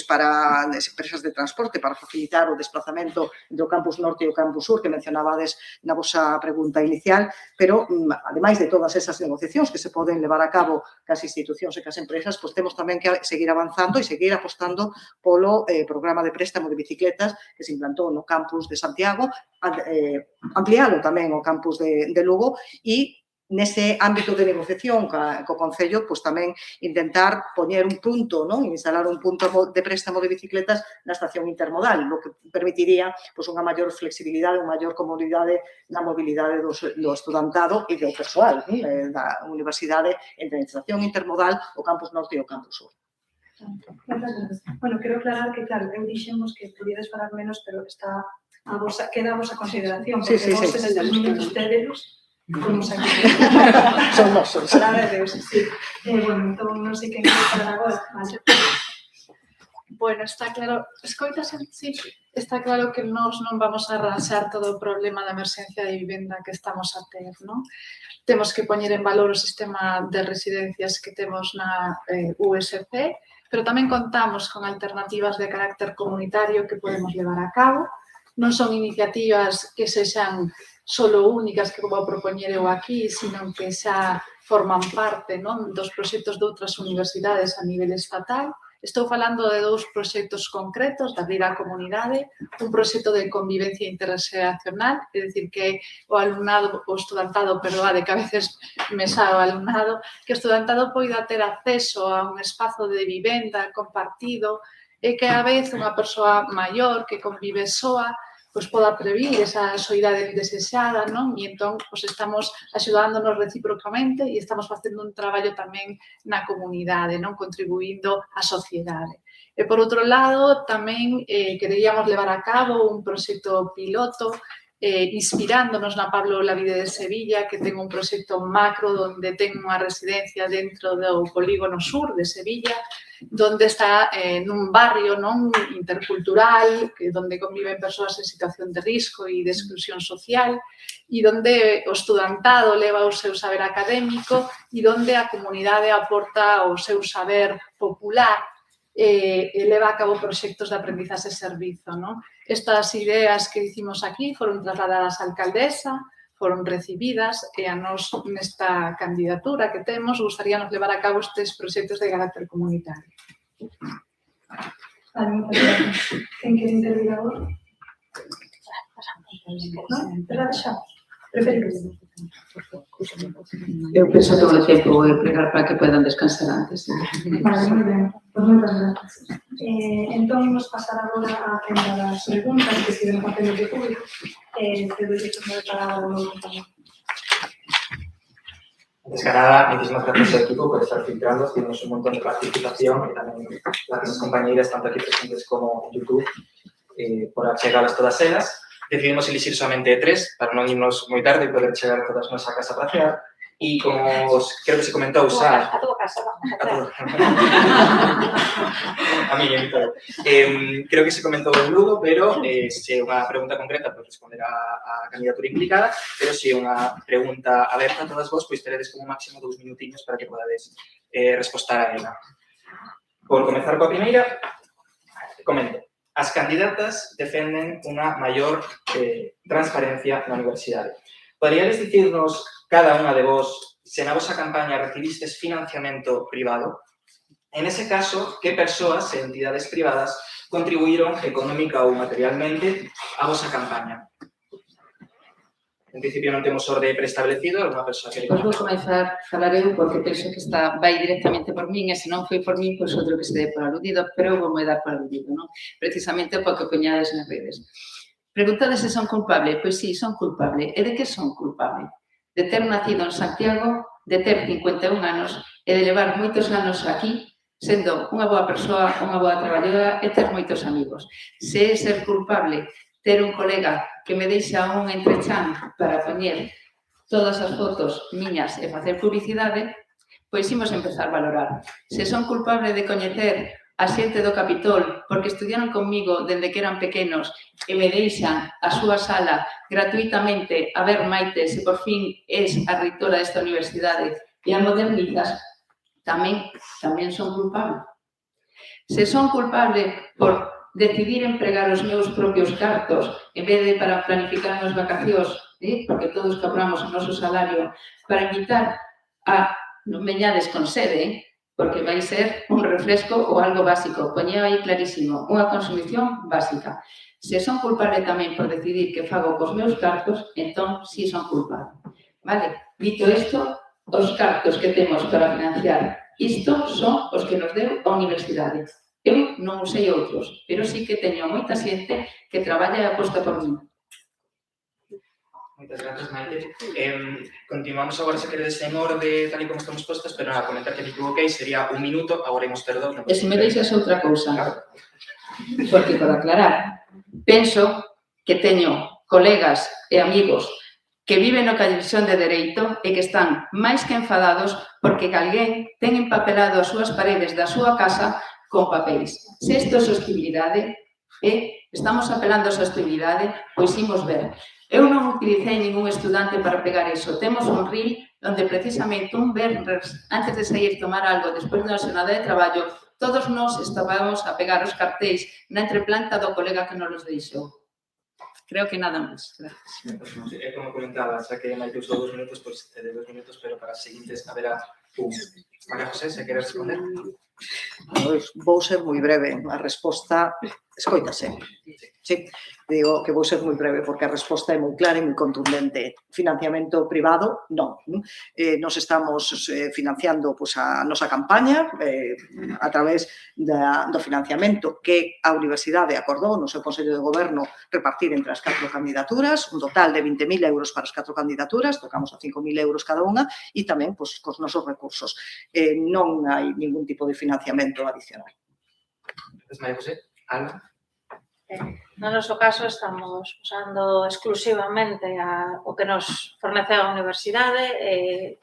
S1: para as empresas de transporte para facilitar o desplazamento do campus norte e o campus sur que mencionabades na vosa pregunta inicial, pero ademais de todas esas negociacións que se poden levar a cabo cas institucións e cas empresas, pois temos tamén que seguir avanzando e seguir apostando polo programa de préstamo de bicicletas que se implantou no campus de Santiago, ampliálo tamén ao campus de Lugo e nese ámbito de negociación co Concello, pois tamén intentar poñer un punto, instalar un punto de préstamo de bicicletas na estación intermodal, o que permitiría unha maior flexibilidade, unha maior comodidade na mobilidade do estudantado e do persoal da universidade entre a estación intermodal, o campus norte e o campus sur.
S7: Bueno, quero aclarar que, claro, eu dixemos que pudiedes falar menos, pero queda a vosa consideración, porque vos en estes minutos tédelos, Somos aquí.
S1: Son nosos.
S7: Palabra de Deus, sí. Bueno, entón non sei quen quere falar agora. Vale.
S3: Bueno, está claro, escoitas en sí, está claro que nós non vamos a arrasar todo o problema da emerxencia de vivenda que estamos a ter, non? Temos que poñer en valor o sistema de residencias que temos na USP, pero tamén contamos con alternativas de carácter comunitario que podemos levar a cabo. Non son iniciativas que sexan solo únicas que vou propoñer eu aquí, sino que xa forman parte dos proxectos de outras universidades a nivel estatal. Estou falando de 2 proxectos concretos de abrir á comunidade, un proxecto de convivencia interxeracional, é dicir, que o alumnado, o estudantado, perdoade, que a veces me xa o alumnado, que o estudantado poida ter acceso a un espazo de vivenda compartido e que a vez unha persoa maior que convive soa pois poda previr esa soidade desexada, non? E entón, pois estamos axudándonos recíprocamente e estamos facendo un traballo tamén na comunidade, non? Contribuindo á sociedade. E, por outro lado, tamén queríamos levar a cabo un proxecto piloto inspirándonos na Pablo Olavide de Sevilla, que ten un proxecto macro onde ten unha residencia dentro do polígono sur de Sevilla, donde está nun barrio intercultural, donde conviven persoas en situación de risco e de exclusión social, e donde o estudantado leva o seu saber académico e donde a comunidade aporta o seu saber popular e leva a cabo proxectos de aprendizaxe e servizo. Estas ideas que dicimos aquí foron trasladadas á alcaldesa, foron recibidas e a nós nesta candidatura que temos gustaríanos levar a cabo estes proxectos de carácter comunitario.
S7: Vale, moitas gracias. Quen quere intervir agora? Non? Verdade xa? Preferides?
S8: Eu penso que o tempo vou empregar para que podan descansar antes.
S7: Vale, moi ben. Pois moitas gracias. Entón, imos pasar agora a agenda das preguntas que siguen facendo de público. Cedo lle a palabra ao meu compañero.
S6: Antes que nada, muchísimas gracias al equipo por estar filtrando, tuvimos un montón de participación y también las compañeras, tanto aquí presentes como en YouTube, por chegarlas todas elas. Decidimos elegir solamente 3 para non irnos moi tarde e poder chegar a todas a nosa casa para cear. E como creo que se comentou xa...
S12: A tua casa, vamos a
S6: a mí, creo que se comentou en Lugo, pero se é unha pregunta concreta, pois responder a candidatura implicada, pero se é unha pregunta aberta a todas vos, pois teredes como máximo 2 minutiños para que podades respostar a ela. Por comezar coa primeira, comento. As candidatas defenden unha maior transparencia na universidade. Poderíades dicirnos cada unha de vos se na vosa campaña recibistes financiamento privado? En ese caso, que persoas e entidades privadas contribuíron económica ou materialmente a vosa campaña? En principio non temos orde preestablecido, alguna persoa que...
S8: Pois vou comenzar a falar eu porque penso que vai directamente por min e se non foi por min, pois outro que se dé por aludido, pero eu vou me dar por aludido, non? Precisamente porque poñades nas redes. Preguntades se son culpable? Pois sí, son culpable. E de que son culpable? De ter nacido en Santiago, de ter 51 anos e de levar moitos anos aquí, sendo unha boa persoa, unha boa traballadora e ter moitos amigos. Se é ser culpable ter un colega que me deixa un entrechan para poñer todas as fotos miñas e facer publicidade, pois imos empezar a valorar. Se son culpable de coñecer a xente do Capitol porque estudiaron comigo dende que eran pequenos e me deixan a súa sala gratuitamente a ver Maite se por fin es a reitora desta universidade e a modernizas, tamén son culpable. Se son culpable por decidir empregar os meus propios cartos en vez de para planificar as vacacións, porque todos cobramos o noso salario, para invitar a, non veñades con sede, porque vai ser un refresco ou algo básico, poñeo aí clarísimo, unha consumición básica. Se son culpable tamén por decidir que fago cos meus cartos, entón sí son culpable. Vale? Dito isto, os cartos que temos para financiar isto son os que nos deu a universidade. Eu non usei outros, pero sí que teño moita xente que traballa e aposta por mí.
S6: Moitas grazas, Maite. Continuamos agora, se queredes, en orde, tal e como estamos postas, pero a comentar que me equivoquei, sería 1 minuto, agora imos perdón.
S8: E se me deixas outra cousa, porque por aclarar, penso que teño colegas e amigos que viven no Callexón de Dereito e que están máis que enfadados porque alguén ten empapelado as súas paredes da súa casa con papéis. Se isto é sostenibilidade estamos apelando a sostenibilidade, pois imos ver. Eu non utilicei ningún estudante para pegar iso. Temos un reel onde precisamente un venres, antes de sair tomar algo despois da xornada de traballo, todos nós estábamos a pegar os cartéis na entreplanta do colega que nos los deixou. Creo que nada máis. Gracias.
S6: É como comentaba, xa que Maite usou 2 minutos, pois te de 2 minutos, pero para as seguintes haberá un. María José, se queres responder?
S1: Vou ser moi breve. A resposta, escoítase. Sí, digo que vou ser moi breve porque a resposta é moi clara e moi contundente. Financiamento privado, non. Nos estamos financiando a nosa campaña a través do financiamento que a Universidade acordou no seu Consello de Goberno repartir entre as 4 candidaturas, un total de 20.000 euros para as 4 candidaturas, tocamos a 5.000 euros cada unha e tamén cos nosos recursos. Non hai ningún tipo de financiamento adicional.
S6: María José, Alba?
S12: No noso caso estamos usando exclusivamente o que nos fornece a universidade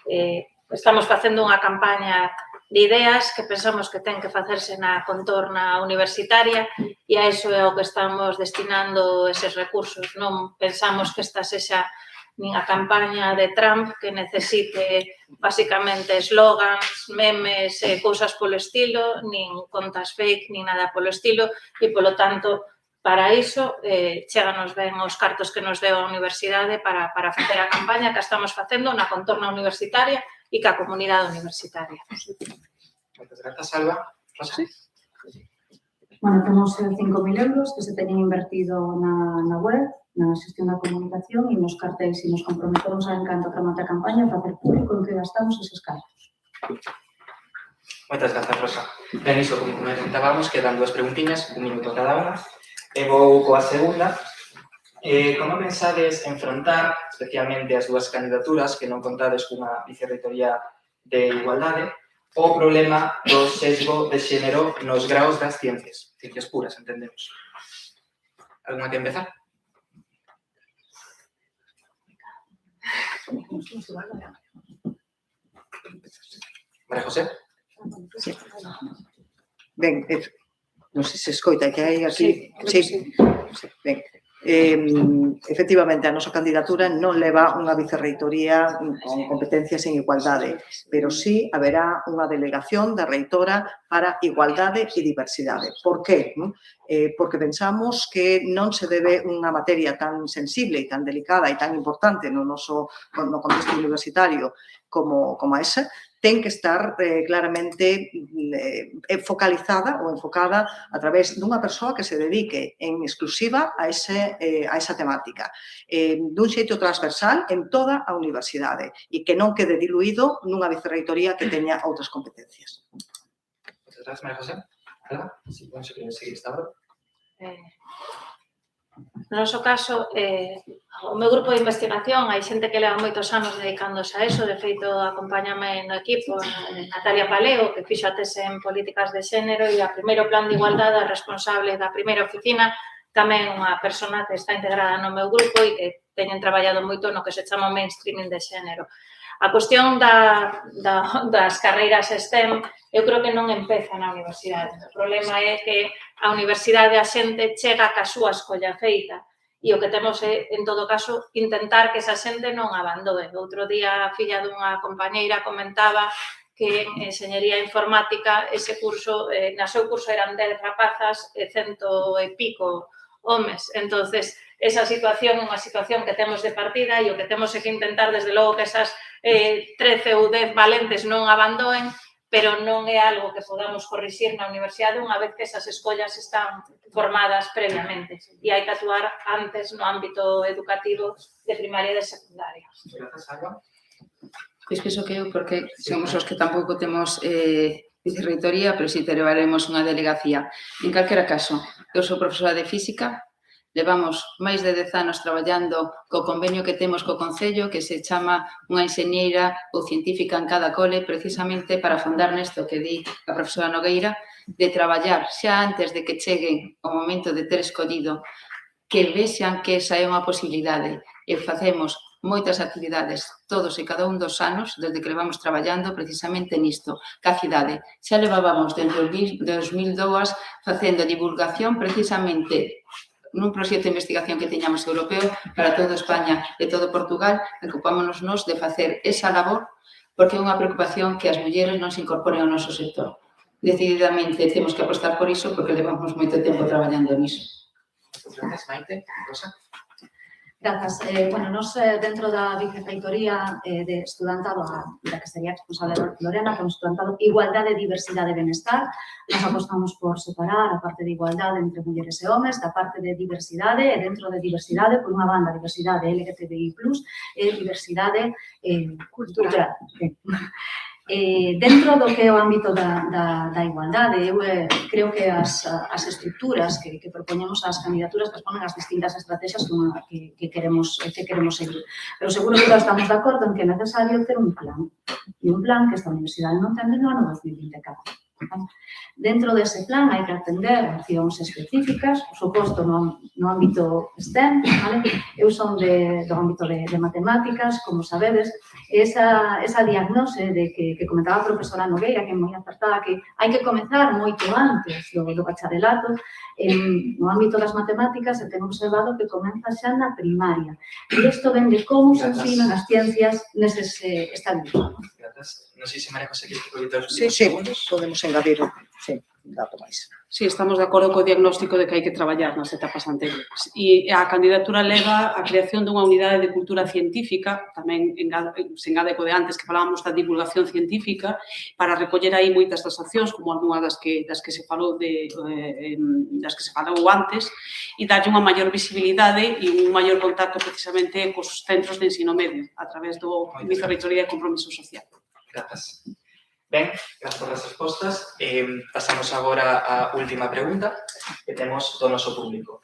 S12: estamos facendo unha campaña de ideas que pensamos que ten que facerse na contorna universitaria e a iso é o que estamos destinando eses recursos. Non pensamos que esta sexa nin a campaña de Trump que necesite basicamente eslogans, memes e cousas polo estilo, nin contas fake, nin nada polo estilo e, polo tanto, para iso, cheganos ben os cartos que nos deu a universidade para facer a campaña que estamos facendo na contorna universitaria e ca comunidade universitaria.
S6: Moitas grazas, Alba. Rosa?
S9: Bueno, temos 5.000 euros que se teñen invertido na web, na xestión da comunicación e nos cartéis e nos comprometemos en canto a tramate a campaña para facer público en que gastamos eses cartos.
S6: Moitas grazas, Rosa. Ben, iso, como comentábamos, quedan 2 preguntiñas, 1 minuto cada unha. E vou coa segunda. Como pensades enfrontar, especialmente as 2 candidaturas que non contades cunha vicerreitoría de igualdade, o problema do sesgo de xénero nos graos das ciencias puras, entendemos. Alguna que empezar? María José?
S1: Sí. Ben, non sei se escoita que hai aquí. Sí. Ben. Efectivamente, a nosa candidatura non leva unha vicerreitoría con competencias en igualdade, pero sí haberá unha delegación da reitora para igualdade e diversidade. Por que? Porque pensamos que non se debe unha materia tan sensible e tan delicada e tan importante no contexto universitario como esa, ten que estar claramente focalizada ou enfocada a través dunha persoa que se dedique en exclusiva a esa temática, dun xeito transversal en toda a universidade e que non quede diluído nunha vicerreitoría que teña outras competencias.
S6: Moitas grazas, María José. Alba, si podemos seguir esta hora.
S12: No noso caso, o meu grupo de investigación, hai xente que leva moitos anos dedicándose a eso, de feito, acompáñame no equipo Natalia Paleo, que fixo a tese en políticas de xénero e a primeiro plan de igualdade, responsable da primeira oficina, tamén unha persona que está integrada no meu grupo e que teñen traballado moito no que se chama mainstreaming de xénero. A cuestión das carreiras STEM, eu creo que non empeza na universidade. O problema é que a universidade a xente chega ca súa escolla feita e o que temos é, en todo caso, intentar que esa xente non abandoe. Outro día a filla dunha compañeira comentaba que en enxeñería informática ese curso, na seu curso eran 10 rapazas e 100 e pico homes. Entonces, esa situación é unha situación que temos de partida e o que temos é que intentar, desde logo, que esas 13 ou 10 valentes non abandoen, pero non é algo que podamos corrixir na universidade unha vez que esas escollas están formadas previamente. E hai que actuar antes no ámbito educativo de primaria e de secundaria.
S6: Grazas, Alba.
S8: Pois penso que eu, porque somos os que tampouco temos vicerreitoría, pero si teremos unha delegacía. En calquera caso, eu sou profesora de física, levamos máis de 10 anos traballando co convenio que temos co Concello, que se chama unha enxeñeira ou científica en cada cole, precisamente para afondar nesto que di a profesora Nogueira, de traballar xa antes de que chegue o momento de ter escollido, que vexan que esa é unha posibilidade. E facemos moitas actividades todos e cada un dos anos, desde que levamos traballando precisamente nisto, ca cidade. Xa levábamos desde o 2002 facendo divulgación precisamente nun proxecto de investigación que teñamos europeo para toda España e todo Portugal, ocupámonos nos de facer esa labor porque é unha preocupación que as mulleres non se incorporen ao noso sector. Decididamente temos que apostar por iso porque levamos moito tempo traballando niso.
S6: Gracias, Maite. Rosa?
S9: Grazas. Bueno, nos dentro da vicerreitoría de estudantado, da que sería responsable Lorena, temos estudantado igualdade, diversidade e benestar. Nos apostamos por separar a parte de igualdade entre mulleres e homes da parte de diversidade e dentro de diversidade, por unha banda, diversidade LGTBI+, e diversidade cultural. Dentro do que é o ámbito da igualdade, eu creo que as estructuras que propoñemos as candidaturas responden ás distintas estrategias que queremos seguir. Pero seguro que todos estamos de acordo en que é necesario ter un plan. E un plan que esta universidade non ten no ano 2024. Dentro dese plan hai que atender accións específicas, por suposto, no ámbito STEM, eu son do ámbito de matemáticas, como sabedes, esa diagnose de que comentaba a profesora Nogueira, que é moi acertada, que hai que comezar moito antes do bacharelato, no ámbito das matemáticas se ten observado que comeza xa na primaria. E isto ven de como se ensinan as ciencias neses estadios.
S6: Non sei se María José quere que colle os
S1: Sí, podemos engadir. Sí. dato máis.
S10: Sí, estamos de acordo co diagnóstico de que hai que traballar nas etapas anteriores. E a candidatura leva a creación dunha unidade de cultura científica, tamén se engade co de antes que falábamos da divulgación científica, para recoller aí moitas das accións, como algunha das que se falou antes, e darlle unha maior visibilidade e un maior contacto precisamente cos centros de ensino medio, a través do Vicerreitoría de Compromiso Social.
S6: Grazas. Ben, grazas por as respostas. Pasamos agora á última pregunta que temos do noso público.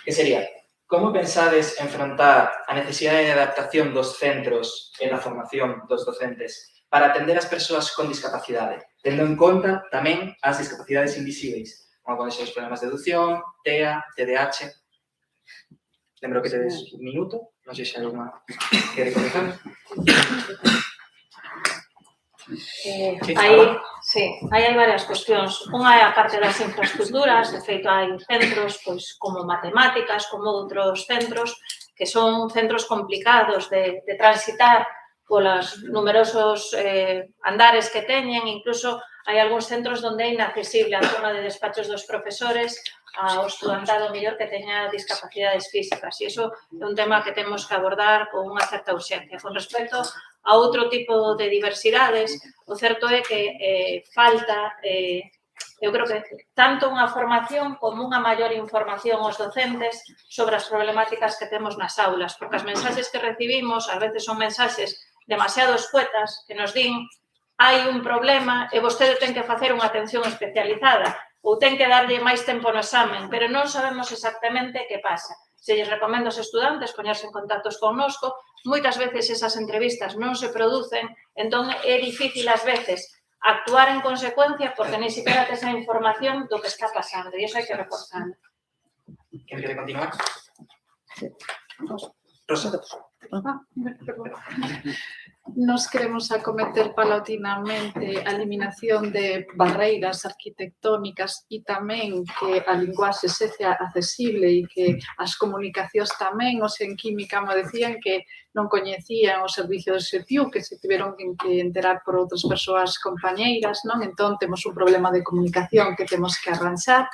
S6: Que sería, como pensades enfrontar a necesidade de adaptación dos centros e da formación dos docentes para atender as persoas con discapacidade, tendo en conta tamén as discapacidades invisíveis, como poden ser os problemas de educación, TEA, TDAH? Lembro que tedes un minuto, non sei se hai alguna que recomendar.
S12: Aí hai varias cuestións. Unha é a parte das infraestructuras, de feito hai centros como matemáticas, como outros centros, que son centros complicados de transitar polos numerosos andares que teñen, incluso hai algúns centros onde é inaccesible a zona de despachos dos profesores ao estudantado mellor que teña discapacidades físicas. E iso é un tema que temos que abordar con unha certa urxencia. Con respecto a outro tipo de diversidades, o certo é que falta, eu creo que tanto unha formación como unha maior información aos docentes sobre as problemáticas que temos nas aulas, porque as mensaxes que recibimos ás veces son mensaxes demasiado escuetas que nos din hai un problema e vostede ten que facer unha atención especializada ou ten que darlle máis tempo no examen, pero non sabemos exactamente que pasa. Se lles recomendo aos estudantes poñerse en contactos connosco, moitas veces esas entrevistas non se producen, entón é difícil ás veces actuar en consecuencia porque ni siquiera tes a información do que está pasando e iso hai que reforzarlo.
S6: Quen quere continuar? Rosa.
S3: Nos queremos acometer paulatinamente a eliminación de barreiras arquitectónicas e tamén que a linguaxe sexa accesible e que as comunicacións tamén, os en química me decían que non coñecían o servicio de SEPIU, que se tiveron que enterar por outras persoas compañeiras, non? Entón, temos un problema de comunicación que temos que arranxar.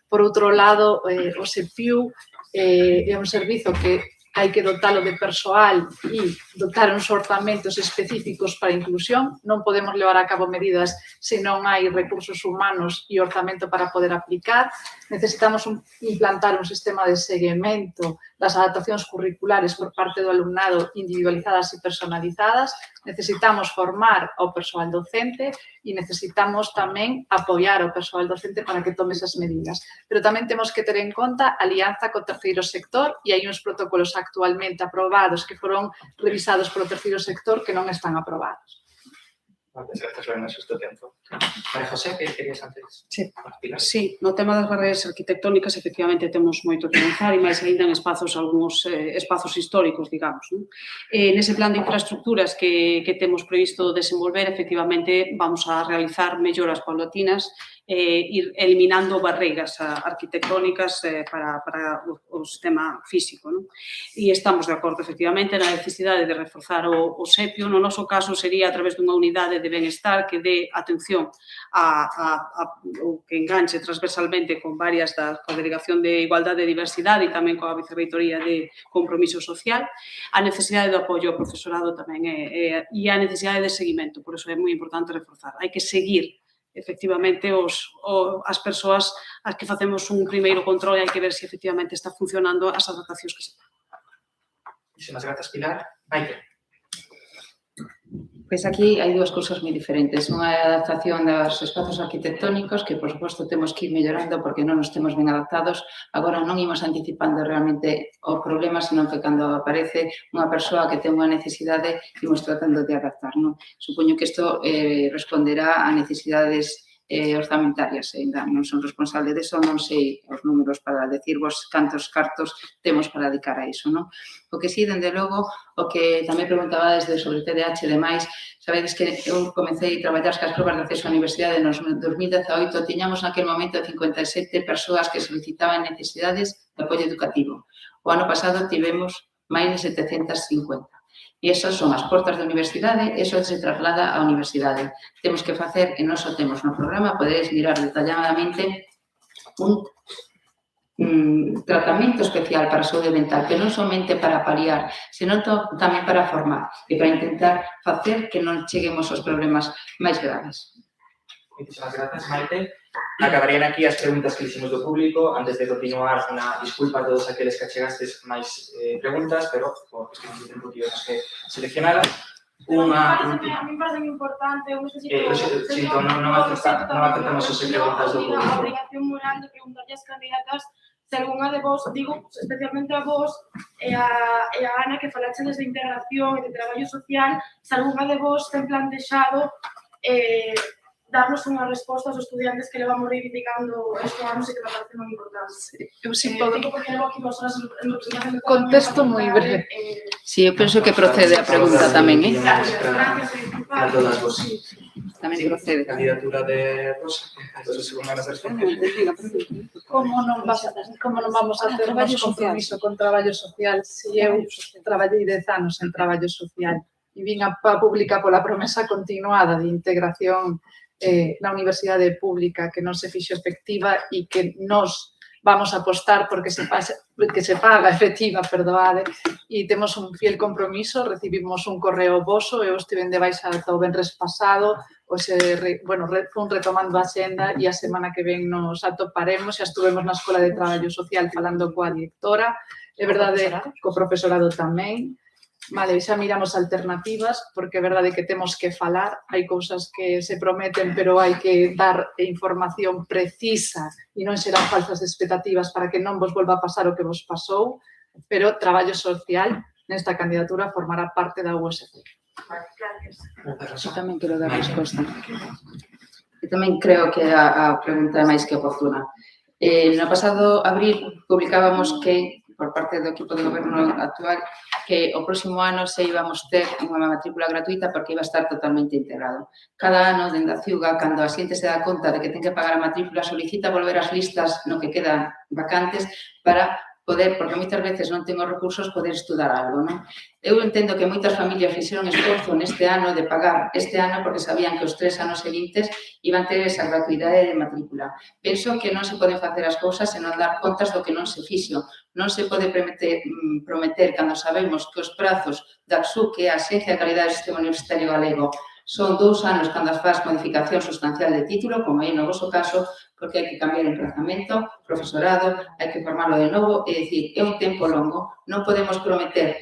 S3: Por outro lado, o SEPIU é un servizo que hai que dotalo de persoal e dotar uns orzamentos específicos para a inclusión. Non podemos levar a cabo medidas se non hai recursos humanos e orzamento para poder aplicar. Necesitamos implantar un sistema de seguimento das adaptacións curriculares por parte do alumnado individualizadas e personalizadas. Necesitamos formar ao persoal docente e necesitamos tamén apoiar ao persoal docente para que tome esas medidas. Pero tamén temos que ter en conta a alianza co terceiro sector e hai uns protocolos actualmente aprobados que foron revisados polo terceiro sector que non están aprobados.
S6: Moitas grazas, Lorena, xusto tempo. María José, que querías antes?
S10: Sí, no tema das barreiras arquitectónicas efectivamente temos moito que avanzar e máis ainda en algúns espazos históricos, digamos. Nese plan de infraestructuras que temos previsto desenvolver, efectivamente vamos a realizar melloras paulatinas ir eliminando barreiras arquitectónicas para o sistema físico. E estamos de acordo, efectivamente, na necesidade de reforzar o SEPIU. No noso caso, sería a través dunha unidade de benestar que dé atención o que enganche transversalmente con varias coa Delegación de Igualdade e Diversidade e tamén coa Vicerreitoría de Compromiso Social, a necesidade de apoio ao profesorado tamén e a necesidade de seguimento. Por iso é moi importante reforzar. Hai que seguir efectivamente as persoas as que facemos un primeiro control e hai que ver se efectivamente está funcionando as adaptacións que se fan.
S6: Muchísimas grazas, Pilar. Maite.
S8: Pois aquí hai dúas cousas moi diferentes. Unha é a adaptación dos espazos arquitectónicos, que, por suposto, temos que ir mellorando porque non nos temos ben adaptados. Agora non imos anticipando realmente o problema, senón que cando aparece unha persoa que ten unha necesidade, imos tratando de adaptar. Supoño que isto responderá a necesidades orzamentarias. Ainda non son responsable deso, non sei os números para decirvos cantos cartos temos para dedicar a iso. O que sí, dende logo, o que tamén preguntabades sobre TDAH e demais, sabedes que eu comecei a traballar as probas de acceso á universidade en 2018, tiñamos naquel momento 57 persoas que solicitaban necesidades de apoio educativo. O ano pasado tivemos máis de 750. E esas son as portas da universidade, eso se traslada á universidade. Temos que facer, e nós o temos no programa, podedes mirar detalladamente un tratamento especial para a saúde mental, que non somente para paliar, senón tamén para formar e para intentar facer que non cheguemos aos problemas máis graves.
S6: Muchísimas gracias, Maite. Acabarían aquí as preguntas que hicimos do público. Antes de continuar, unha disculpa a todos aqueles que achegastes máis preguntas, pero por cuestión de tempo tivemos que seleccionalas.
S14: A mí me parece moi importante, eu necesito...
S6: non aceptamos as preguntas do público.
S14: A obrigación moral de preguntarlle as candidatas se algunha de vos, digo especialmente a vos e a Ana, que falaxe desde integración e de traballo social, se algunha de vos ten plantexado darnos unha resposta aos estudiantes que levamos reivindicando estes anos e que me parece moi importante.
S3: Eu si podo...
S14: Porque levo aquí 2 horas en representación de...
S3: Contesto moi breve.
S8: Si, eu penso que procede a pregunta tamén,
S6: A todas vos.
S8: Tamén procede.
S6: Candidatura de Rosa. Según ganas de responder.
S3: Como non vamos a ter máis compromiso con traballo social se eu traballei 10 anos en traballo social e vin a pública pola promesa continuada de integración na universidade pública que non se fixo efectiva e que nos vamos a apostar porque se paga efectiva, perdoade, e temos un fiel compromiso, recibimos un correo voso, eu estive de baixa ata o venres pasado, fun retomando a xenda e a semana que ven nos atoparemos, xa estuvemos na Escola de Traballo Social falando coa directora, é verdade, co profesorado tamén. Vale, xa miramos alternativas, porque é verdade que temos que falar, hai cousas que se prometen, pero hai que dar información precisa e non serán falsas expectativas para que non vos volva a pasar o que vos pasou, pero traballo social nesta candidatura formará parte da USC.
S8: Eu tamén quero dar resposta. Eu tamén creo que a pregunta é máis que oportuna. No pasado abril publicábamos que, por parte do equipo de goberno actual, que o próximo ano se íbamos ter unha matrícula gratuita porque iba a estar totalmente integrado. Cada ano, dende a CIUGA, cando a xente se dá conta de que ten que pagar a matrícula, solicita volver ás listas no que quedan vacantes para poder, porque moitas veces non ten os recursos, poder estudar algo, non? Eu entendo que moitas familias fixeron esforzo neste ano de pagar este ano porque sabían que os 3 anos seguintes iban ter esa gratuidade de matrícula. Penso que non se poden facer as cousas e non dar contas do que non se fixo. Non se pode prometer cando sabemos que os prazos da ACSU, que é a Axencia de Calidade do Sistema Universitario Galego, son 2 anos cando as faz modificación sustancial de título, como aí no vosso caso, porque hai que cambiar o emplazamento, profesorado, hai que formarlo de novo, é dicir, é un tempo longo. Non podemos prometer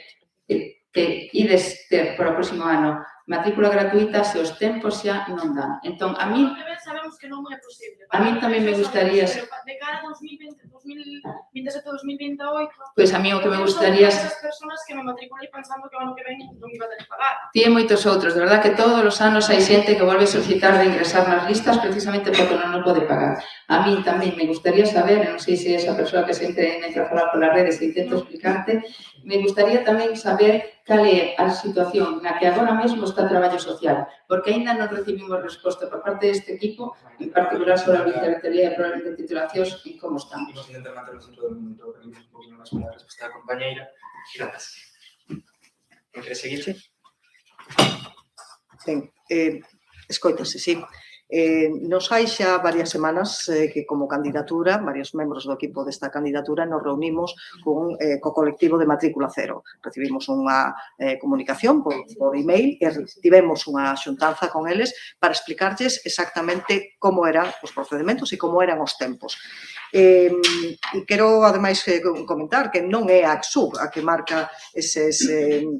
S8: que ides ter para o próximo ano matrícula gratuita se os tempos xa non dan. Entón, a mí...
S14: Sabemos que non é posible.
S8: A mí tamén me gustaría...
S14: Pero de cara a 2027-2028...
S8: Pois a mí o que me gustaría...
S14: Esas persoas que me matriculei pensando que o ano que ven non iba a ter que pagar.
S8: Tien moitos outros, de verdad que todos os anos hai xente que volve a solicitar de ingresar nas listas precisamente porque non o pode pagar. A mí tamén me gustaría saber, non sei se esa persoa que sempre entra a falar polas redes e intento explicarte, me gustaría tamén saber cal é a situación na que agora mesmo está traballo social, porque aínda non recibimos resposta por parte deste equipo, en particular sobre a literatura e problemas de titulacións e como estamos.
S6: Vamos a intentar manternos en todo o momento, permitir un poquinho máis para a resposta da compañeira. Grazas. Non quere seguir?
S1: Ben, escoítase, sí. Nos hai xa varias semanas que como candidatura, varios membros do equipo desta candidatura nos reunimos co colectivo de matrícula cero. Recibimos unha comunicación por email e tivemos unha xuntanza con eles para explicarlles exactamente como eran os procedementos e como eran os tempos. E quero, ademais, comentar que non é a ACSU a que marca eses,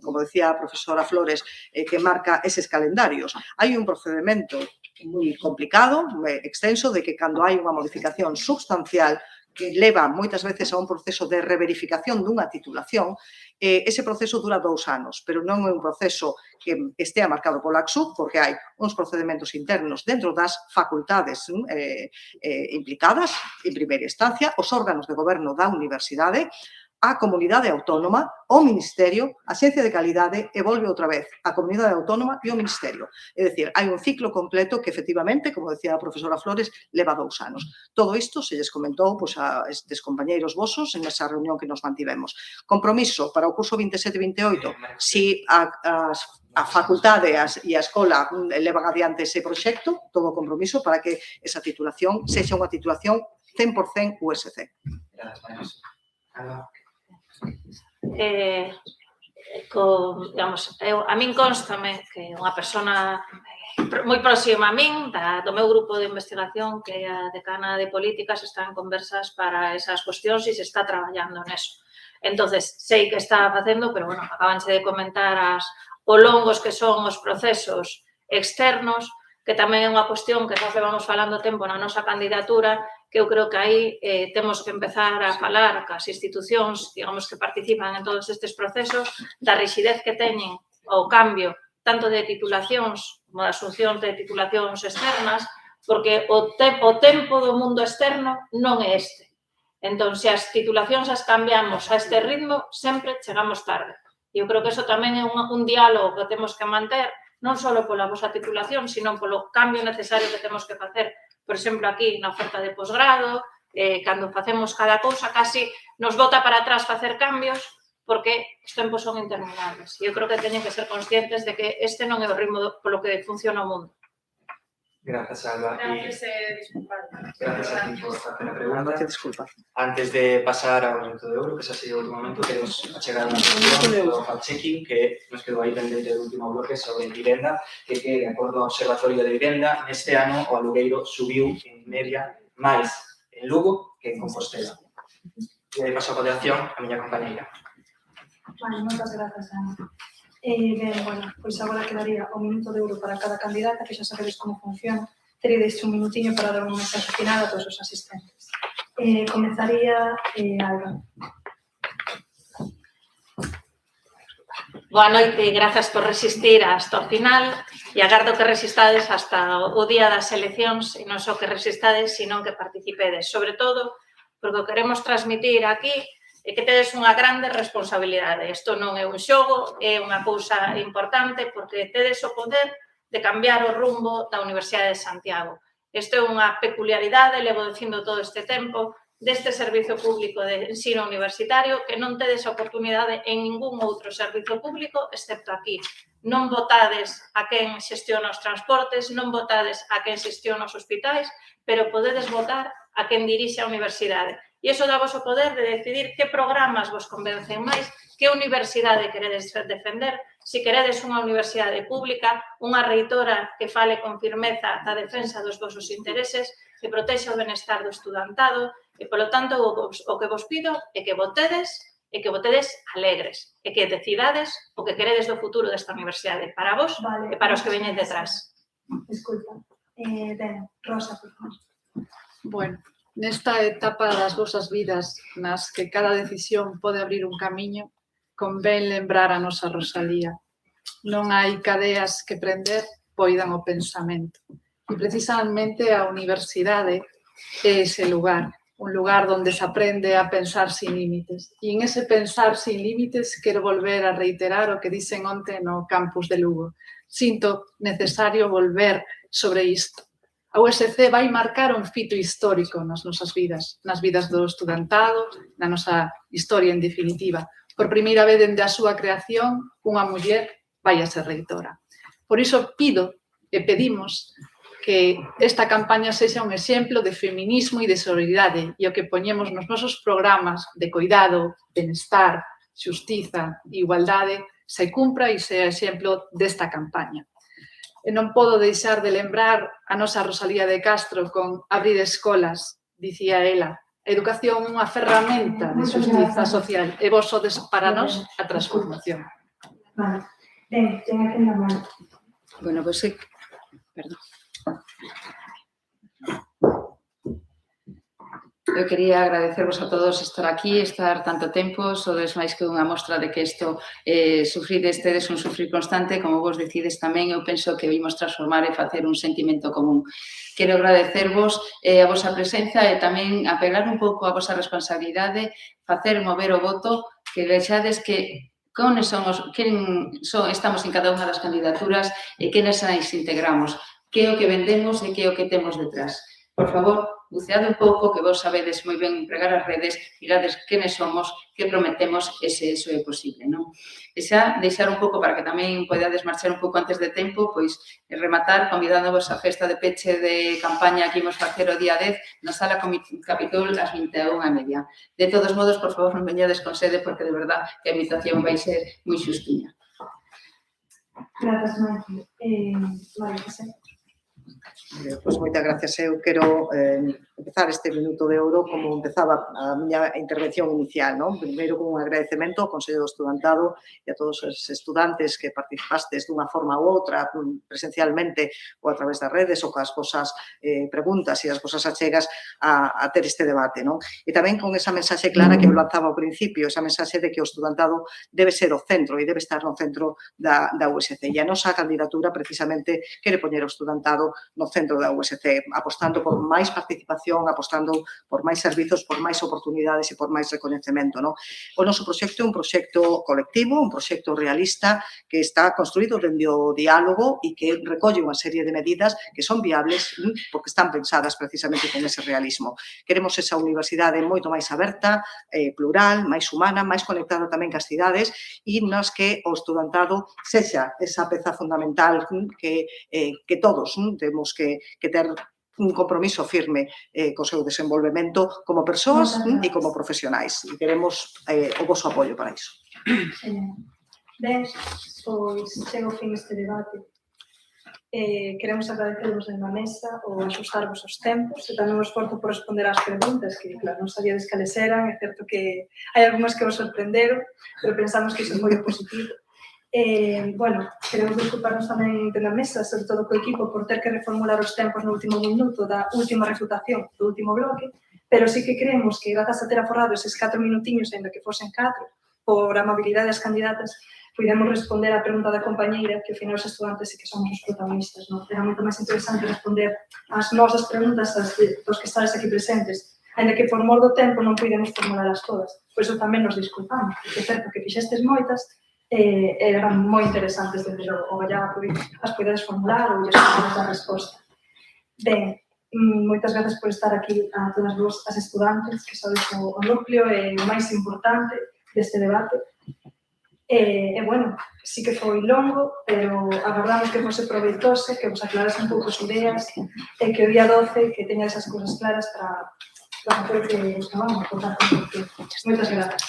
S1: como decía a profesora Flores, que marca eses calendarios. Hai un procedimento moi complicado, extenso, de que cando hai unha modificación substancial que leva moitas veces a un proceso de reverificación dunha titulación, ese proceso dura 2 anos, pero non é un proceso que estea marcado pola ACSU, porque hai uns procedementos internos dentro das facultades implicadas, en primeira instancia, os órganos de goberno da universidade, a comunidade autónoma, o Ministerio, a Xencia de Calidade e volve outra vez a comunidade autónoma e o Ministerio. É dicir, hai un ciclo completo que efectivamente, como decía a profesora Flores, leva 2 anos. Todo isto se lles comentou a estes compañeiros vosos en esa reunión que nos mantivemos. Compromiso para o curso 27-28, si a facultade e a escola levan adiante ese proxecto, todo o compromiso para que esa titulación sexa unha titulación 100% USC.
S12: A min constame que unha persona moi próxima a min, do meu grupo de investigación, que é a decana de políticas, está en conversas para esas cuestións e se está traballando neso. Entonces, sei que está facendo, pero, bueno, acabanse de comentar o longos que son os procesos externos, que tamén é unha cuestión que nós levamos falando tempo na nosa candidatura, que eu creo que aí temos que empezar a falar cas institucións, digamos, que participan en todos estes procesos, da rigidez que teñen o cambio tanto de titulacións como de asuncións de titulacións externas, porque o tempo do mundo externo non é este. Entón, se as titulacións as cambiamos a este ritmo, sempre chegamos tarde. E eu creo que eso tamén é un diálogo que temos que manter, non só pola vosa titulación, sino polo cambio necesario que temos que facer. Por exemplo, aquí na oferta de posgrado, cando facemos cada cousa, casi nos bota para atrás facer cambios porque os tempos son interminables. E eu creo que teñen que ser conscientes de que este non é o ritmo polo que funciona o mundo.
S6: Gracias, Alba.
S14: Gracias, disculpad.
S6: Gracias a ti por hacer a pregunta.
S1: Disculpa.
S6: Antes de pasar ao momento de ouro, que xa sería o último momento, queremos achegar unha cuestión do fact-checking que nos quedou aí pendente do último bloque sobre vivenda, que de acordo ao Observatorio de Vivenda, neste ano o alugueiro subiu en media máis en Lugo que en Compostela. E aí paso a podiación a miña compañeira.
S7: Vale, moitas grazas, Ana. Ben, bueno, pois agora quedaría o minuto de ouro para cada candidata, que xa sabedes como funciona. Teredes un minutiño para dar un mensaxe final a todos os asistentes. Comenzaría Alba.
S12: Boa noite, grazas por resistir hasta o final e agardo que resistades hasta o día das eleccións e non só que resistades, sino que participedes. Sobre todo, porque o queremos transmitir aquí é que tedes unha grande responsabilidade. Isto non é un xogo, é unha cousa importante porque tedes o poder de cambiar o rumbo da Universidade de Santiago. Isto é unha peculiaridade, levo dicindo todo este tempo, deste servizo público de ensino universitario que non tedes oportunidade en ningún outro servizo público excepto aquí. Non votades a quen xestiona os transportes, non votades a quen xestiona os hospitais, pero podedes votar a quen dirixe a universidade. E iso dá vos o poder de decidir que programas vos convencen máis, que universidade queredes defender, se queredes unha universidade pública, unha reitora que fale con firmeza da defensa dos vosos intereses, que protexa o benestar do estudantado, e, polo tanto, o que vos pido é que votedes alegres, e que decidades o que queredes do futuro desta universidade, para vos e para os que veñen detrás.
S7: Disculpa. Ben, Rosa, por favor.
S3: Bueno, nesta etapa das vosas vidas nas que cada decisión pode abrir un camiño, convén lembrar a nosa Rosalía. Non hai cadeas que prender, poidan o pensamento. E precisamente a universidade é ese lugar, un lugar onde se aprende a pensar sin límites. E en ese pensar sin límites quero volver a reiterar o que dicen onte no campus de Lugo. Sinto necesario volver sobre isto. A USC vai marcar un fito histórico nas nosas vidas, nas vidas do estudantado, na nosa historia en definitiva. Por primeira vez dende a súa creación, unha muller vai a ser reitora. Por iso pido e pedimos que esta campaña sexa un exemplo de feminismo e de sororidade e o que poñemos nos nosos programas de coidado, benestar, xustiza e igualdade se cumpra e sea exemplo desta campaña. E non podo deixar de lembrar a nosa Rosalía de Castro con abrir escolas, dicía ela. A educación é unha ferramenta de xustiza social e vos sodes para nós a transformación.
S7: Vale. Ben, ten aquí na mano.
S8: Bueno, pois sí. Perdón. Eu quería agradecervos a todos estar aquí, estar tanto tempo, sodes máis que unha mostra de que isto sufrides, tedes un sufrir constante, como vos decides tamén, eu penso que vimos transformar e facer un sentimento común. Quero agradecervos a vosa presenza e tamén apelar un pouco a vosa responsabilidade, facer mover o voto, que vexades que estamos en cada unha das candidaturas e quenes as integramos, que é o que vendemos e que é o que temos detrás. Por favor, buceade un pouco, que vos sabedes moi ben empregar as redes, mirades quenes somos, que prometemos e se iso é posible, non? E xa, deixar un pouco para que tamén podades marchar un pouco antes de tempo, pois rematar convidándoos a festa de peche de campaña que imos facer o día 10 na sala Capitol ás 21:30. De todos modos, por favor, non veñades con sede porque de verdad que a invitación vai ser moi xustiña.
S7: Grazas, Maki. Vale, José.
S1: Pois moitas gracias. Eu quero empezar este minuto de ouro como empezaba a miña intervención inicial, non? Primeiro con un agradecemento ao Consello do Estudantado e a todos os estudantes que participastes dunha forma ou outra, presencialmente ou a través das redes ou coas vosas preguntas e as vosas achegas a ter este debate, non? E tamén con esa mensaxe clara que eu lanzaba ao principio, esa mensaxe de que o estudantado debe ser o centro e debe estar no centro da USC. E a nosa candidatura precisamente quere poñer o estudantado no centro da USC, apostando por máis participación, apostando por máis servizos, por máis oportunidades e por máis recoñecemento, non? O noso proxecto é un proxecto colectivo, un proxecto realista que está construído dende o diálogo e que recolle unha serie de medidas que son viables porque están pensadas precisamente con ese realismo. Queremos esa universidade moito máis aberta, plural, máis humana, máis conectada tamén cas cidades e nas que o estudantado sexa esa peza fundamental que todos temos que ter un compromiso firme co seu desenvolvemento como persoas e como profesionais. E queremos o vosso apoio para iso.
S7: Ben, pois chega o fin este debate. Queremos agradecervos na mesa o axustarvos os tempos e tamén o esforzo por responder ás preguntas que, claro, non sabíades cales eran. É certo que hai algunhas que vos sorprenderon, pero pensamos que iso foi positivo. Bueno, queremos desculparnos tamén na mesa, sobre todo co equipo, por ter que reformular os tempos no último minuto da última refutación do último bloque, pero sí que creemos que, grazas a ter aforrado eses 4 minutiños, ainda que fosen 4, por amabilidade das candidatas, podemos responder á pregunta da compañeira, que ao final os estudantes sí que somos os protagonistas, non? Era moito máis interesante responder ás nosas preguntas dos que estades aquí presentes, ainda que por mor do tempo non podemos formulalas todas. Por iso tamén nos disculpamos, porque é certo que fixestes moitas, eran moi interesantes desde o gallaba as podedes formular ou lles podedes dar resposta. Ben, moitas gracias por estar aquí a todas vos as estudantes, que sois o núcleo e o máis importante deste debate. E, bueno, sí que foi longo, pero agardamos que fose proveitose, que vos aclarase un pouco as ideas e que o día 12 que teña esas cousas claras para facer que os vamos a contar con vostede. Moitas gracias.